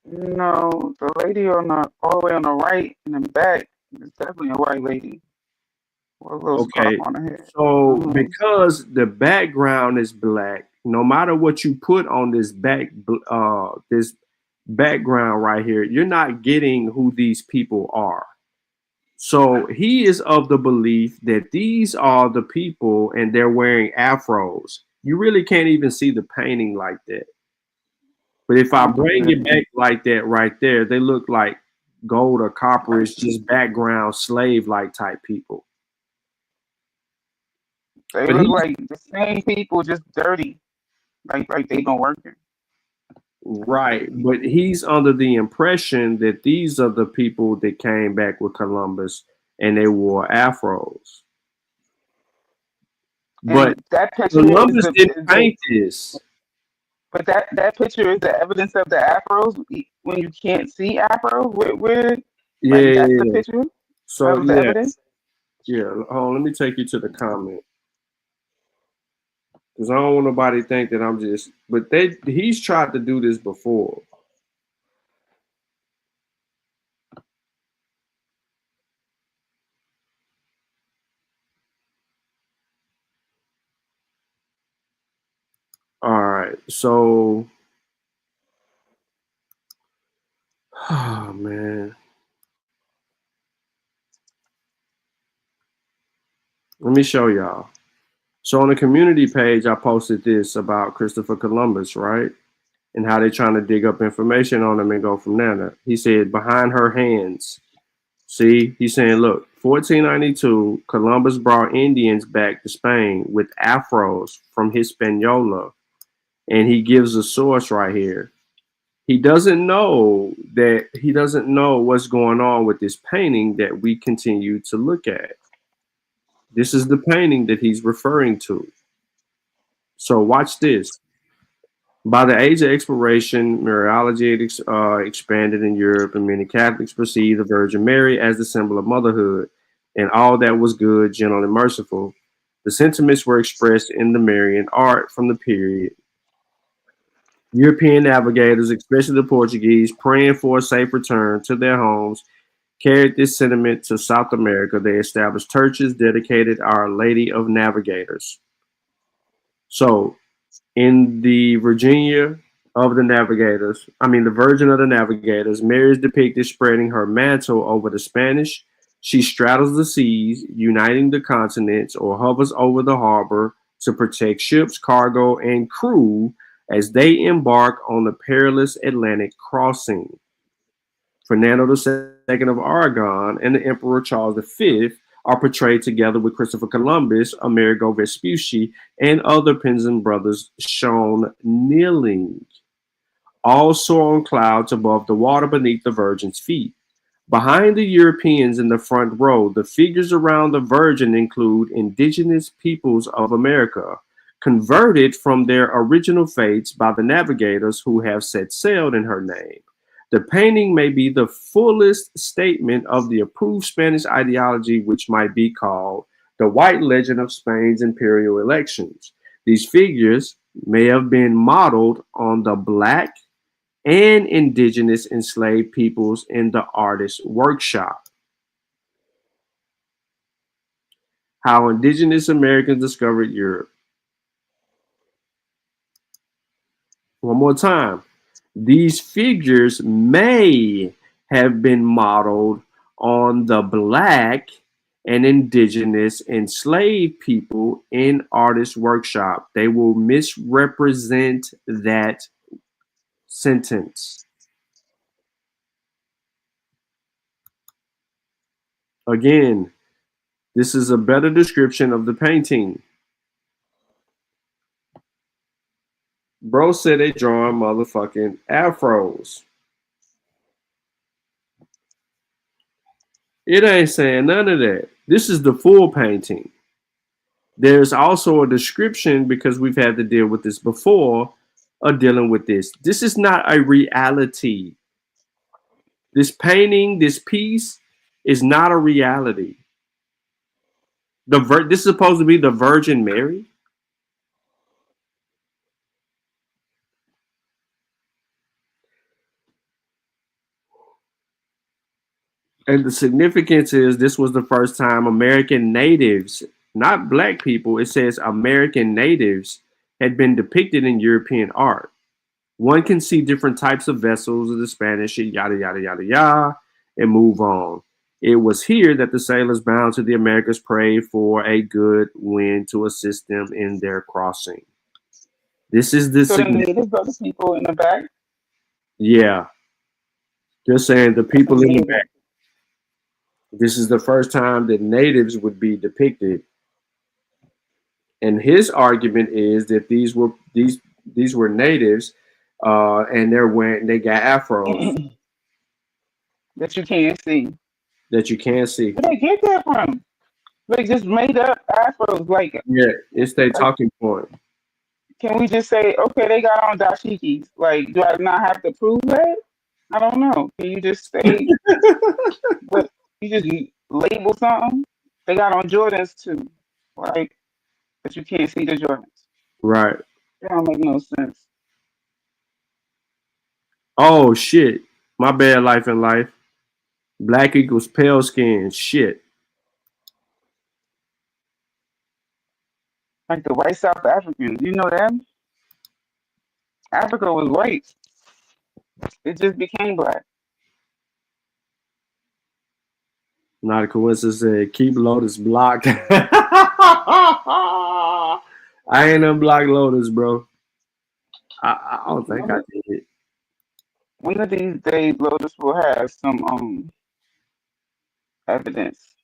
No, the lady all the way on the right in the back is definitely a white lady. With a little scarf on her head. So because the background is black, no matter what you put on this background right here, you're not getting who these people are. So he is of the belief that these are the people and they're wearing afros. You really can't even see the painting like that. But if I bring it back like that right there, they look like gold or copperish, just background slave-like type people. They look like the same people, just dirty. Like they've been working. Right. But he's under the impression that these are the people that came back with Columbus and they wore afros. But that picture Columbus didn't paint this. But that picture is the evidence of the afros when you can't see afros. Where that's the picture. So the evidence. Hold on, let me take you to the comment. Because I don't want nobody to think that I'm just, but he's tried to do this before. All right, so, oh man. Let me show y'all. So on the community page, I posted this about Christopher Columbus, right? And how they're trying to dig up information on him and go from there. He said, behind her hands. See, he's saying, look, 1492, Columbus brought Indians back to Spain with afros from Hispaniola. And he gives a source right here. He doesn't know what's going on with this painting that we continue to look at. This is the painting that he's referring to. So watch this. By the age of exploration, Mariology had expanded in Europe, and many Catholics perceived the Virgin Mary as the symbol of motherhood and all that was good, gentle, and merciful. The sentiments were expressed in the Marian art from the period. European navigators, especially the Portuguese, praying for a safe return to their homes, carried this sentiment to South America. They established churches dedicated Our Lady of Navigators. So in the Virgin of the Navigators, Mary is depicted spreading her mantle over the Spanish. She straddles the seas, uniting the continents, or hovers over the harbor to protect ships, cargo, and crew as they embark on the perilous Atlantic crossing. Fernando II of Aragon and the Emperor Charles V are portrayed together with Christopher Columbus, Amerigo Vespucci, and other Penzance brothers shown kneeling, all soar on clouds above the water beneath the Virgin's feet. Behind the Europeans in the front row, the figures around the Virgin include indigenous peoples of America, converted from their original faiths by the navigators who have set sail in her name. The painting may be the fullest statement of the approved Spanish ideology, which might be called the white legend of Spain's imperial elections. These figures may have been modeled on the black and indigenous enslaved peoples in the artist's workshop. How indigenous Americans discovered Europe. One more time. These figures may have been modeled on the black and indigenous enslaved people in artist workshop. They will misrepresent that sentence. Again, this is a better description of the painting. Bro said they drawing motherfucking afros. It ain't saying none of that. This is the full painting. There's also a description, because we've had to deal with this before, of dealing with this. This is not a reality. This painting, this piece, is not a reality. This is supposed to be the Virgin Mary. And the significance is this was the first time American natives, not black people, it says American natives, had been depicted in European art. One can see different types of vessels of the Spanish, yada, yada, yada, yada, and move on. It was here that the sailors bound to the Americas prayed for a good wind to assist them in their crossing. This is the So the natives are the people in the back? Yeah. Just saying the people in the back. This is the first time that natives would be depicted. And his argument is that these were natives, and they got afros that you can't see. That you can't see. Where they get that from? They just made up afros, like yeah, it's their talking point. Can we just say, okay, they got on dashikis? Like, do I not have to prove that? I don't know. Can you just say, but you just label something? They got on Jordans too, like, but you can't see the Jordans. Right. That don't make no sense. Oh shit! My bad. Life in life. Black equals pale skin. Shit. Like the white South Africans, you know them? Africa was white. It just became black. Not a coincidence. Said keep Lotus blocked. I ain't unblocked Lotus, bro. I don't think I did. One of these days, Lotus will have some evidence.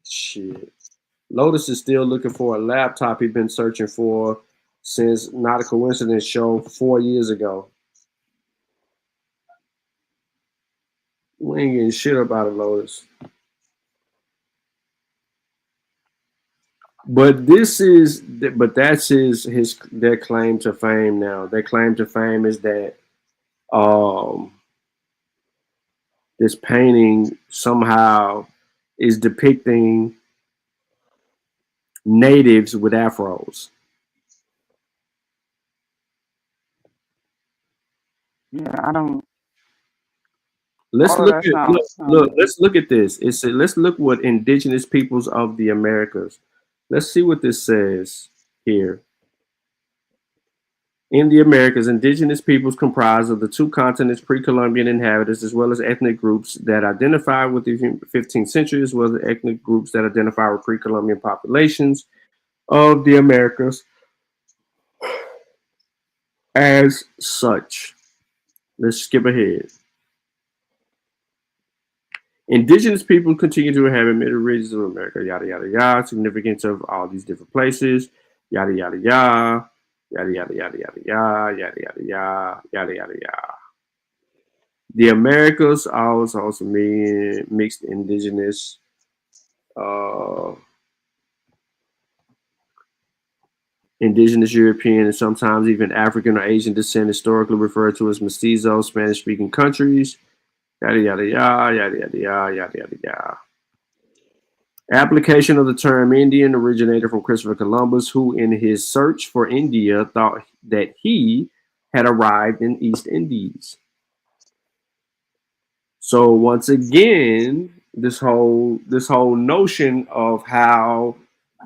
Shit. Lotus is still looking for a laptop he's been searching for since Not a Coincidence show 4 years ago. We ain't getting shit about it, Lotus. But that's their claim to fame now. Their claim to fame is that this painting somehow is depicting natives with afros. Yeah, I don't. Let's look at this. It said, let's look what indigenous peoples of the Americas. Let's see what this says here. In the Americas, indigenous peoples comprise of the two continents' pre-Columbian inhabitants, as well as ethnic groups that identify with the 15th century, as well as ethnic groups that identify with pre-Columbian populations of the Americas as such. Let's skip ahead. Indigenous people continue to inhabit many regions of America, yada, yada, yada. Significance of all these different places, yada, yada, yada. Yada, yada, yada, yada, yada, yada, yada, yada, yada, yada, yada. The Americas also mean mixed indigenous. Indigenous European, and sometimes even African or Asian descent, historically referred to as mestizo, Spanish-speaking countries. Yada, yada, yada, yada, yada, yada, yada, yada, yada. Application of the term Indian originated from Christopher Columbus, who in his search for India thought that he had arrived in East Indies. So once again, this whole notion of how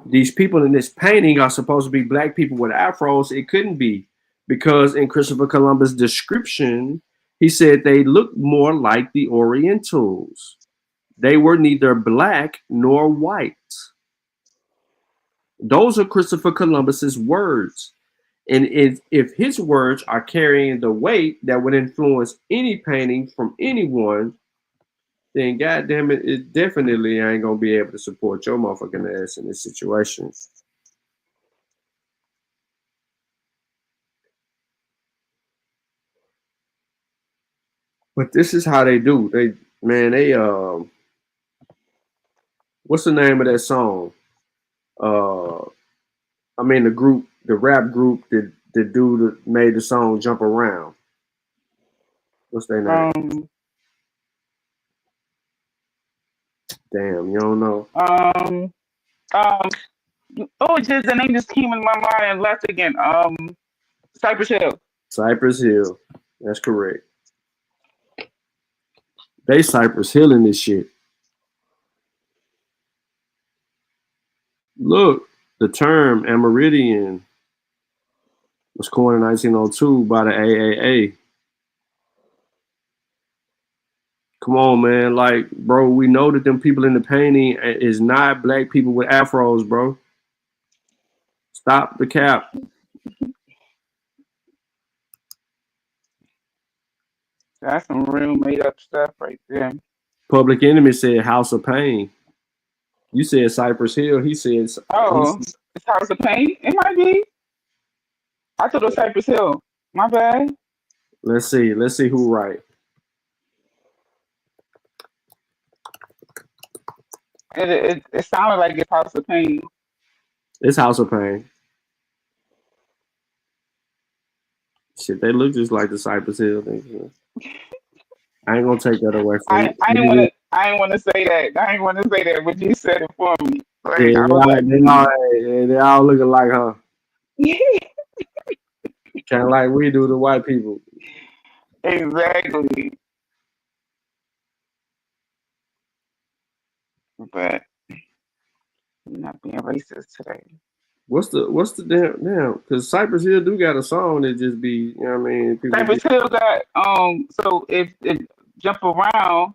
these people in this painting are supposed to be black people with afros, it couldn't be, because in Christopher Columbus' description, he said they looked more like the Orientals. They were neither black nor white. Those are Christopher Columbus's words. And if his words are carrying the weight that would influence any painting from anyone, then goddamn it, it definitely ain't gonna be able to support your motherfucking ass in this situation. But this is how they do. They what's the name of that song? I mean the rap group that the dude that made the song Jump Around. What's their name? Damn, you don't know. Just the name just came in my mind and left again. Cypress Hill. Cypress Hill. That's correct. They Cypress Hill in this shit. Look, the term Amerindian was coined in 1902 by the AAA. Come on, man. Like, bro, we know that them people in the painting is not black people with afros, bro. Stop the cap. That's some real made up stuff right there. Public Enemy said House of Pain. You said Cypress Hill. He said, it's House of Pain. It might be. I thought it was Cypress Hill. My bad. Let's see who right. It sounded like it's House of Pain. It's House of Pain. Shit, they look just like the Cypress Hill thing. I ain't gonna take that away from you. I ain't want to say that. I ain't want to say that, but you said it for me. Like, yeah, they all look alike, huh? Kind of like we do to white people. Exactly. But I'm not being racist today. What's the damn? Because Cypress Hill do got a song that just be, you know what I mean? Cypress Hill got So if Jump Around,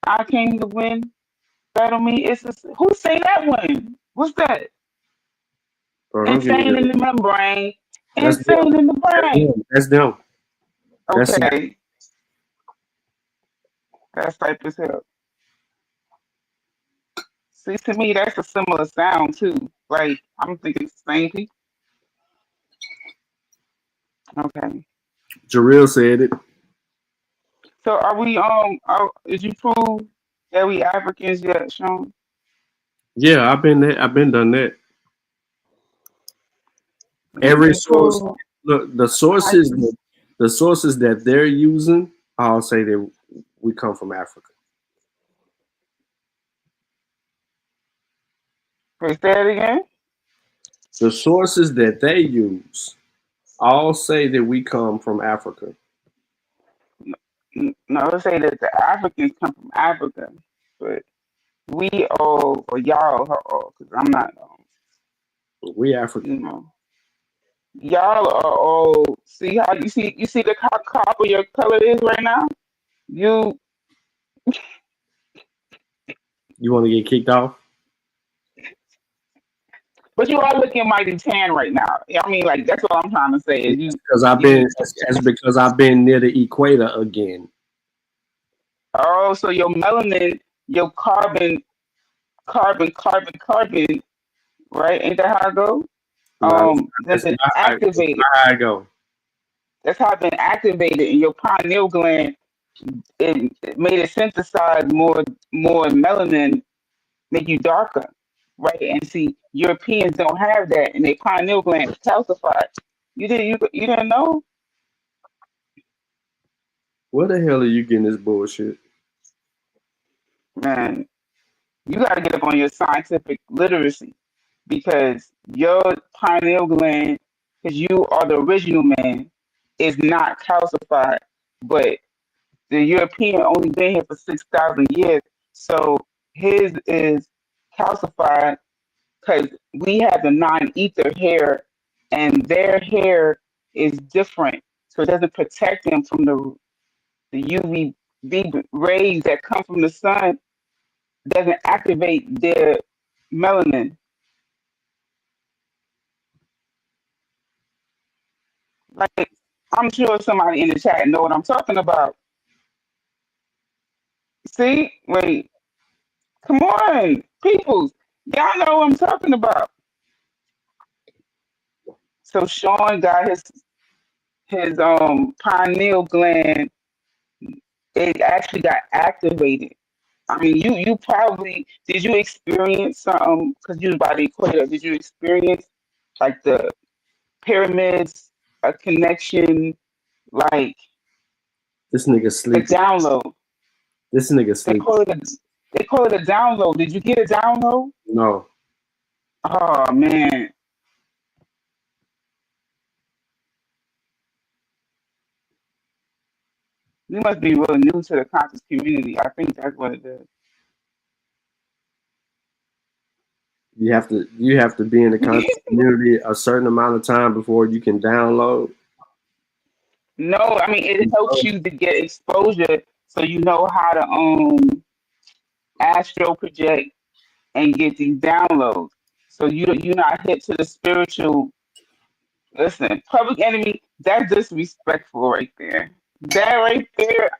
I came to win. Battle me. Who say that one? What's that? Insane in the membrane. Insane in the brain. That's them. Okay. That's Cypress Hill. See, to me, that's a similar sound too. Like, I'm thinking it's the same people. Okay. Jarrell said it. So are we did you prove that we Africans yet, Sean? Yeah, I've been done that. Every source, look, the sources that they're using, I'll say that we come from Africa. Say that again? The sources that they use all say that we come from Africa. No, let's say that the Africans come from Africa, but we all, or y'all, because I'm not. We African. You know, y'all are all. See how you see the copper your color is right now. You want to get kicked off? But you are looking mighty tan right now. I mean, like, that's what I'm trying to say. Is because I've been near the equator again. Oh, so your melanin, your carbon, right? Ain't that how it goes? That's been activated. How it go? That's how it's been activated in your pineal gland. It made it synthesize more melanin, make you darker. right? And see, Europeans don't have that, and their pineal gland is calcified. You didn't know? Where the hell are you getting this bullshit? Man, you got to get up on your scientific literacy because your pineal gland, because you are the original man, is not calcified. But the European only been here for 6,000 years, so his is calcified because we have the non-ether hair, and their hair is different, so it doesn't protect them from the UV rays that come from the sun. Doesn't activate their melanin. Like, I'm sure somebody in the chat know what I'm talking about. See, wait, come on, peoples, y'all know what I'm talking about. So Sean got his pineal gland. It actually got activated. I mean, you probably did. You experience something because you was by the equator. Did you experience like the pyramids, a connection, like This nigga the sleep. download? This nigga sleep. They call it a download. Did you get a download? No. Oh man. You must be really new to the conscious community. I think that's what it is. You have to be in the conscious community a certain amount of time before you can download. No, I mean it helps you to get exposure so you know how to astral project and get these downloads. So you're not hit to the spiritual. Listen, Public Enemy, that's disrespectful right there. That right there,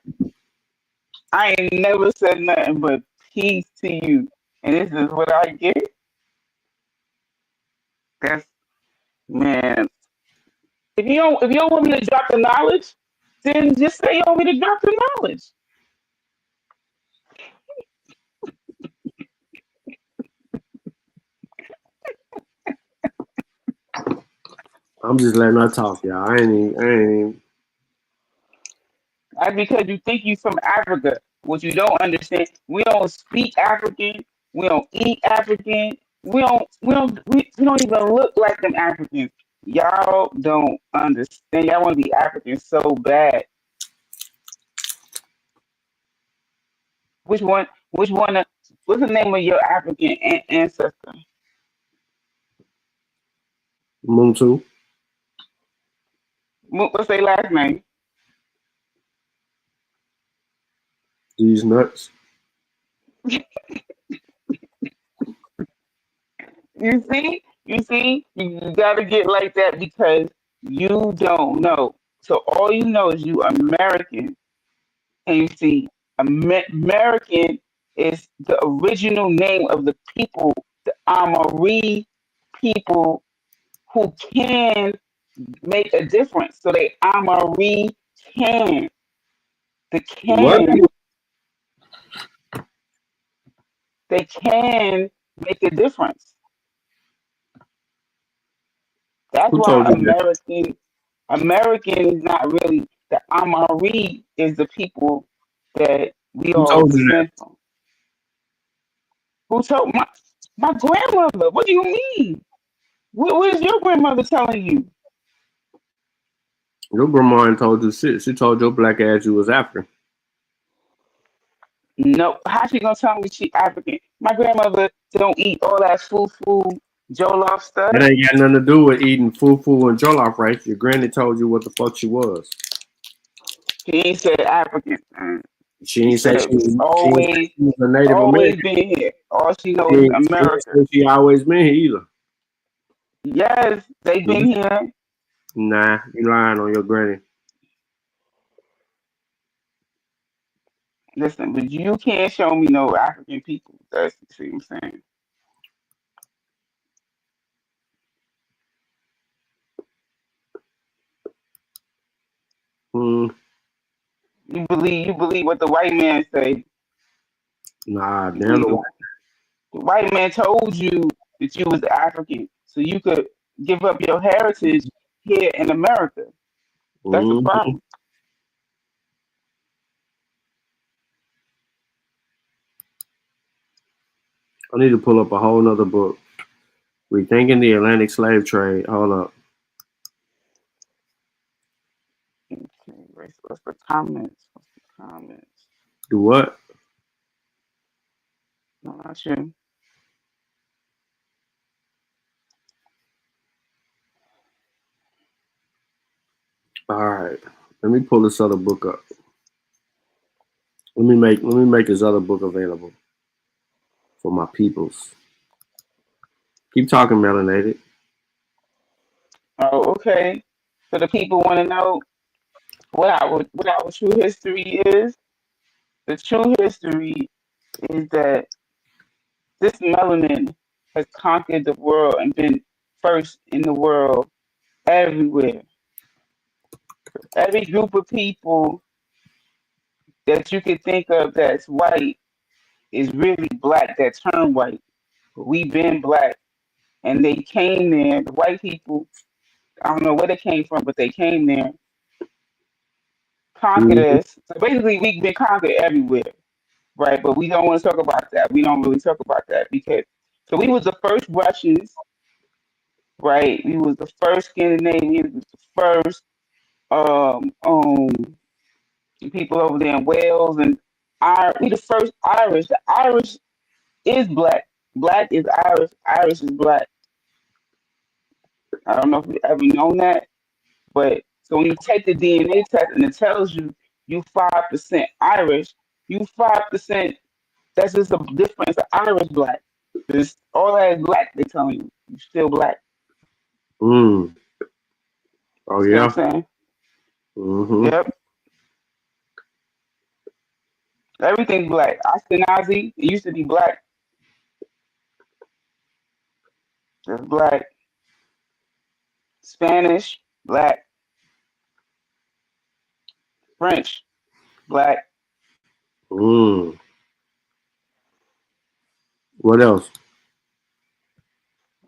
I ain't never said nothing but peace to you. And this is what I get. That's man. If you don't want me to drop the knowledge, then just say you want me to drop the knowledge. I'm just letting her talk, y'all. I ain't even. That's because you think you from Africa. What you don't understand, we don't speak African. We don't eat African. We don't even look like them Africans. Y'all don't understand. Y'all want to be African so bad. Which one? What's the name of your African ancestor? Muntu. What's their last name? These nuts. You see, you gotta get like that because you don't know. So all you know is you American, and you see, American is the original name of the people, the Amari people who can make a difference. So they Amari can, the can. What? They can make a difference. That's Who why told you that? American is not really the Amari is the people that we Who all told you descend that? from. Who told my grandmother? What do you mean? What is your grandmother telling you? Your grandma ain't told you shit. She told your black ass you was African. No, how she gonna tell me she African? My grandmother don't eat all that fufu jollof stuff. It ain't got nothing to do with eating fufu and jollof rice. Your granny told you what the fuck she was. She ain't said African. She ain't say she was always a Native American. Been here. All she knows is America. She always been here either. Yes, they been here. Nah, you lying on your granny. Listen, but you can't show me no African people. That's what I'm saying. You believe what the white man say? Nah, damn the The white man told you that you was African, so you could give up your heritage here in America. That's the Mhm. problem. I need to pull up a whole nother book. Rethinking the Atlantic Slave Trade. Hold up. What's the comments? What's the comments? Do what? No, not you. All right. Let me pull this other book up. Let me make this other book available for my peoples. Keep talking, melanated. Oh, okay. So the people want to know what our true history is. The true history is that this melanin has conquered the world and been first in the world everywhere. Every group of people that you could think of that's white is really black that turn white. We've been black, and they came there. The white people, I don't know where they came from, but they came there, conquered Mhm. us. So basically, we've been conquered everywhere, right? But we don't want to talk about that. We don't really talk about that because so we was the first Russians, right? We was the first Scandinavians, we was the first people over there in Wales, and we the first Irish. The Irish is black. Black is Irish. Irish is black. I don't know if you ever known that, but so when you take the DNA test and it tells you you 5% Irish, you 5%. That's just a difference of Irish black. Just all that is black. They telling you you still black. Mm. Oh See what I'm yeah. saying? Mm-hmm. Yep. Everything's black. Ashkenazi, it used to be black. It's black. Spanish, black. French, black. Mm. What else?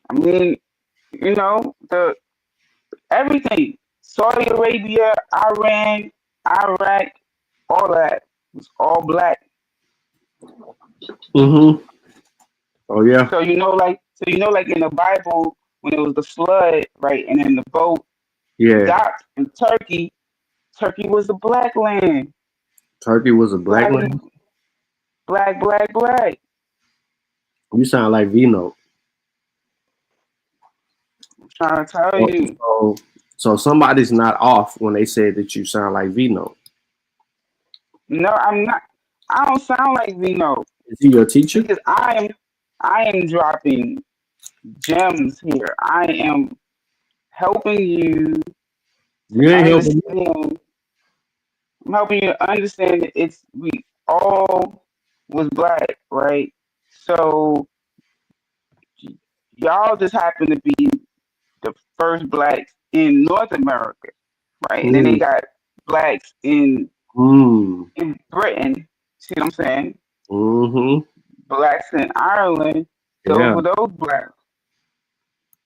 I mean, the everything. Saudi Arabia, Iran, Iraq, all that was all black. Mm-hmm. Oh yeah. So like in the Bible when it was the flood, right, and then the boat Yeah. docked in Turkey. Turkey was a black land. Turkey was a black Black, land. black, black, black. You sound like Vino. I'm trying to tell you. So somebody's not off when they say that you sound like Vino. No, I'm not. I don't sound like Vino. Is he your teacher? Because I am dropping gems here. I am helping you You ain't helping me. understand. I'm helping you to understand that we all was black, right? So y'all just happen to be the first blacks in North America, right? And then they got blacks in Britain. See what I'm saying? Mm-hmm. Blacks in Ireland. Those were those blacks.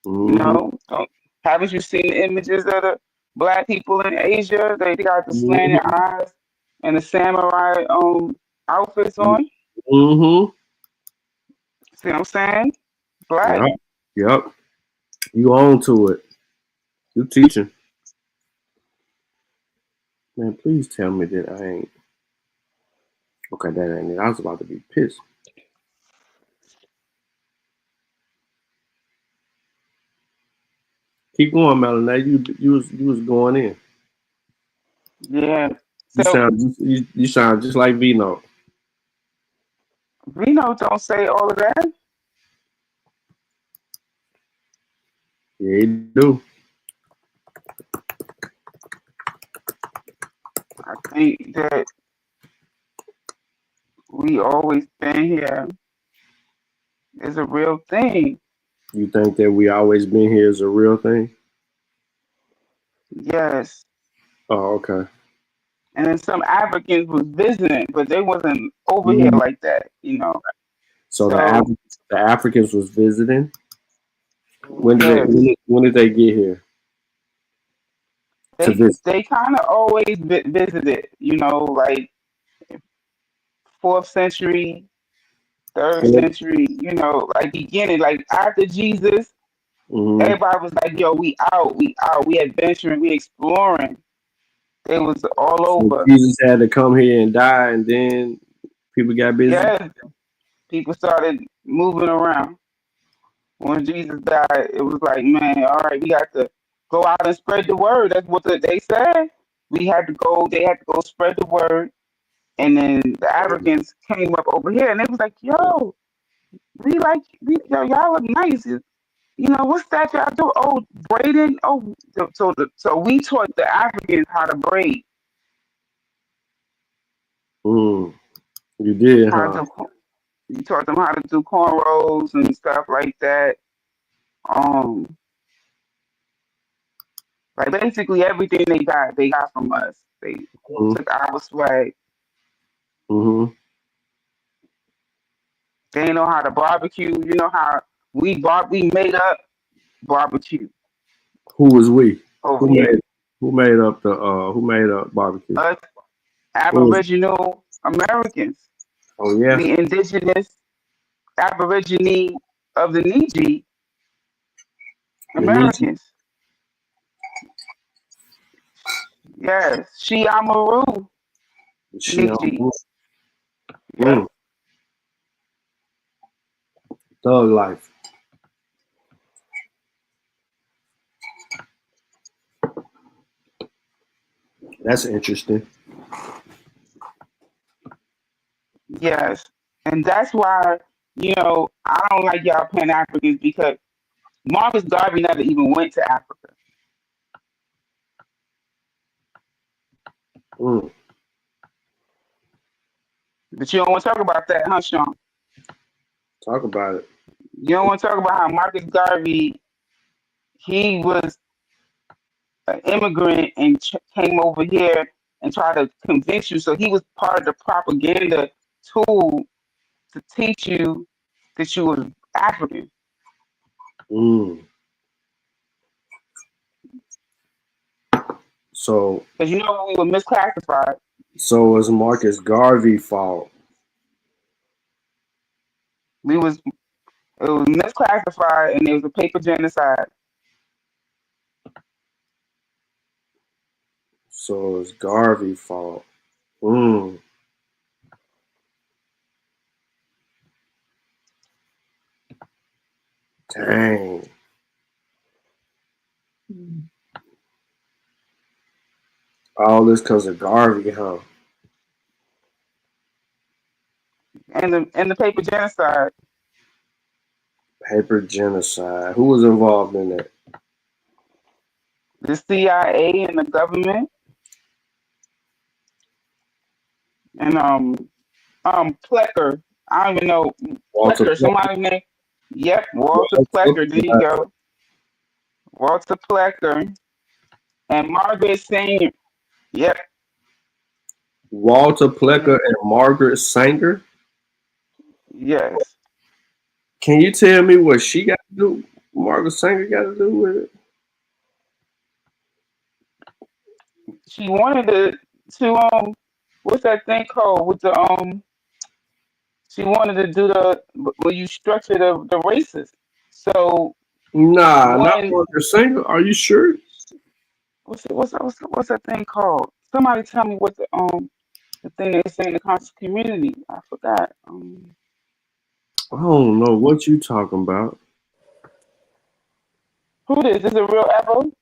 Mm-hmm. You know, haven't you seen the images of the black people in Asia? They got the slanted eyes and the samurai outfits on. Mm-hmm. See what I'm saying? Black. Yep. You on to it. You teaching. Man, please tell me that I ain't. Okay, that ain't it. I was about to be pissed. Keep going, Melanie. You was going in. Yeah. You sound just like Vino. Vino don't say all of that. Yeah, he do. I think that we always been here is a real thing. You think that we always been here is a real thing? Yes. Oh, okay. And then some Africans was visiting, but they wasn't over here like that, you know. So the Africans was visiting. When did they get here? They kind of always visited, you know, like 4th century, 3rd century, you know, like beginning, like after Jesus, everybody was like, yo, we out, we adventuring, we exploring. It was all over. Jesus had to come here and die, and then people got busy. Yeah, people started moving around. When Jesus died, it was like, man, all right, we got to go out and spread the word. That's what they said. They had to go spread the word. And then the Africans came up over here and they was like, yo, y'all look nice. You know, what's that y'all do? Oh, braiding. Oh, so we taught the Africans how to braid. You did, huh? You taught them how to do cornrows and stuff like that. Like basically everything they got from us. They took our swag. They know how to barbecue. You know how we made up barbecue. Who was we? Who made up barbecue? Us Aboriginal Americans. Oh yeah. The indigenous Aborigine of the Indigi Americans. Yes, Shiamaru. Yeah. Thug life. That's interesting. Yes, and that's why, you know, I don't like y'all Pan Africans because Marcus Garvey never even went to Africa. But you don't want to talk about that, huh, Sean? Talk about it. You don't want to talk about how Marcus Garvey, he was an immigrant and came over here and tried to convince you. So he was part of the propaganda tool to teach you that you were African. So, because you know we were misclassified. So it was Marcus Garvey's fault. It was misclassified, and it was a paper genocide. So it's Garvey's fault. Dang. All this because of Garvey, huh? And the paper genocide. Paper genocide. Who was involved in that? The CIA and the government. And Plecker. I don't even know. Plecker, somebody's name. Yep, Walter Plecker. There you go. Walter Plecker. And Margaret Sanger. Yep. Walter Plecker and Margaret Sanger? Yes. Can you tell me what she got to do? Margaret Sanger got to do with it? She wanted to what's that thing called with the she wanted to do when you structure the races. So not Margaret Sanger. Are you sure? What's that thing called? Somebody tell me what the thing they say in the conscious community. I forgot. I don't know what you talking about. Who this? Is it real Evo?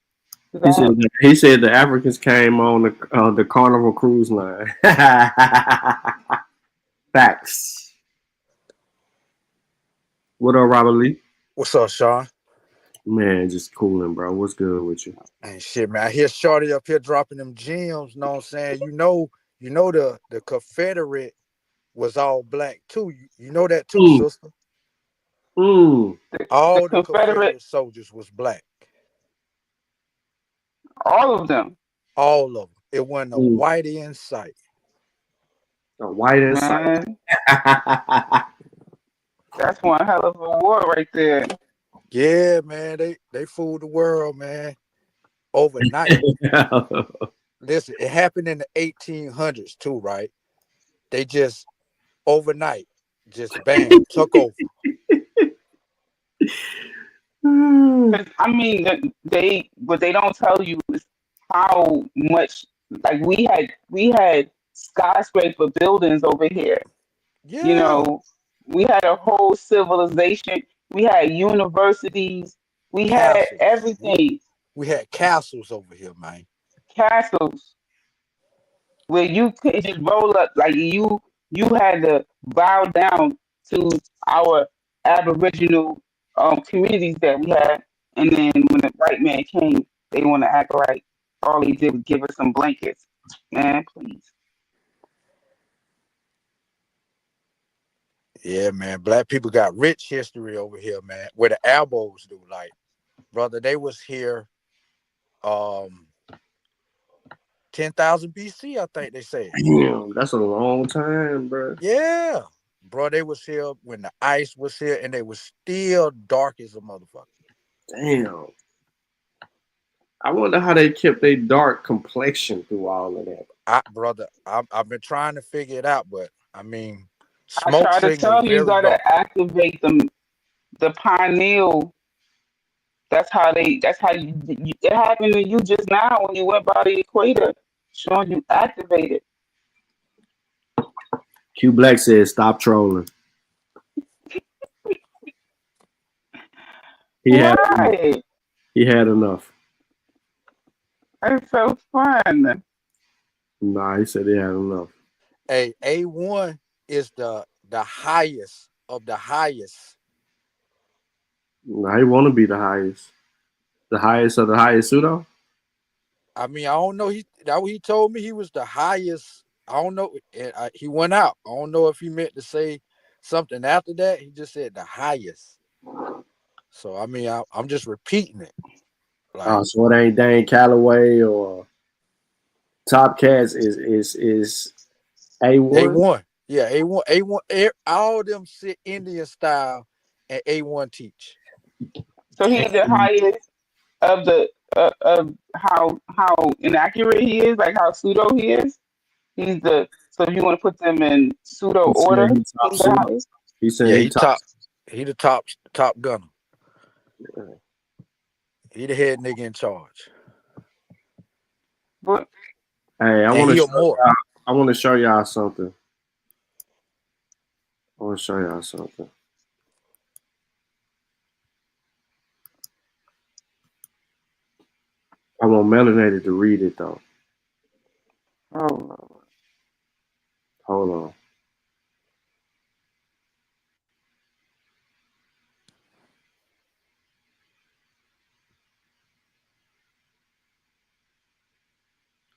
He said the Africans came on the Carnival cruise line. Facts. What up, Robert Lee? What's up, Sean? Man, just cooling, bro. What's good with you? Ain't shit, man. I hear Shorty up here dropping them gems. Know what I'm saying? You know the Confederate was all black too. You know that too, sister. All the Confederate soldiers was black. All of them. All of them. It wasn't a white in sight. A white in sight. That's one hell of a war right there. Yeah, man, they fooled the world, man, overnight. Listen, it happened in the 1800s too, right? They just overnight, just bam, took over. I mean, what they don't tell you is how much, like we had skyscraper buildings over here. Yeah. You know, we had a whole civilization. We had universities. We had Castles. everything. We had castles over here, man. Castles where you couldn't just roll up, like you had to bow down to our Aboriginal communities that we had, and then when the white man came, they want to act like all he did was give us some blankets. Man, please. Yeah, man. Black people got rich history over here, man. Where the Abos do, like, brother, they was here 10,000 BC, I think they said. Damn, that's a long time, bro. Yeah. Bro, they was here when the ice was here, and they was still dark as a motherfucker. Damn. I wonder how they kept their dark complexion through all of that. I've been trying to figure it out, but I mean, I try to tell you, you gotta activate the pineal. That's how you it happened to you just now when you went by the equator, showing you activated. Q Black says, "Stop trolling." He had enough. It's so fun. Nah, he said he had enough. Hey, A1 is the highest of the highest. Nah, he want to be the highest of the highest pseudo. I mean, I don't know. He told me he was the highest. I don't know. He went out. I don't know if he meant to say something after that. He just said the highest. So I mean, I'm just repeating it. Like, so it ain't Dane Calloway or Top Cats is A1. A1. Yeah, A1. All of them sit Indian style, and A1 teach. So he's the highest of the of how inaccurate he is, like how pseudo he is. He's the so if you want to put them in pseudo order, he's the highest. He said he top. He the top gunner. He the head nigga in charge. But hey, I want to show y'all something. I'm on Melanated to read it though. Oh, hold on.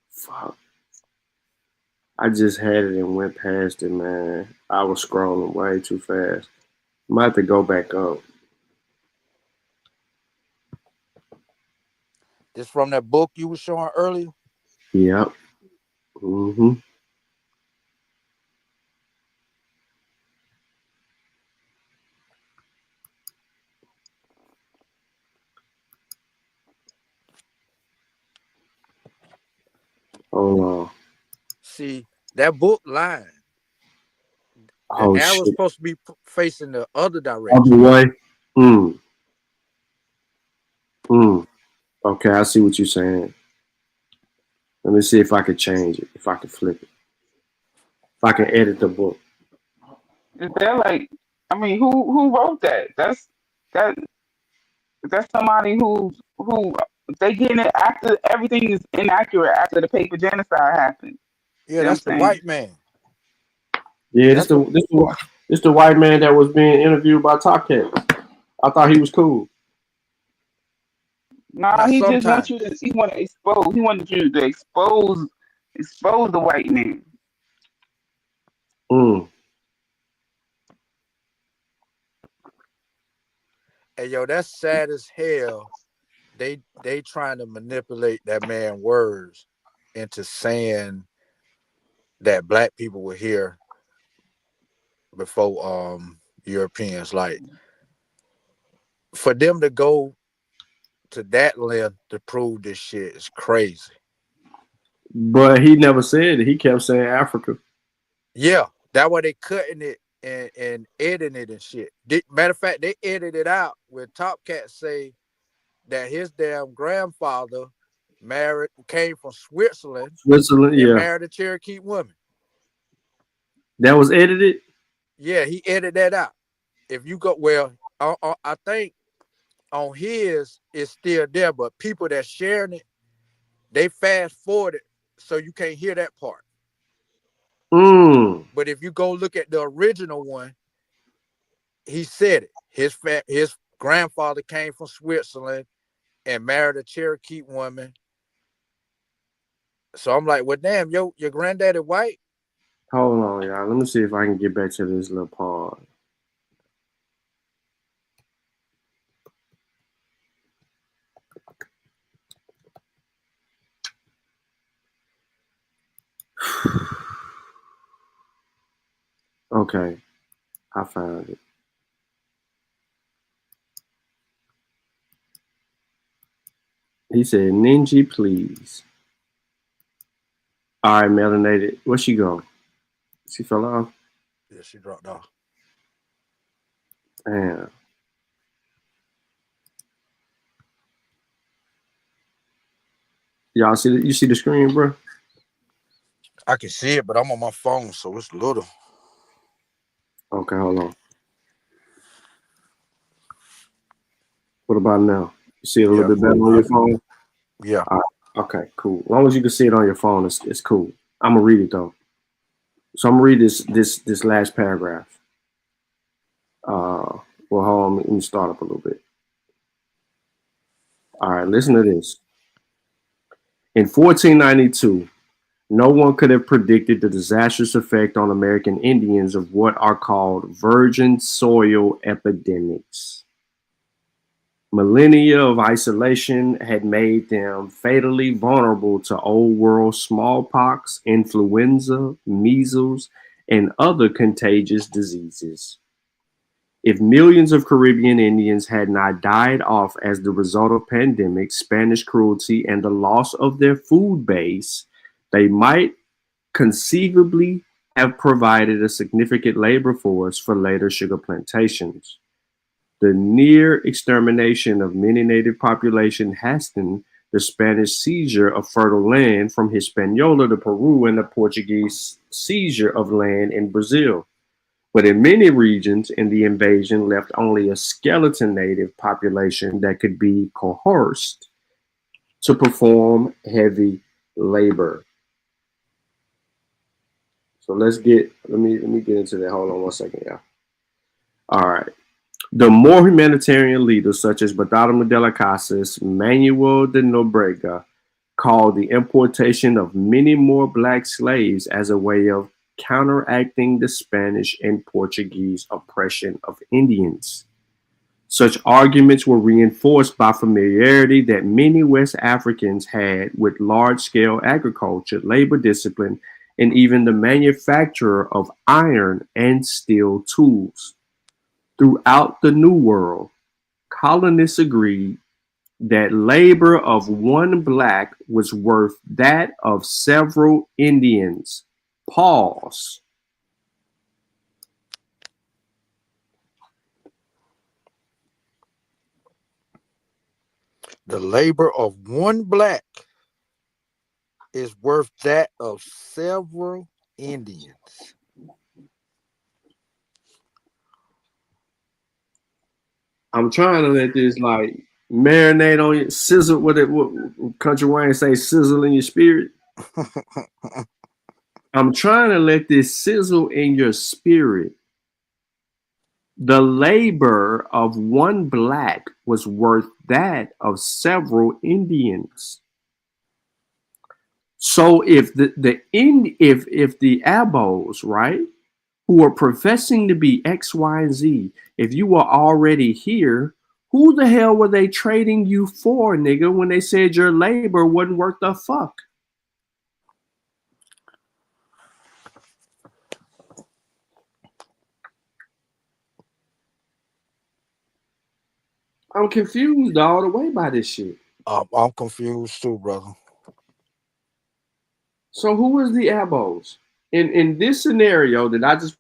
Fuck. I just had it and went past it, man. I was scrolling way too fast. Might have to go back up. This from that book you were showing earlier? Yep. Mm-hmm. Hold on. See, that book line. The arrow's supposed to be facing the other direction. Other way? Okay, I see what you're saying. Let me see if I can change it, if I can flip it. If I can edit the book. Is there like, I mean, who wrote that? That's somebody who they getting it after everything is inaccurate after the paper genocide happened. Yeah, that's the white man. Yeah, this the white man that was being interviewed by Top Cat. I thought he was cool. Nah, he just wants you to. He wanted you to expose the white man. Hey, yo, that's sad as hell. They trying to manipulate that man's words into saying that black people were here before Europeans. Like for them to go to that length to prove this shit is crazy. But he never said it. He kept saying Africa. Yeah, that way they cutting it and editing it and shit. Matter of fact, they edited it out where Top Cat say that his damn grandfather came from Switzerland and Yeah. married a Cherokee woman. That was edited? Yeah, he edited that out. If you go, well, I think on his it's still there, but people that sharing it, they fast forward it so you can't hear that part. But if you go look at the original one, he said it. His grandfather came from Switzerland and married a Cherokee woman. So I'm like, well, damn, your granddaddy white? Hold on, y'all. Let me see if I can get back to this little part. Okay, I found it. He said, Ninja, please. All right, melanated. Where she go? She fell off? Yeah, she dropped off. Damn. Y'all see you see the screen, bro? I can see it, but I'm on my phone, so it's little. Okay, hold on. What about now? You see it a little bit better on your phone? Yeah. All right. Okay, cool. As long as you can see it on your phone, it's cool. I'm gonna read it though. So I'm gonna read this last paragraph. Well, hold on. Let me start up a little bit. All right, listen to this. In 1492, no one could have predicted the disastrous effect on American Indians of what are called virgin soil epidemics. Millennia of isolation had made them fatally vulnerable to old world smallpox, influenza, measles, and other contagious diseases. If millions of Caribbean Indians had not died off as the result of pandemics, Spanish cruelty, and the loss of their food base, they might conceivably have provided a significant labor force for later sugar plantations. The near extermination of many native population hastened the Spanish seizure of fertile land from Hispaniola to Peru and the Portuguese seizure of land in Brazil. But in many regions in the invasion left only a skeleton native population that could be coerced to perform heavy labor. So let me get into that. Hold on 1 second, y'all. All right. The more humanitarian leaders such as Bartolomé de las Casas, Manuel de Nobrega, called the importation of many more black slaves as a way of counteracting the Spanish and Portuguese oppression of Indians. Such arguments were reinforced by familiarity that many West Africans had with large-scale agriculture, labor discipline, and even the manufacture of iron and steel tools. Throughout the New World, colonists agreed that labor of one black was worth that of several Indians. Pause. The labor of one black is worth that of several Indians. I'm trying to let this like marinate on you, sizzle with it. What Country Wayne say, sizzle in your spirit. I'm trying to let this sizzle in your spirit. The labor of one black was worth that of several Indians. So if the Abos, right, who are professing to be X, Y, and Z, if you were already here, who the hell were they trading you for, nigga, when they said your labor wasn't worth the fuck? I'm confused all the way by this shit. I'm confused too, brother. So who is the Abos? In this scenario that I just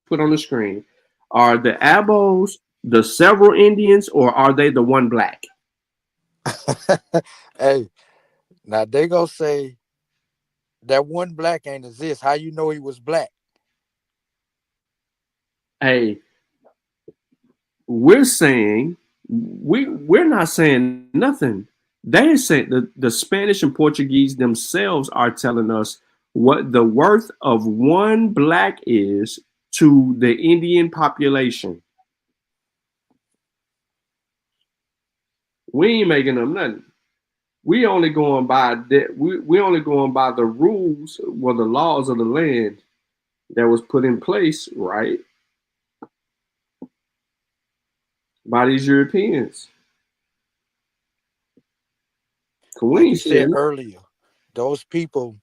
put on the screen, are the Abos the several Indians or are they the one black? Hey, now they gonna say that one black ain't exist. How you know he was black? Hey, we're saying we're not saying nothing. They're saying the Spanish and Portuguese themselves are telling us what the worth of one black is to the Indian population. We ain't making them nothing. We only going by that. We only going by the rules, well, the laws of the land that was put in place, right, by these Europeans. Like you said earlier, those people,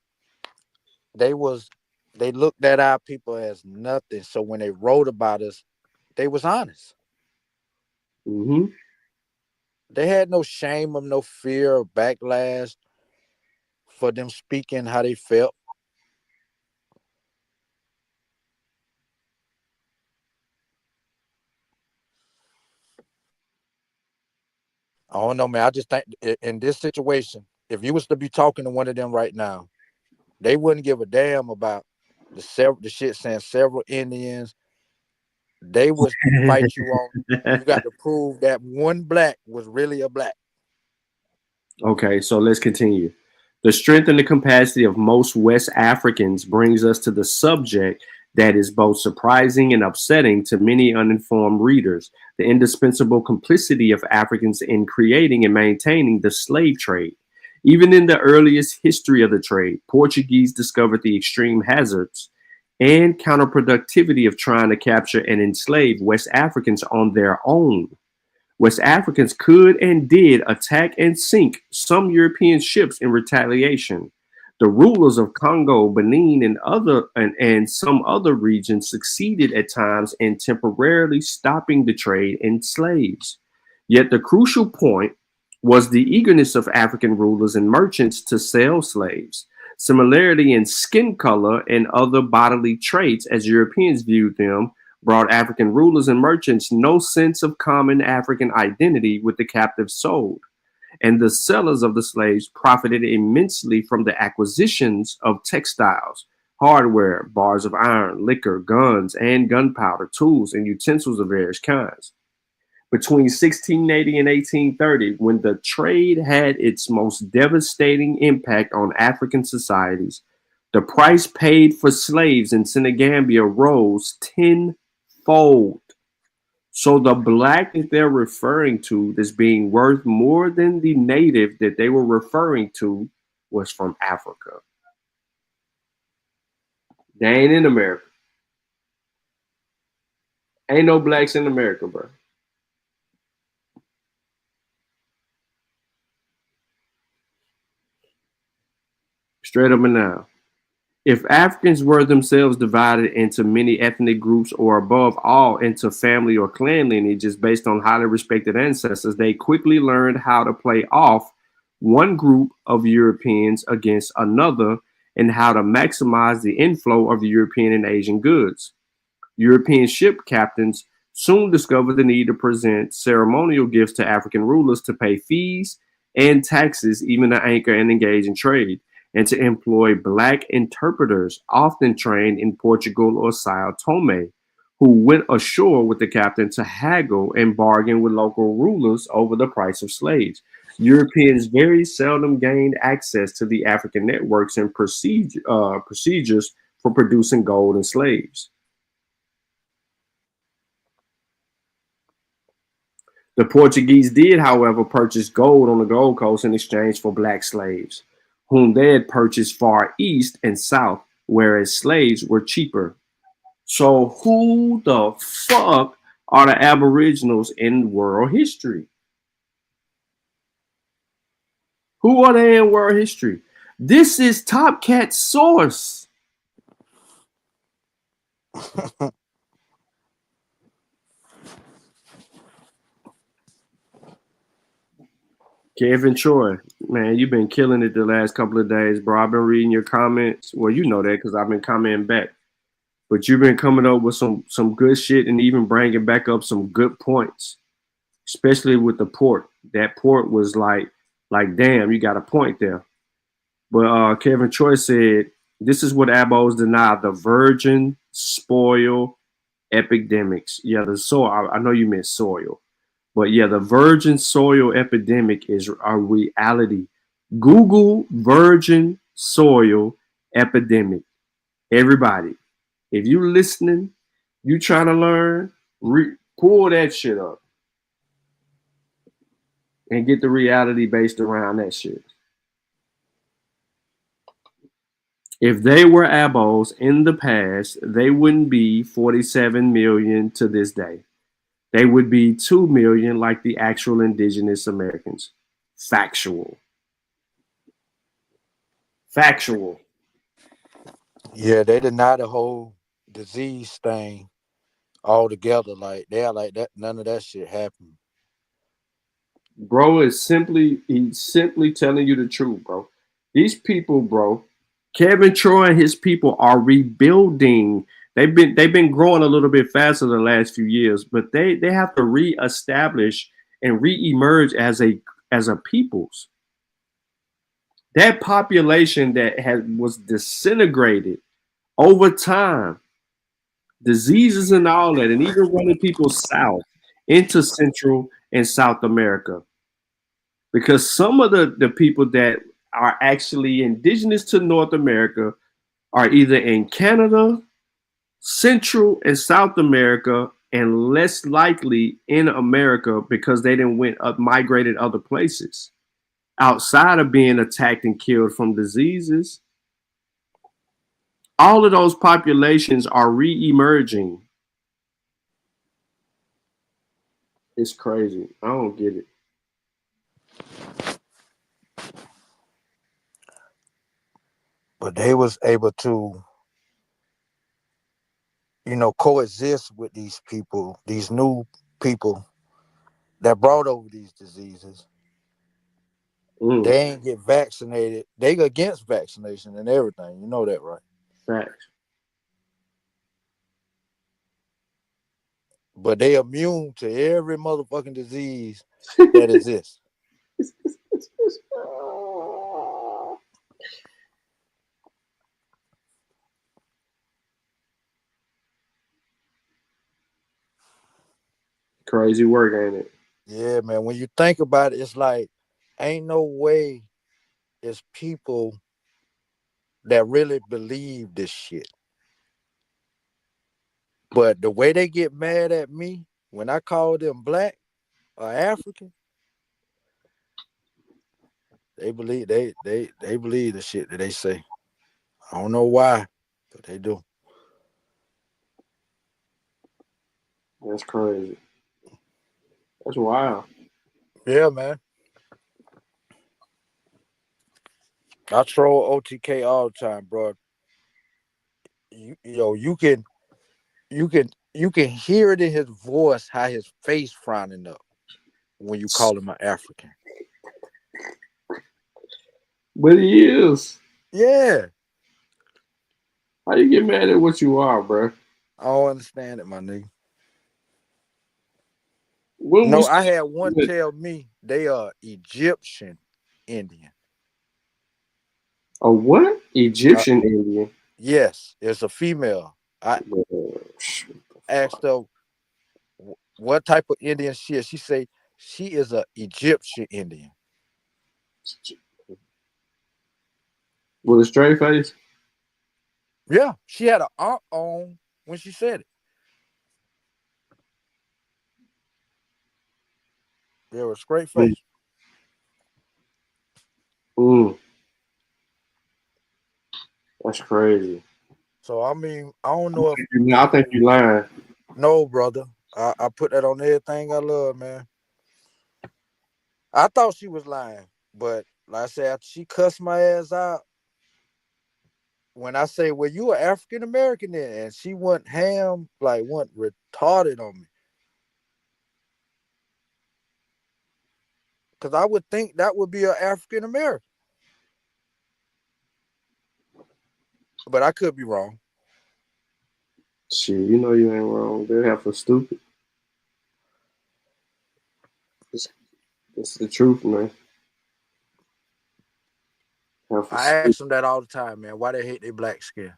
they looked at our people as nothing. So when they wrote about us, they was honest. Mm-hmm. They had no shame or no fear or backlash for them speaking how they felt. I don't know, man. I just think in this situation, if you was to be talking to one of them right now, they wouldn't give a damn about the shit saying several Indians. They would fight you on. You got to prove that one black was really a black. Okay, so let's continue. The strength and the capacity of most West Africans brings us to the subject that is both surprising and upsetting to many uninformed readers: the indispensable complicity of Africans in creating and maintaining the slave trade. Even in the earliest history of the trade, Portuguese discovered the extreme hazards and counterproductivity of trying to capture and enslave West Africans on their own. West Africans could and did attack and sink some European ships in retaliation. The rulers of Congo, Benin, and some other regions succeeded at times in temporarily stopping the trade in slaves. Yet the crucial point was the eagerness of African rulers and merchants to sell slaves. Similarity in skin color and other bodily traits, as Europeans viewed them, brought African rulers and merchants no sense of common African identity with the captives sold. And the sellers of the slaves profited immensely from the acquisitions of textiles, hardware, bars of iron, liquor, guns, and gunpowder, tools, and utensils of various kinds. Between 1680 and 1830, when the trade had its most devastating impact on African societies, the price paid for slaves in Senegambia rose tenfold. So the black that they're referring to as being worth more than the native that they were referring to was from Africa. They ain't in America. Ain't no blacks in America, bro. Straight up and down. If Africans were themselves divided into many ethnic groups, or above all into family or clan lineages based on highly respected ancestors, they quickly learned how to play off one group of Europeans against another and how to maximize the inflow of European and Asian goods. European ship captains soon discovered the need to present ceremonial gifts to African rulers to pay fees and taxes, even to anchor and engage in trade, and to employ black interpreters, often trained in Portugal or Sao Tome, who went ashore with the captain to haggle and bargain with local rulers over the price of slaves. Europeans very seldom gained access to the African networks and procedures for producing gold and slaves. The Portuguese did, however, purchase gold on the Gold Coast in exchange for black slaves, whom they had purchased far east and south, whereas slaves were cheaper. So who the fuck are the Aboriginals in world history? Who are they in world history? This is Top Cat's source. Kevin Troy, man, you've been killing it the last couple of days, bro. I've been reading your comments. Well, you know that because I've been commenting back. But you've been coming up with some good shit and even bringing back up some good points, especially with the port. That port was like damn, you got a point there. But Kevin Troy said, this is what Abos deny, the virgin spoil epidemics. Yeah, the soil, I know you meant soil. But yeah, the virgin soil epidemic is a reality. Google virgin soil epidemic. Everybody, if you listening, you trying to learn, pull that shit up and get the reality based around that shit. If they were Abos in the past, they wouldn't be 47 million to this day. They would be 2 million like the actual indigenous Americans. Factual. Yeah, they deny the whole disease thing altogether. Like they're like that. None of that shit happened. Bro he's simply telling you the truth, bro. These people, bro, Kevin Troy and his people are rebuilding. They've been growing a little bit faster the last few years, but they have to reestablish and reemerge as a peoples. That population that was disintegrated over time, diseases and all that, and even running people south into Central and South America. Because some of the people that are actually indigenous to North America are either in Canada, Central and South America, and less likely in America because they didn't migrated other places outside of being attacked and killed from diseases. All of those populations are re-emerging. It's crazy. I don't get it. But they was able to, coexist with these people, these new people that brought over these diseases. They ain't get vaccinated. They against vaccination and everything. You know that, right? Facts. But they immune to every motherfucking disease that exists. Crazy work, ain't it? Yeah, man. When you think about it, it's like, ain't no way it's people that really believe this shit. But the way they get mad at me when I call them black or African, they believe they believe the shit that they say. I don't know why, but they do. That's crazy. That's wild. Yeah, man. I troll OTK all the time, bro. You can hear it in his voice how his face frowning up when you call him an African. But he is. Yeah. How you get mad at what you are, bro? I don't understand it, my nigga. I had one tell me they are Egyptian Indian. A what? Egyptian Indian? Yes, it's a female. I asked her what type of Indian she is. She say she is a Egyptian Indian. With a straight face? Yeah, she had an aunt on when she said it. There was a straight face. That's crazy. So I mean, I don't know if I think you lying. No, brother. I put that on everything I love, man. I thought she was lying, but like I said, after she cussed my ass out, when I say, well, you are African American then, and she went ham, like went retarded on me. Because I would think that would be an African American. But I could be wrong. Shit, you know you ain't wrong. They're half for stupid. It's the truth, man. I ask them that all the time, man. Why they hate their black skin?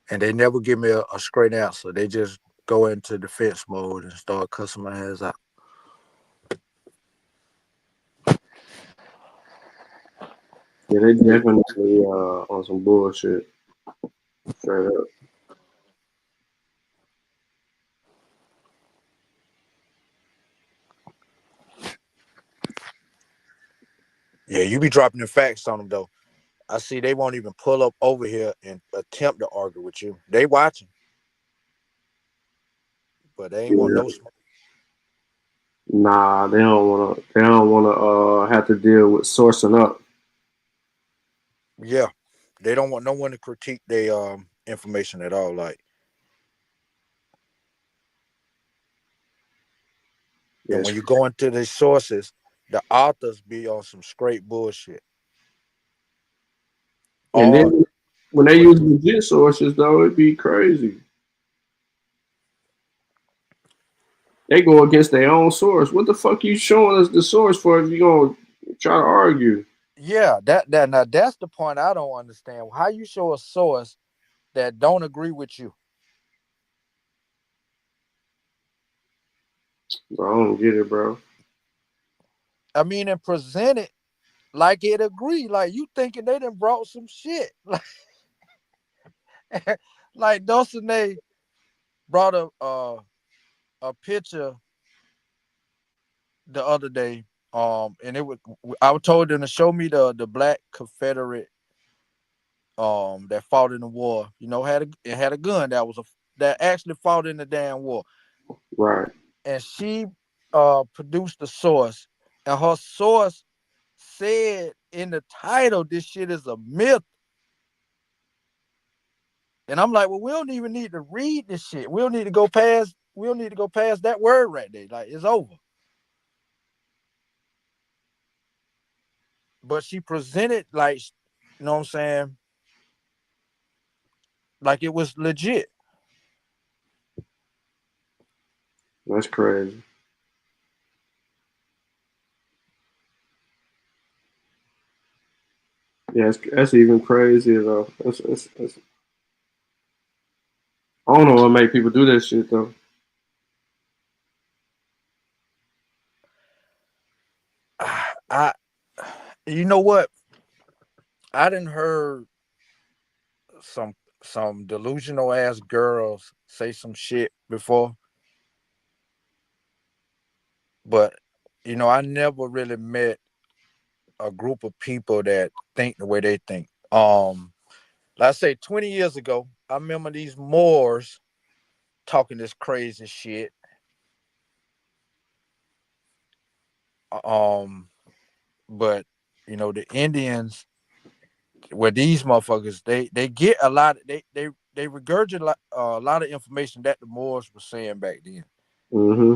And they never give me a straight answer. They just go into defense mode and start cussing my ass out. Yeah, they definitely on some bullshit. Straight up. Yeah, you be dropping the facts on them though. I see they won't even pull up over here and attempt to argue with you. They watching, but they ain't want no smoke. Nah, they don't wanna. They don't wanna have to deal with sourcing up. Yeah, they don't want no one to critique their information at all. Like, and when you go into the sources, the authors be on some straight bullshit. And then when they use legit sources, though, it'd be crazy. They go against their own source. What the fuck you showing us the source for if you gonna try to argue? Yeah, that now that's the point I don't understand. How you show a source that don't agree with you? Bro, I don't get it, bro. I mean, and present it like it agree. Like you thinking they done brought some shit. Like Dulcinea brought a picture the other day. And it was I was told them to show me the black Confederate that fought in the war. You know, it had a gun that actually fought in the damn war. Right. And she produced the source, and her source said in the title, this shit is a myth. And I'm like, well, we don't even need to read this shit. We don't need to go past that word right there. Like, it's over. But she presented like, you know what I'm saying? Like it was legit. That's crazy. Yeah, that's even crazier though. That's I don't know what make people do that shit though. You know what? I didn't heard some delusional ass girls say some shit before, but you know, I never really met a group of people that think the way they think. Like I say, 20 years ago, I remember these Moors talking this crazy shit. But you know, the Indians, where these motherfuckers, they get a lot. They regurgitate a lot of information that the Moors were saying back then. Mm-hmm.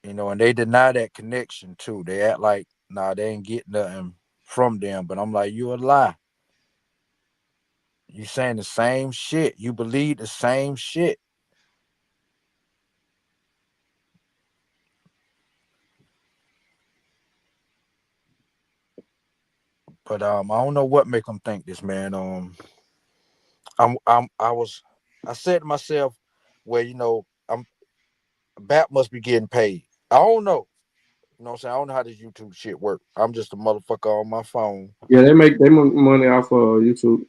You know, and they deny that connection too. They act like, nah, they ain't getting nothing from them. But I'm like, you a lie. You saying the same shit. You believe the same shit. But I don't know what make them think this, man. I said to myself, well, you know, BAP must be getting paid. I don't know. You know what I'm saying? I don't know how this YouTube shit work. I'm just a motherfucker on my phone. Yeah, they make money off of YouTube.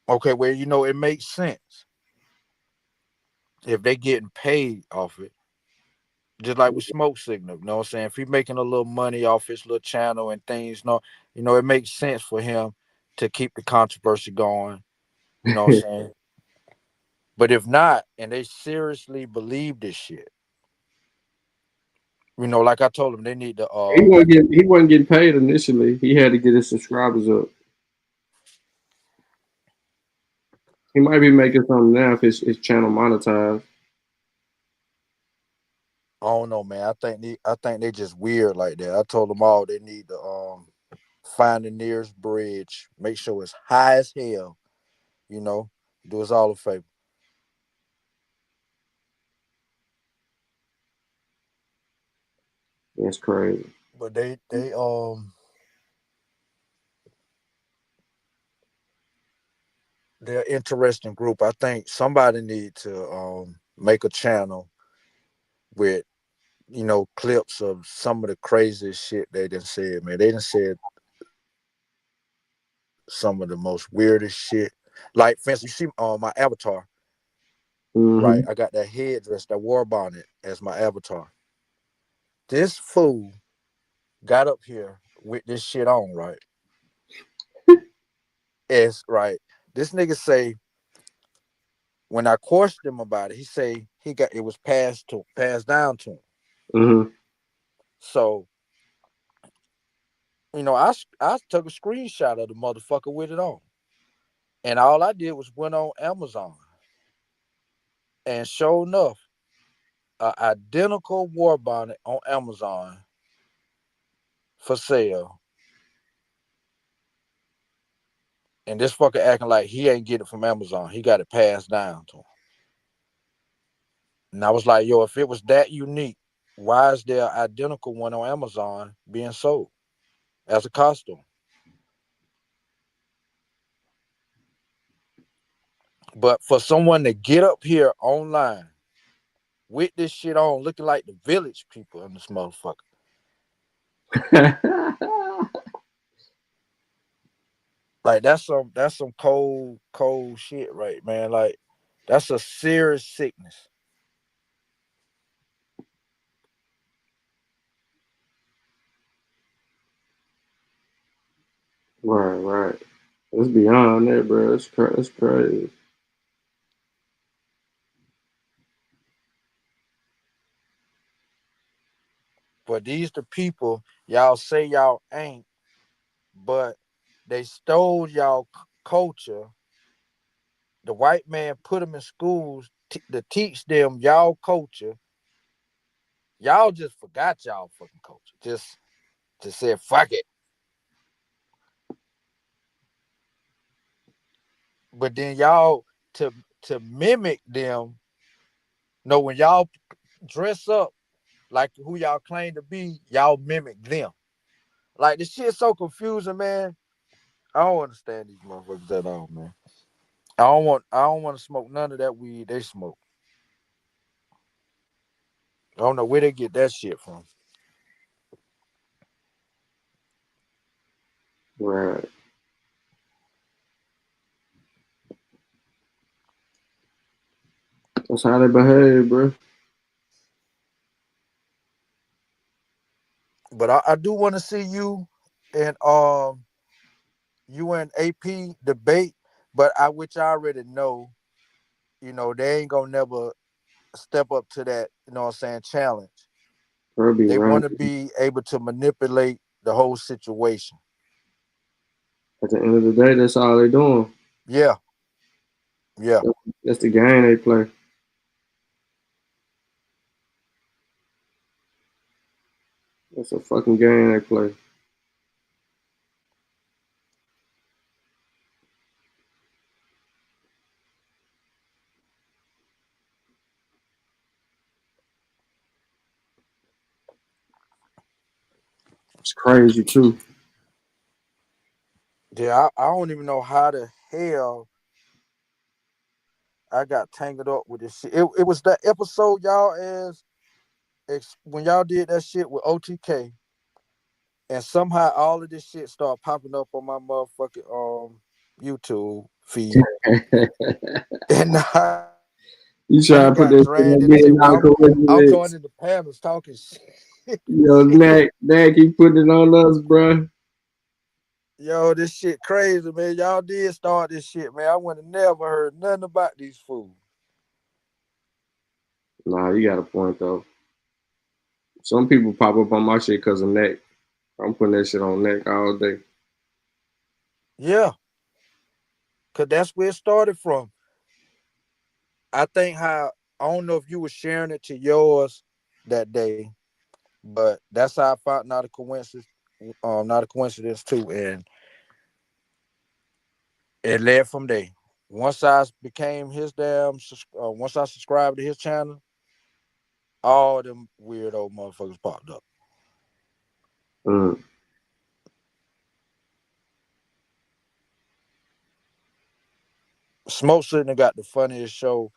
Okay, well, you know, it makes sense if they getting paid off it. Just like with Smoke Signal, you know what I'm saying? If he's making a little money off his little channel and things, you know, it makes sense for him to keep the controversy going. You know what I'm saying? But if not, and they seriously believe this shit, you know, like I told him, they need to. He wasn't getting paid initially. He had to get his subscribers up. He might be making something now if his channel monetized. I don't know, man. I think they just weird like that. I told them all they need to find the nearest bridge, make sure it's high as hell. You know, do us all a favor. That's crazy. But they're an interesting group. I think somebody need to make a channel with clips of some of the craziest shit they done said, man. They done said some of the most weirdest shit. Like, for instance, you see my avatar, right? I got that headdress, that war bonnet as my avatar. This fool got up here with this shit on, right? It's right. This nigga say, when I questioned him about it, he say it was passed down to him. Mm-hmm. So, I took a screenshot of the motherfucker with it on. And all I did was went on Amazon. And sure enough, an identical war bonnet on Amazon for sale. And this fucker acting like he ain't get it from Amazon. He got it passed down to him. And I was like, yo, if it was that unique, why is there an identical one on Amazon being sold as a costume? But for someone to get up here online with this shit on, looking like the village people in this motherfucker. Like that's some cold shit, right, man? Like that's a serious sickness. Right. It's beyond that, bro. It's crazy. But these the people y'all say y'all ain't, but they stole y'all culture. The white man put them in schools to teach them y'all culture. Y'all just forgot y'all fucking culture. Just said fuck it. But then y'all to mimic them. No, when y'all dress up like who y'all claim to be, y'all mimic them. Like this shit's so confusing, man. I don't understand these motherfuckers at all, man. I don't want to smoke none of that weed they smoke. I don't know where they get that shit from. Right. That's how they behave, bro. But I do want to see you and AP debate, but which I already know, they ain't gonna never step up to that, what I'm saying, challenge. They want to be able to manipulate the whole situation. At the end of the day, that's all they doing. Yeah. That's the game they play. That's a fucking game they play. It's crazy too. Yeah, I don't even know how the hell I got tangled up with this shit. It was that episode y'all when y'all did that shit with OTK, and somehow all of this shit started popping up on my motherfucking YouTube feed. And you try to put that shit on me and I'm joining the panels talking shit. Yo, Knack keep putting it on us, bro. Yo, this shit crazy, man. Y'all did start this shit, man. I would have never heard nothing about these fools. Nah, you got a point though. Some people pop up on my shit because of Knack. I'm putting that shit on Knack all day. Yeah. Cause that's where it started from. I think I don't know if you were sharing it to yours that day, but that's how I found not a coincidence too, and it led from there. Once I became his once I subscribed to his channel, all them weirdo motherfuckers popped up. Smoke shouldn't have got the funniest show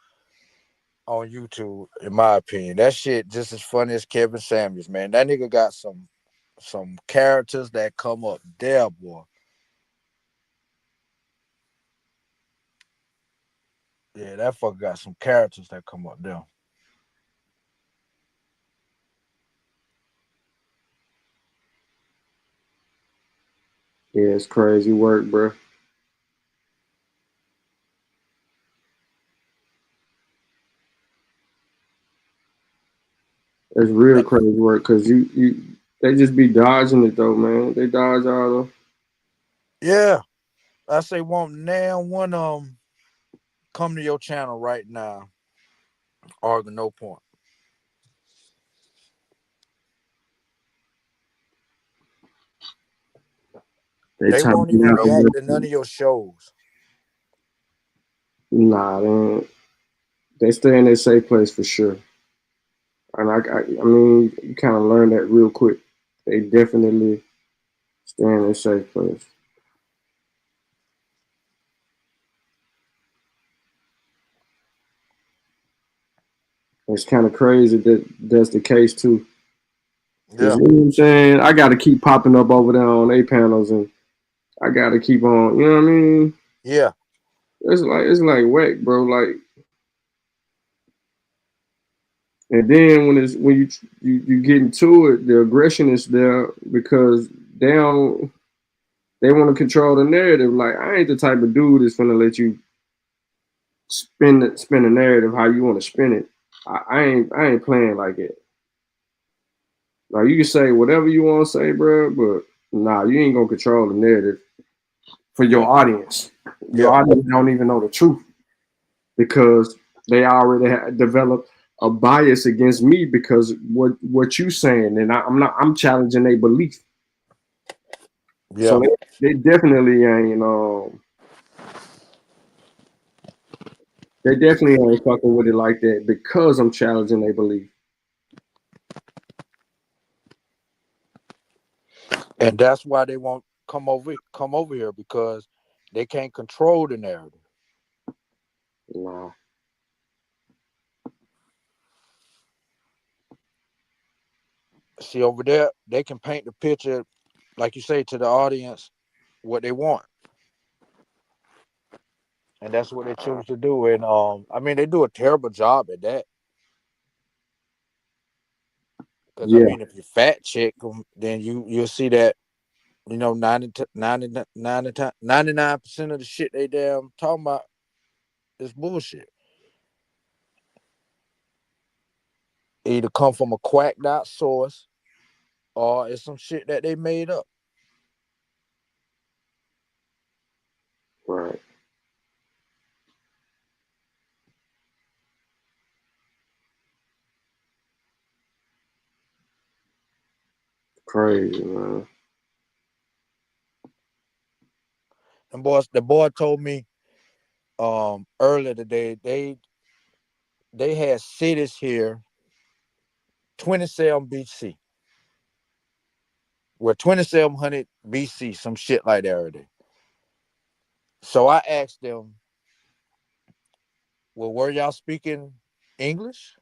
on YouTube, in my opinion. That shit just as funny as Kevin Samuels, man. That nigga got some characters that come up there, boy. Yeah, that fucker got some characters that come up there. Yeah, it's crazy work, bro. It's real crazy work because they just be dodging it though, man. They dodge all the. Yeah, I say one come to your channel right now. Argue no point. They won't even react to none of your shows. Nah, they stay in their safe place for sure. And I mean, you kind of learn that real quick. They definitely stay in their safe place. It's kind of crazy that that's the case too. Yeah. You know what I'm saying? I got to keep popping up over there on A panels, and I got to keep on. You know what I mean? Yeah. It's like whack, bro. Like, and then when you get into it, the aggression is there because they want to control the narrative. Like, I ain't the type of dude that's gonna let you spin the narrative how you want to spin it. I ain't playing like it. Now you can say whatever you want to say, bro, but nah, you ain't gonna control the narrative for your audience. Your audience don't even know the truth because they already developed a bias against me because what you saying, and I'm challenging their belief. Yeah. So they definitely ain't they definitely ain't fucking with it like that because I'm challenging their belief. And that's why they won't come over here because they can't control the narrative. Wow. See, over there, they can paint the picture, like you say, to the audience what they want. And that's what they choose to do. And I mean, they do a terrible job at that. Because I mean, if you fact check them, then you'll see that, 99% of the shit they damn talking about is bullshit. Either come from a quacked out source or it's some shit that they made up. Right. Crazy, man. And the boy told me earlier today they had cities here 27 BC. Well, 2700 BC, some shit like that already. So I asked them, well, were y'all speaking English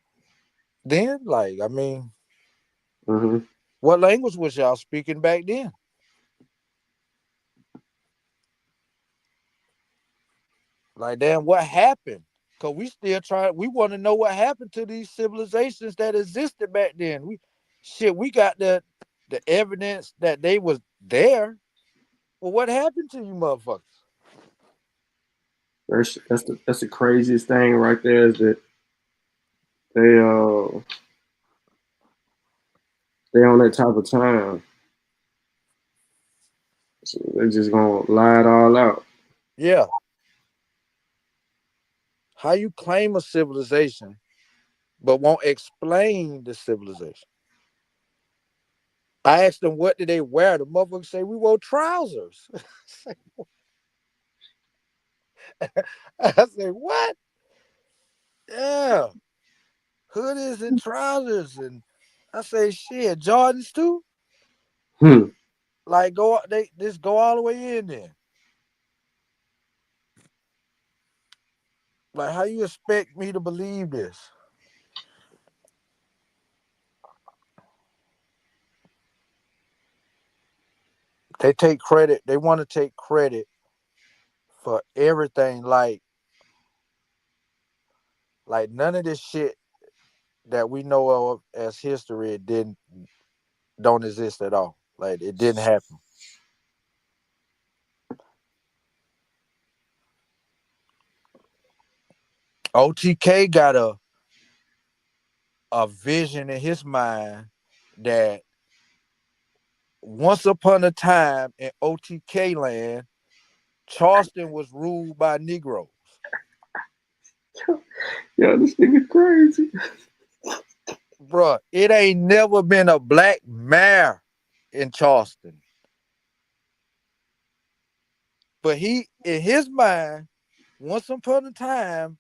then? Like, I mean, what language was y'all speaking back then? Like, damn, what happened? Because we want to know what happened to these civilizations that existed back then. We got the evidence that they was there. Well, what happened to you motherfuckers? That's the craziest thing right there is that they on that type of time. So they're just gonna lie it all out. Yeah. How you claim a civilization but won't explain the civilization. I asked them, what did they wear? The motherfuckers say, we wore trousers. I say, what? Yeah. Hoodies and trousers. And I say, shit, Jordans too? Like, they just go all the way in there. Like, how you expect me to believe this? They take credit. They want to take credit for everything. Like none of this shit that we know of as history don't exist at all. Like, it didn't happen. OTK got a vision in his mind that once upon a time in OTK land, Charleston was ruled by Negroes. Yo, this nigga crazy. Bruh, it ain't never been a black mayor in Charleston. But he, in his mind, once upon a time,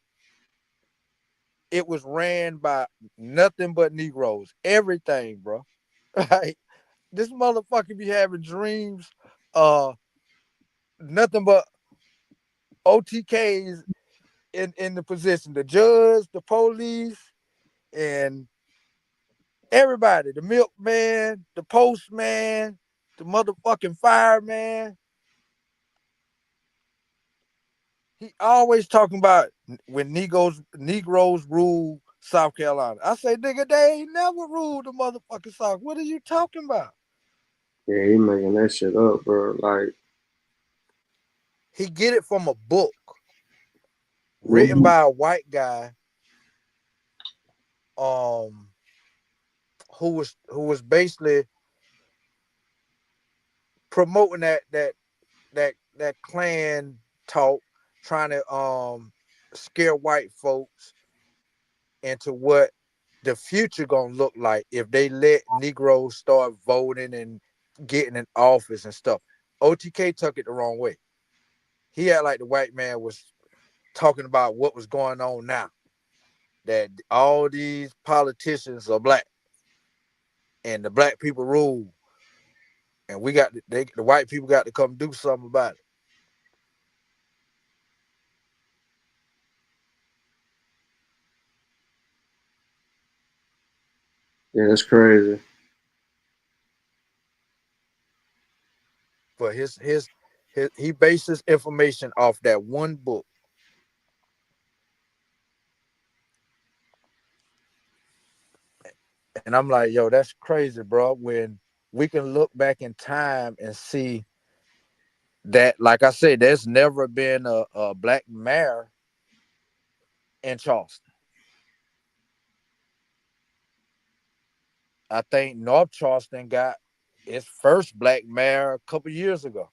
it was ran by nothing but Negroes. Everything, bro. Like, this motherfucker be having dreams, nothing but OTKs in the position. The judge, the police, and everybody. The milkman, the postman, the motherfucking fireman. He always talking about when Negroes rule South Carolina. I say, nigga, they ain't never ruled the motherfucking South. What are you talking about? Yeah, he making that shit up, bro. Like, he get it from a book written by a white guy, who was basically promoting that Klan talk, trying to scare white folks into what the future gonna look like if they let Negroes start voting and getting in office and stuff. OTK took it the wrong way. He had like the white man was talking about what was going on now, that all these politicians are black and the black people rule, and the white people got to come do something about it. Yeah, that's crazy. But he bases information off that one book. And I'm like, yo, that's crazy, bro. When we can look back in time and see that, like I said, there's never been a black mayor in Charleston. I think North Charleston got its first black mayor a couple years ago.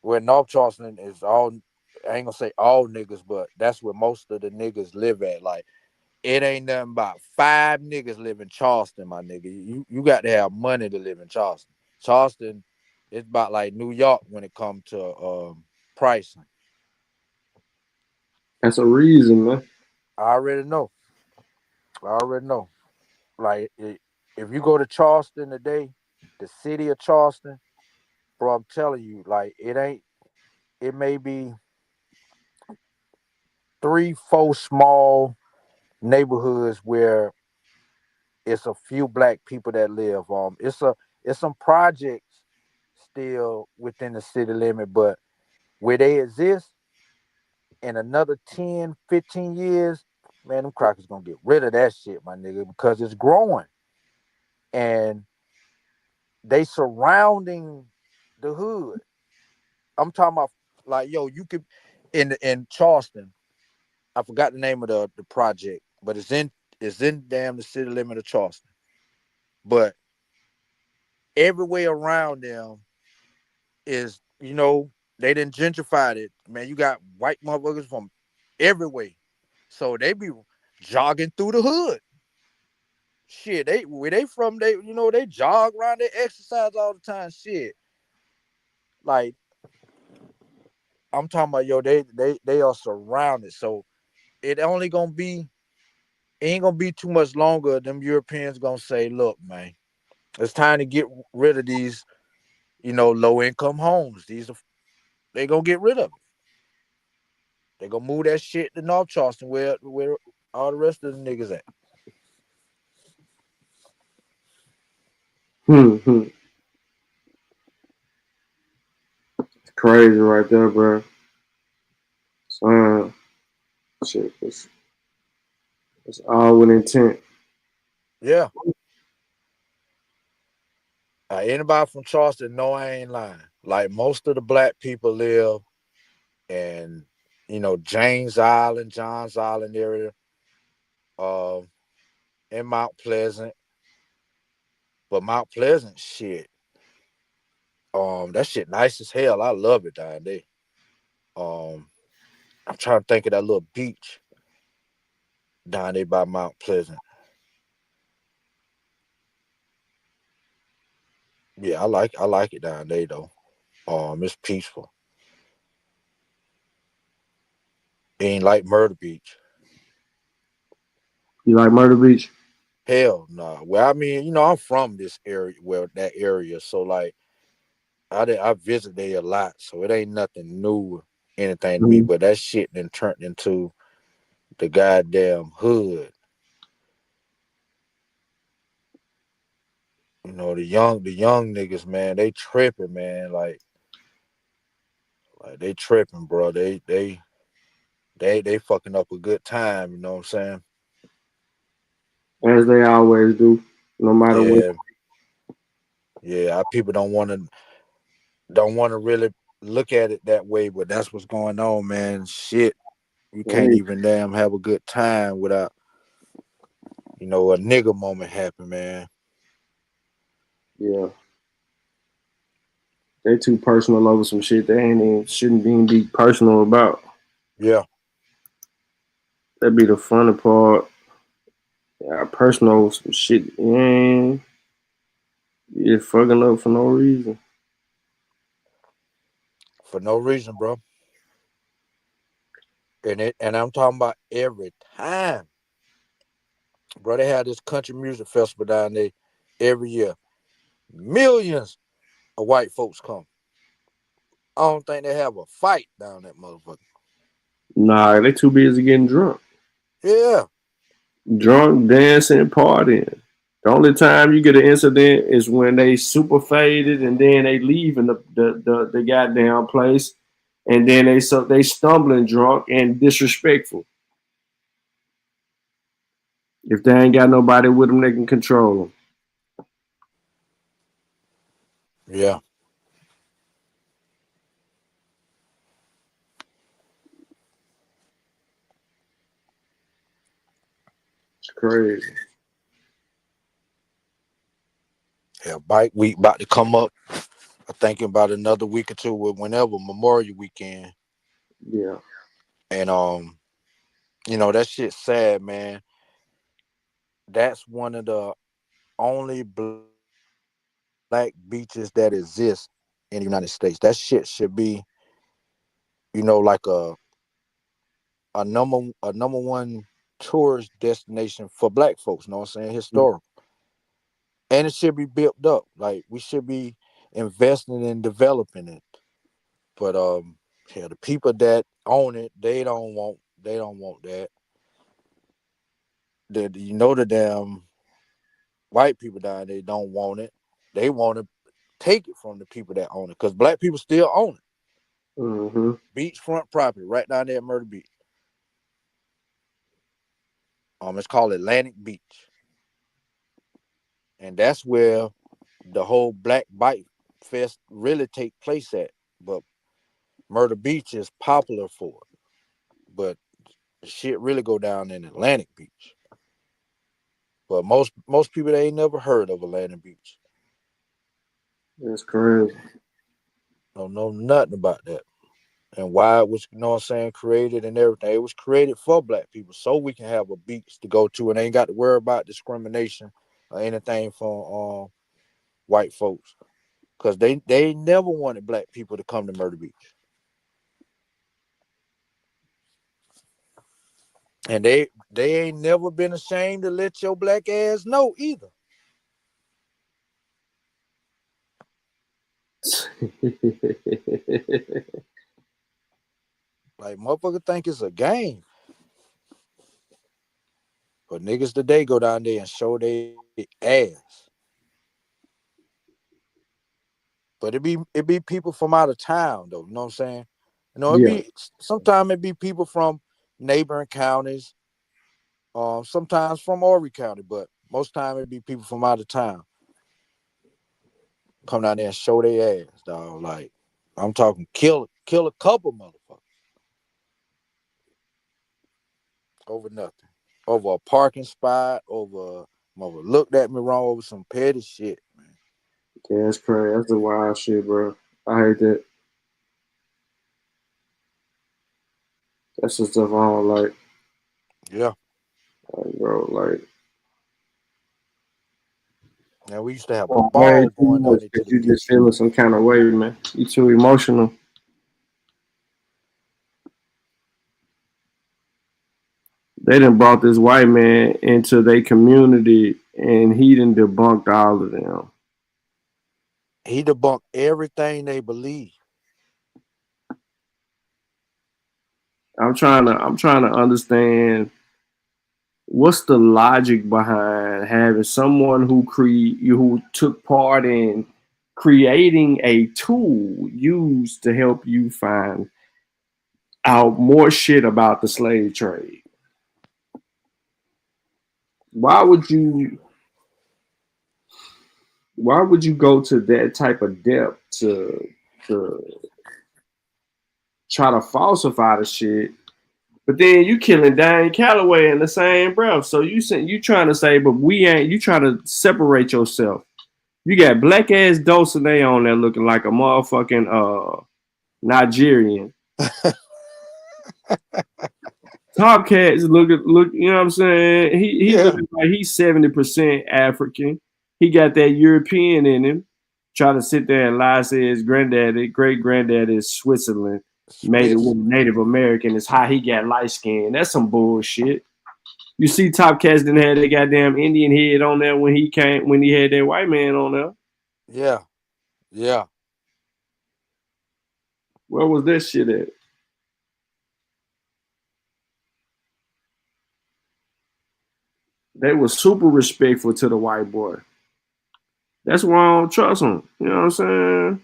Where North Charleston is all, I ain't gonna say all niggas, but that's where most of the niggas live at. Like, it ain't nothing about 5 niggas live in Charleston, my nigga. You got to have money to live in Charleston. Charleston, it's about like New York when it comes to pricing. That's a reason, man. I already know. Like, if you go to Charleston today, the city of Charleston, bro, I'm telling you, like, it may be 3-4 small neighborhoods where it's a few black people that live. It's some projects still within the city limit, but where they exist in another 10, 15 years, man, them crackers gonna get rid of that shit, my nigga, because it's growing. And they surrounding the hood. I'm talking about, like, yo, you could in Charleston, I forgot the name of the project, but it's in damn the city limit of Charleston. But everywhere around them is, they done gentrified it. Man, you got white motherfuckers from everywhere. So they be jogging through the hood. Shit, where they from, they jog around, they exercise all the time. Shit. Like, I'm talking about, yo, they are surrounded. So it ain't gonna be too much longer. Them Europeans gonna say, look, man, it's time to get rid of these, low income homes. They gonna get rid of it. They gonna move that shit to North Charleston where all the rest of the niggas at. It's crazy right there, bro. Shit, it's all with intent. Yeah. Anybody from Charleston know I ain't lying. Like, most of the black people live in, James Island, Johns Island area, in Mount Pleasant. But Mount Pleasant, shit, that shit nice as hell. I love it down there. I'm trying to think of that little beach down there by Mount Pleasant. Yeah, I like it down there though. It's peaceful. It ain't like Murder Beach. You like Murder Beach? Hell no. Nah. Well, I mean, I'm from this area, that area, so like I visit there a lot, so it ain't nothing new, anything to me. But that shit then turned into the goddamn hood. The young niggas, man, they tripping, man. Like they tripping, bro. They fucking up a good time. You know what I'm saying? As they always do, no matter what. Yeah. People don't want to really look at it that way, but that's what's going on, man. Shit, we can't even damn have a good time without, a nigga moment happen, man. Yeah. They too personal over some shit they shouldn't even be personal about. Yeah. That'd be the funny part. Yeah, personal over some shit. Man, you're fucking up for no reason. For no reason, bro. And I'm talking about every time. Bro, they had this country music festival down there every year. Millions of white folks come. I don't think they have a fight down that motherfucker. Nah, they too busy getting drunk. Yeah. Drunk, dancing, partying. The only time you get an incident is when they super faded and then they leave in the goddamn place, and then they stumbling drunk and disrespectful. If they ain't got nobody with them, they can control them. Yeah. It's crazy. Yeah, bike week about to come up. I'm thinking about another week or two with whenever Memorial Weekend. Yeah. And that shit's sad, man. That's one of the only black beaches that exist in the United States. That shit should be, like a number one tourist destination for black folks. You know what I'm saying? Historical. And it should be built up. Like, we should be investing in developing it. But the people that own it, they don't want that. The damn white people down there don't want it. They want to take it from the people that own it, because black people still own it. Mm-hmm. Beachfront property right down there at Murder Beach. It's called Atlantic Beach, and that's where the whole Black Bike Fest really take place at. But Murder Beach is popular for it, but shit really go down in Atlantic Beach. But most people, they ain't never heard of Atlantic Beach. That's crazy. Don't know nothing about that. and why it was, you know what I'm saying, created and everything. It was created for black people so we can have a beach to go to and ain't got to worry about discrimination or anything from white folks. Because they never wanted black people to come to Myrtle Beach. And they ain't never been ashamed to let your black ass know either. Like, motherfucker think it's a game. But niggas today go down there and show their ass. But it be people from out of town though, you know what I'm saying? You know, sometimes it be people from neighboring counties, sometimes from Horry County, but most time it be people from out of town. Come down there and show their ass, dog. Like, I'm talking kill a couple motherfuckers. Over nothing. Over a parking spot, over mother looked at me wrong over some petty shit, man. Yeah, that's crazy. That's the wild shit, bro. I hate that. That's the stuff I don't like. Yeah. Like, bro, like. Now we used to have a ball going down into the you just feeling some kind of way, man. You too emotional. They done brought this white man into their community and he done debunked all of them. He debunked everything they believe. I'm trying to understand what's the logic behind having someone who took part in creating a tool used to help you find out more shit about the slave trade. Why would you go to that type of depth to try to falsify the shit? But then you killing Diane Calloway in the same breath. So you trying to say, but we ain't. You trying to separate yourself. You got black ass Dulcinea on there looking like a motherfucking Nigerian. Top Cat's look. You know what I'm saying? He looking like he's 70% African. He got that European in him. Try to sit there and lie, say his great granddaddy is Switzerland. Made it with Native American. It's how he got light skin. That's some bullshit. You see, Top Cats didn't have that goddamn Indian head on there when he had that white man on there. Yeah. Where was that shit at? They were super respectful to the white boy. That's why I don't trust them. You know what I'm saying?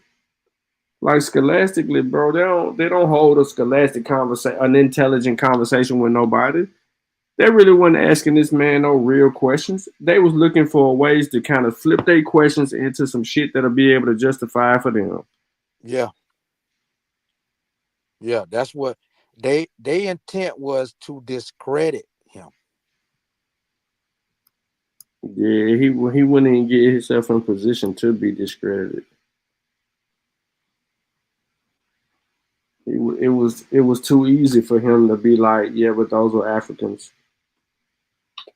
Like scholastically, bro, they don't hold a scholastic conversation, an intelligent conversation with nobody. They really wasn't asking this man no real questions. They was looking for ways to kind of flip their questions into some shit that'll be able to justify for them. Yeah, that's what they intent was, to discredit him. Yeah, he wouldn't even get himself in position to be discredited. It was too easy for him to be like, yeah, but those were Africans.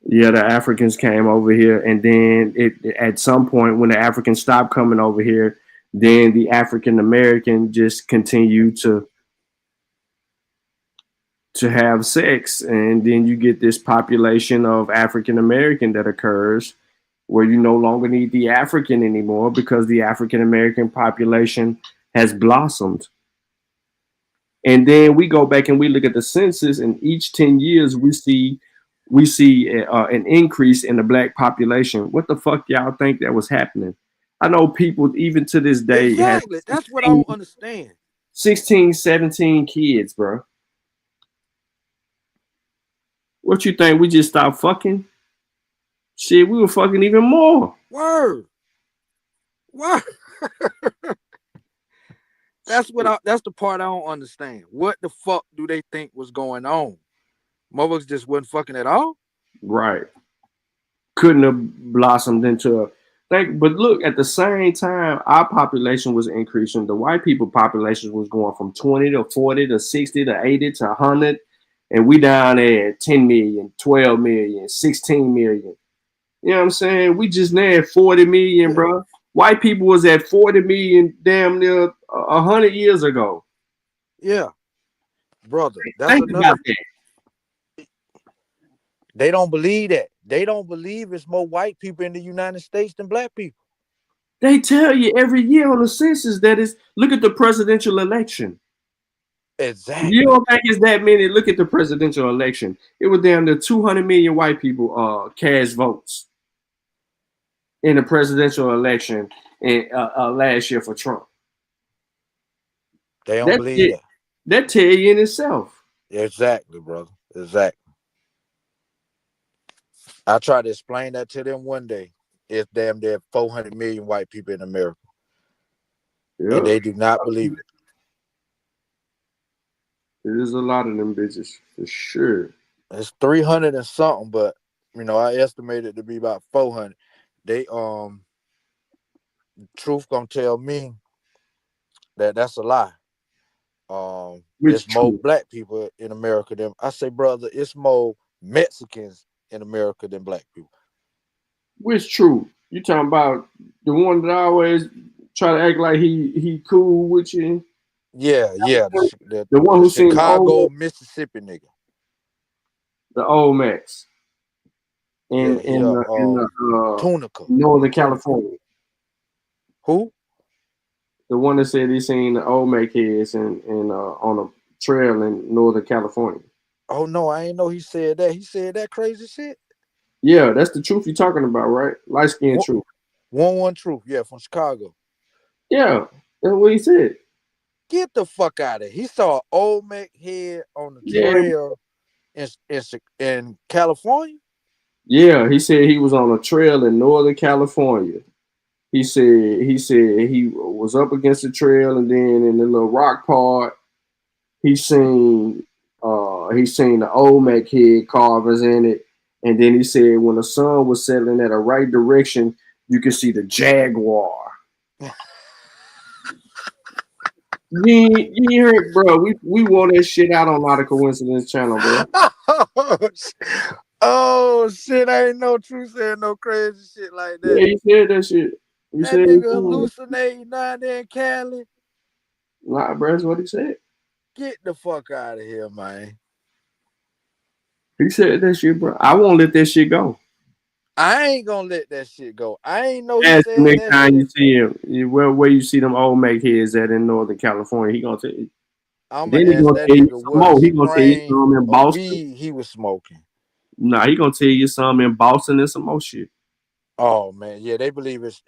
Yeah, the Africans came over here, and then at some point when the Africans stopped coming over here, then the African American just continued to have sex, and then you get this population of African American that occurs where you no longer need the African anymore because the African American population has blossomed. And then we go back and we look at the census, and each 10 years we see an increase in the black population. What the fuck y'all think that was happening? I know people even to this day exactly. That's what I don't understand. 16, 17 kids, bro. What you think? We just stopped fucking? Shit, we were fucking even more. Word. That's the part I don't understand. What the fuck do they think was going on? Motherfuckers just wasn't fucking at all? Right. Couldn't have blossomed into But look, at the same time, our population was increasing. The white people population was going from 20 to 40 to 60 to 80 to 100. And we down there at 10 million, 12 million, 16 million. You know what I'm saying? We just now at 40 million, bro. White people was at 40 million damn near 100 years ago. Yeah. Brother, that's Think about that. They don't believe that. They don't believe it's more white people in the United States than black people. They tell you every year on the census that is, look at the presidential election. Exactly. You don't think it's that many? Look at the presidential election. It was down to 200 million white people cast votes in the presidential election in last year for Trump. They don't believe that. That tell you in itself. Exactly, brother. Exactly. I tried to explain that to them one day. It's damn near 400 million white people in America. Yep. And they do not believe it. There's a lot of them bitches, for sure. It's 300 and something, but I estimate it to be about 400. They truth gonna tell me that that's a lie. It's more black people in America than I say, brother. It's more Mexicans in America than black people. Which true? You talking about the one that I always try to act like he cool with you? Yeah. The one who seen Chicago, Mississippi nigga. The old Max. In Tunica, Northern California. Who? The one that said he seen the old Mac heads on a trail in Northern California. Oh no, I ain't know he said that. He said that crazy shit. Yeah, that's the truth you're talking about, right? Light skin truth. 1-1 truth, yeah, from Chicago. Yeah, that's what he said. Get the fuck out of here. He saw an old Mac head on the trail in California. Yeah, he said he was on a trail in Northern California. He said he was up against the trail, and then in the little rock part, he seen the old Mac head carvers in it. And then he said when the sun was settling at a right direction, you could see the jaguar. You heard, bro. We wore that shit out on Not a Coincidence channel, bro. Oh shit! I ain't no truth saying no crazy shit like that. Yeah, you said that shit. You that said nigga hallucinating down there in Cali. Nah, bro, that's what he said. Get the fuck out of here, man. He said that shit, bro. I won't let that shit go. I ain't gonna let that shit go. I ain't know. Ask him next time you see him, where you see them old Mac heads at in Northern California. He gonna tell you. Then he gonna tell you some more. He gonna tell you some in Boston. He was smoking. Nah, he gonna tell you some in Boston and some more shit. Oh man, yeah, they believe it's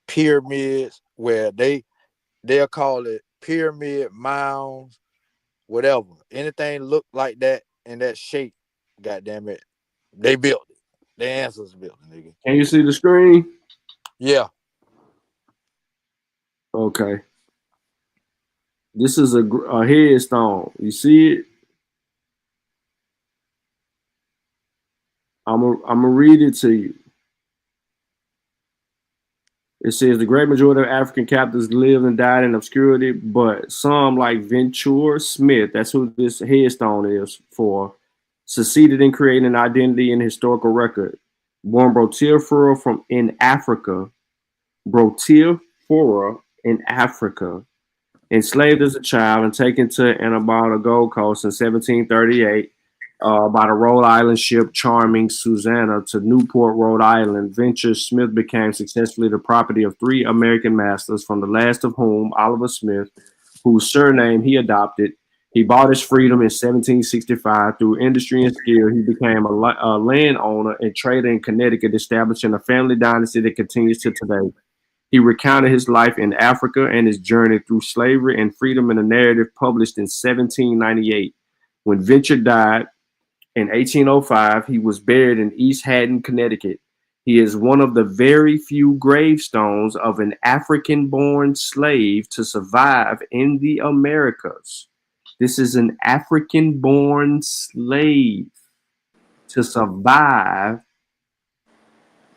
pyramids where they'll call it pyramid mounds, whatever. Anything look like that in that shape, goddamn it, they built it. Their ancestors built it, nigga. Can you see the screen? Yeah. Okay. This is a headstone. You see it? I'm gonna read it to you. It says the great majority of African captives lived and died in obscurity, but some, like Ventura Smith, that's who this headstone is for, succeeded in creating an identity and historical record. Born Brotilfora in Africa, enslaved as a child and taken to Anabata Gold Coast in 1738 by the Rhode Island ship Charming Susanna to Newport, Rhode Island. Venture Smith became successfully the property of 3 American masters, from the last of whom, Oliver Smith, whose surname he adopted. He bought his freedom in 1765. Through industry and skill, he became a landowner and trader in Connecticut, establishing a family dynasty that continues to today. He recounted his life in Africa and his journey through slavery and freedom in a narrative published in 1798. When Venture died in 1805, he was buried in East Haddon, Connecticut. He is one of the very few gravestones of an African-born slave to survive in the Americas. This is an African-born slave to survive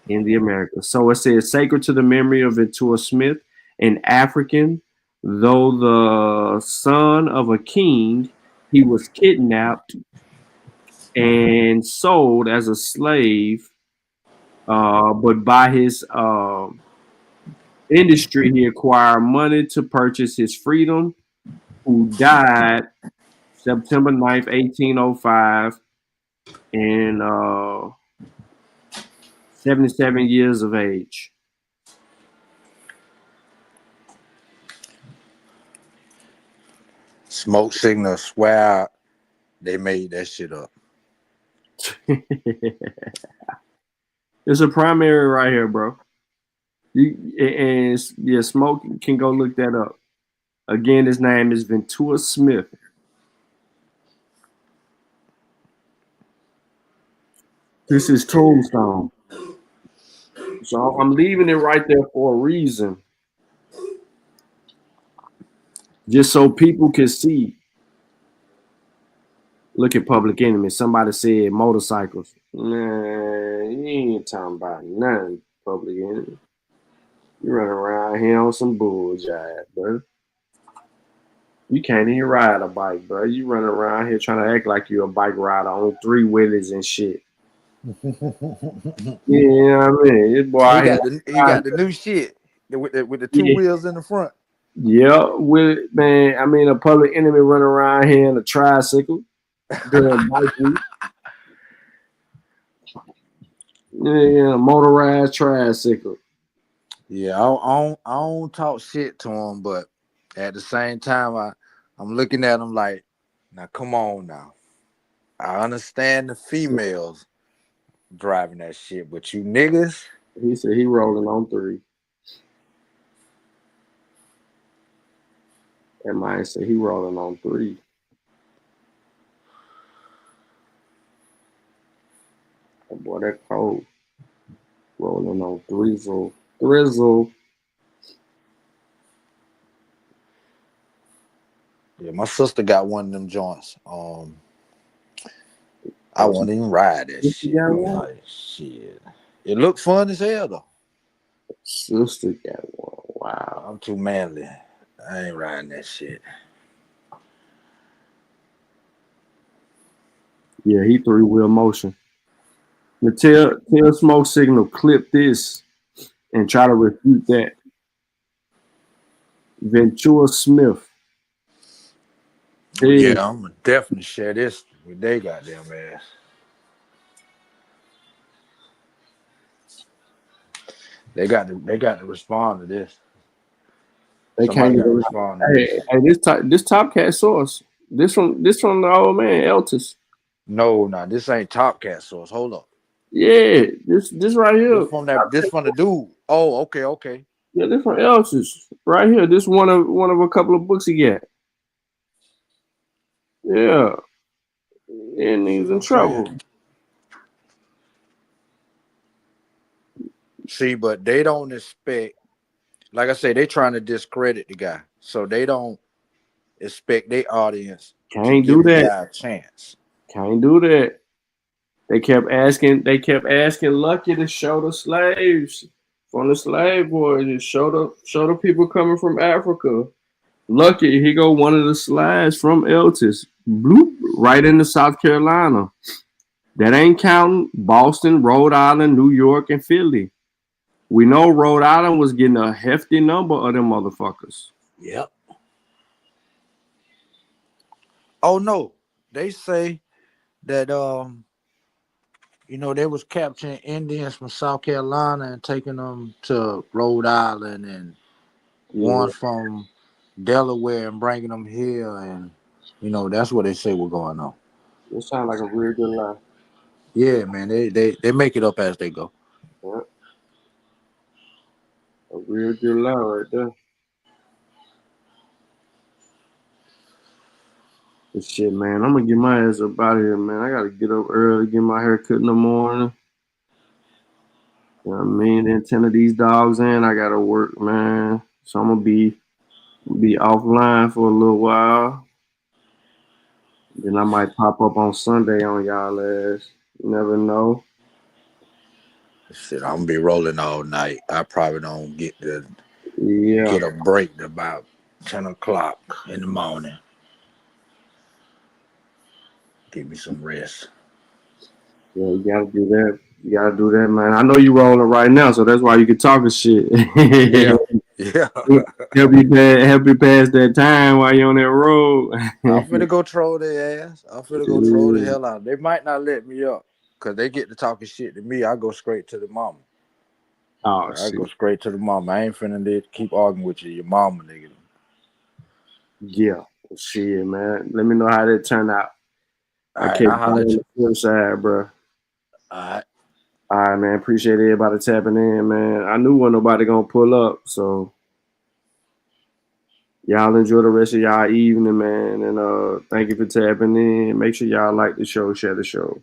in the Americas. So it says, sacred to the memory of Ventura Smith, an African, though the son of a king, he was kidnapped and sold as a slave, but by his industry, he acquired money to purchase his freedom, who died September 9th, 1805, and 77 years of age. Smoke signal, swear they made that shit up. There's a primary right here, bro. Smoke can go look that up. Again, his name is Ventura Smith. This is Tombstone. So I'm leaving it right there for a reason. Just so people can see. Look at Public Enemy. Somebody said motorcycles. Man, you ain't talking about nothing, Public Enemy. You running around here on some bullshit, bro. You can't even ride a bike, bro. You running around here trying to act like you're a bike rider on 3 wheelies and shit. Yeah, you know what I mean? This boy he got the new shit with the 2 wheels in the front. Yeah, with man, I mean a Public Enemy running around here in a tricycle. Doing bike week. Yeah, motorized tricycle. Yeah, I don't talk shit to him, but at the same time, I'm looking at him like, now come on now. I understand the females driving that shit, but you niggas. He said he rolling on 3. That man said he rolling on 3. That boy, that cold. Rolling on Thrizzle. Yeah, my sister got one of them joints. I won't even ride that shit. Like, shit. It looks fun as hell though. Sister got one. Wow. I'm too manly. I ain't riding that shit. Yeah, he 3-wheel motion. Now tell Smoke Signal clip this and try to refute that. Ventura Smith. Yeah, I'm gonna definitely share this with they goddamn ass. They got to respond to this. They can't respond. Hey, this Top Cat source. This from the old man Eltis. No, this ain't Top Cat source. Hold up. Yeah, this right here. This from the dude. Oh, okay. Yeah, this from Eltis right here. This one of a couple of books he got. Yeah, and he's in trouble. See, but they don't expect. Like I say, they trying to discredit the guy, so they don't expect their audience Can't do that. The guy a chance. Can't do that. They kept asking Lucky to show the slaves from the slave boys and show the people coming from Africa. Lucky, he go one of the slides from Eltis, bloop, right into South Carolina. That ain't counting Boston, Rhode Island, New York, and Philly. We know Rhode Island was getting a hefty number of them motherfuckers. Yep. Oh no, they say that they was capturing Indians from South Carolina and taking them to Rhode Island and one from Delaware and bringing them here, and that's what they say was going on. It sounds like a real good lie. Yeah, man, they make it up as they go. Yeah. A real good lie right there. But shit, man, I'm gonna get my ass up out of here, man. I gotta get up early, get my hair cut in the morning. You know what I mean? Then tend these dogs in. I gotta work, man. So I'm gonna be offline for a little while. Then I might pop up on Sunday on y'all ass. You never know. Shit, I'm gonna be rolling all night. I probably don't get a break to about 10 o'clock in the morning. Give me some rest. Yeah, you gotta do that. You gotta do that, man. I know you rolling right now, so that's why you can talk a shit. Yeah. Help you pass that time while you're on that road. I'm finna go troll their ass. I'm finna go troll the hell out. They might not let me up because they get to talking shit to me. I go straight to the mama. Oh, I go straight to the mama. I ain't finna keep arguing with you, your mama, nigga. Yeah, shit, man. Let me know how that turned out. All right, can't I'll holler at you. on the side, bro. All right, man. Appreciate everybody tapping in, man. I knew wasn't nobody gonna pull up, so y'all enjoy the rest of y'all evening, man. And thank you for tapping in. Make sure y'all like the show, share the show.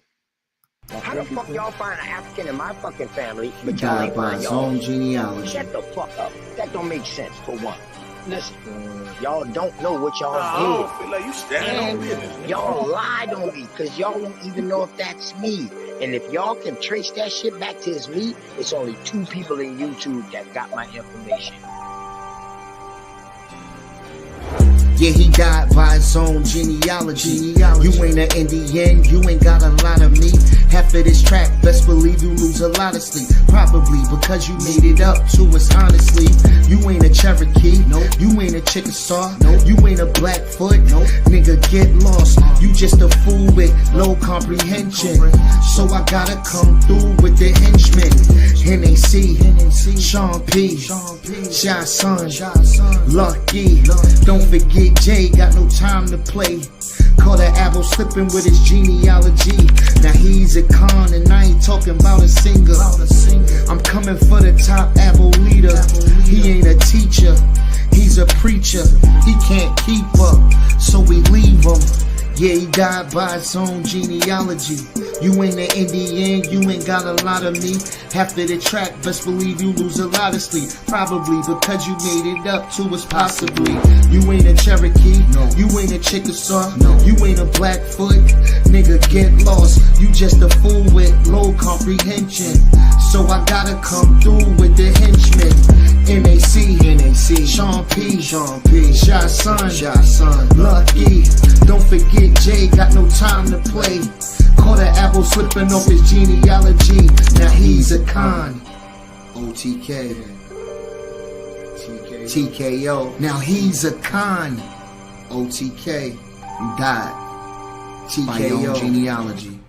How the fuck y'all find an African in my fucking family, but y'all ain't find his y'all? own genealogy. Shut the fuck up. That don't make sense, for one. Listen, y'all don't know what y'all did. I feel like you standing on business. Y'all lied on me, because y'all don't even know if that's me. And if y'all can trace that shit back to it's me, it's only 2 people in YouTube that got my information. Yeah, he died by his own genealogy. You ain't an Indian, you ain't got a lot of meat. Half of this track, best believe you lose a lot of sleep. Probably because you made it up to us honestly. You ain't a Cherokee, you ain't a Chickasaw, you ain't a Blackfoot, nigga get lost. You just a fool with low comprehension. So I gotta come through with the henchmen. NAC, Sean P, Shy Son, Lucky. Don't forget Jay, got no time to play. Caught an Abos slipping with his genealogy. Now he's a con and I ain't talking about a singer. I'm coming for the top Abo leader. He ain't a teacher, he's a preacher. He can't keep up, so we leave him. Yeah, he died by his own genealogy. You ain't an Indian, you ain't got a lot of me. Half of the track, best believe you lose a lot of sleep. Probably because you made it up to us possibly. You ain't a Cherokee, you ain't a Chickasaw, you ain't a Blackfoot. Nigga, get lost, you just a fool with low comprehension. So I gotta come through with the henchmen. NAC, Sean P, Shy Son, Lucky. Don't forget Jay, got no time to play. Caught an Apple slipping off his genealogy. Now he's a con. OTK. TKO. Now he's a con. OTK. You died. TKO. Genealogy.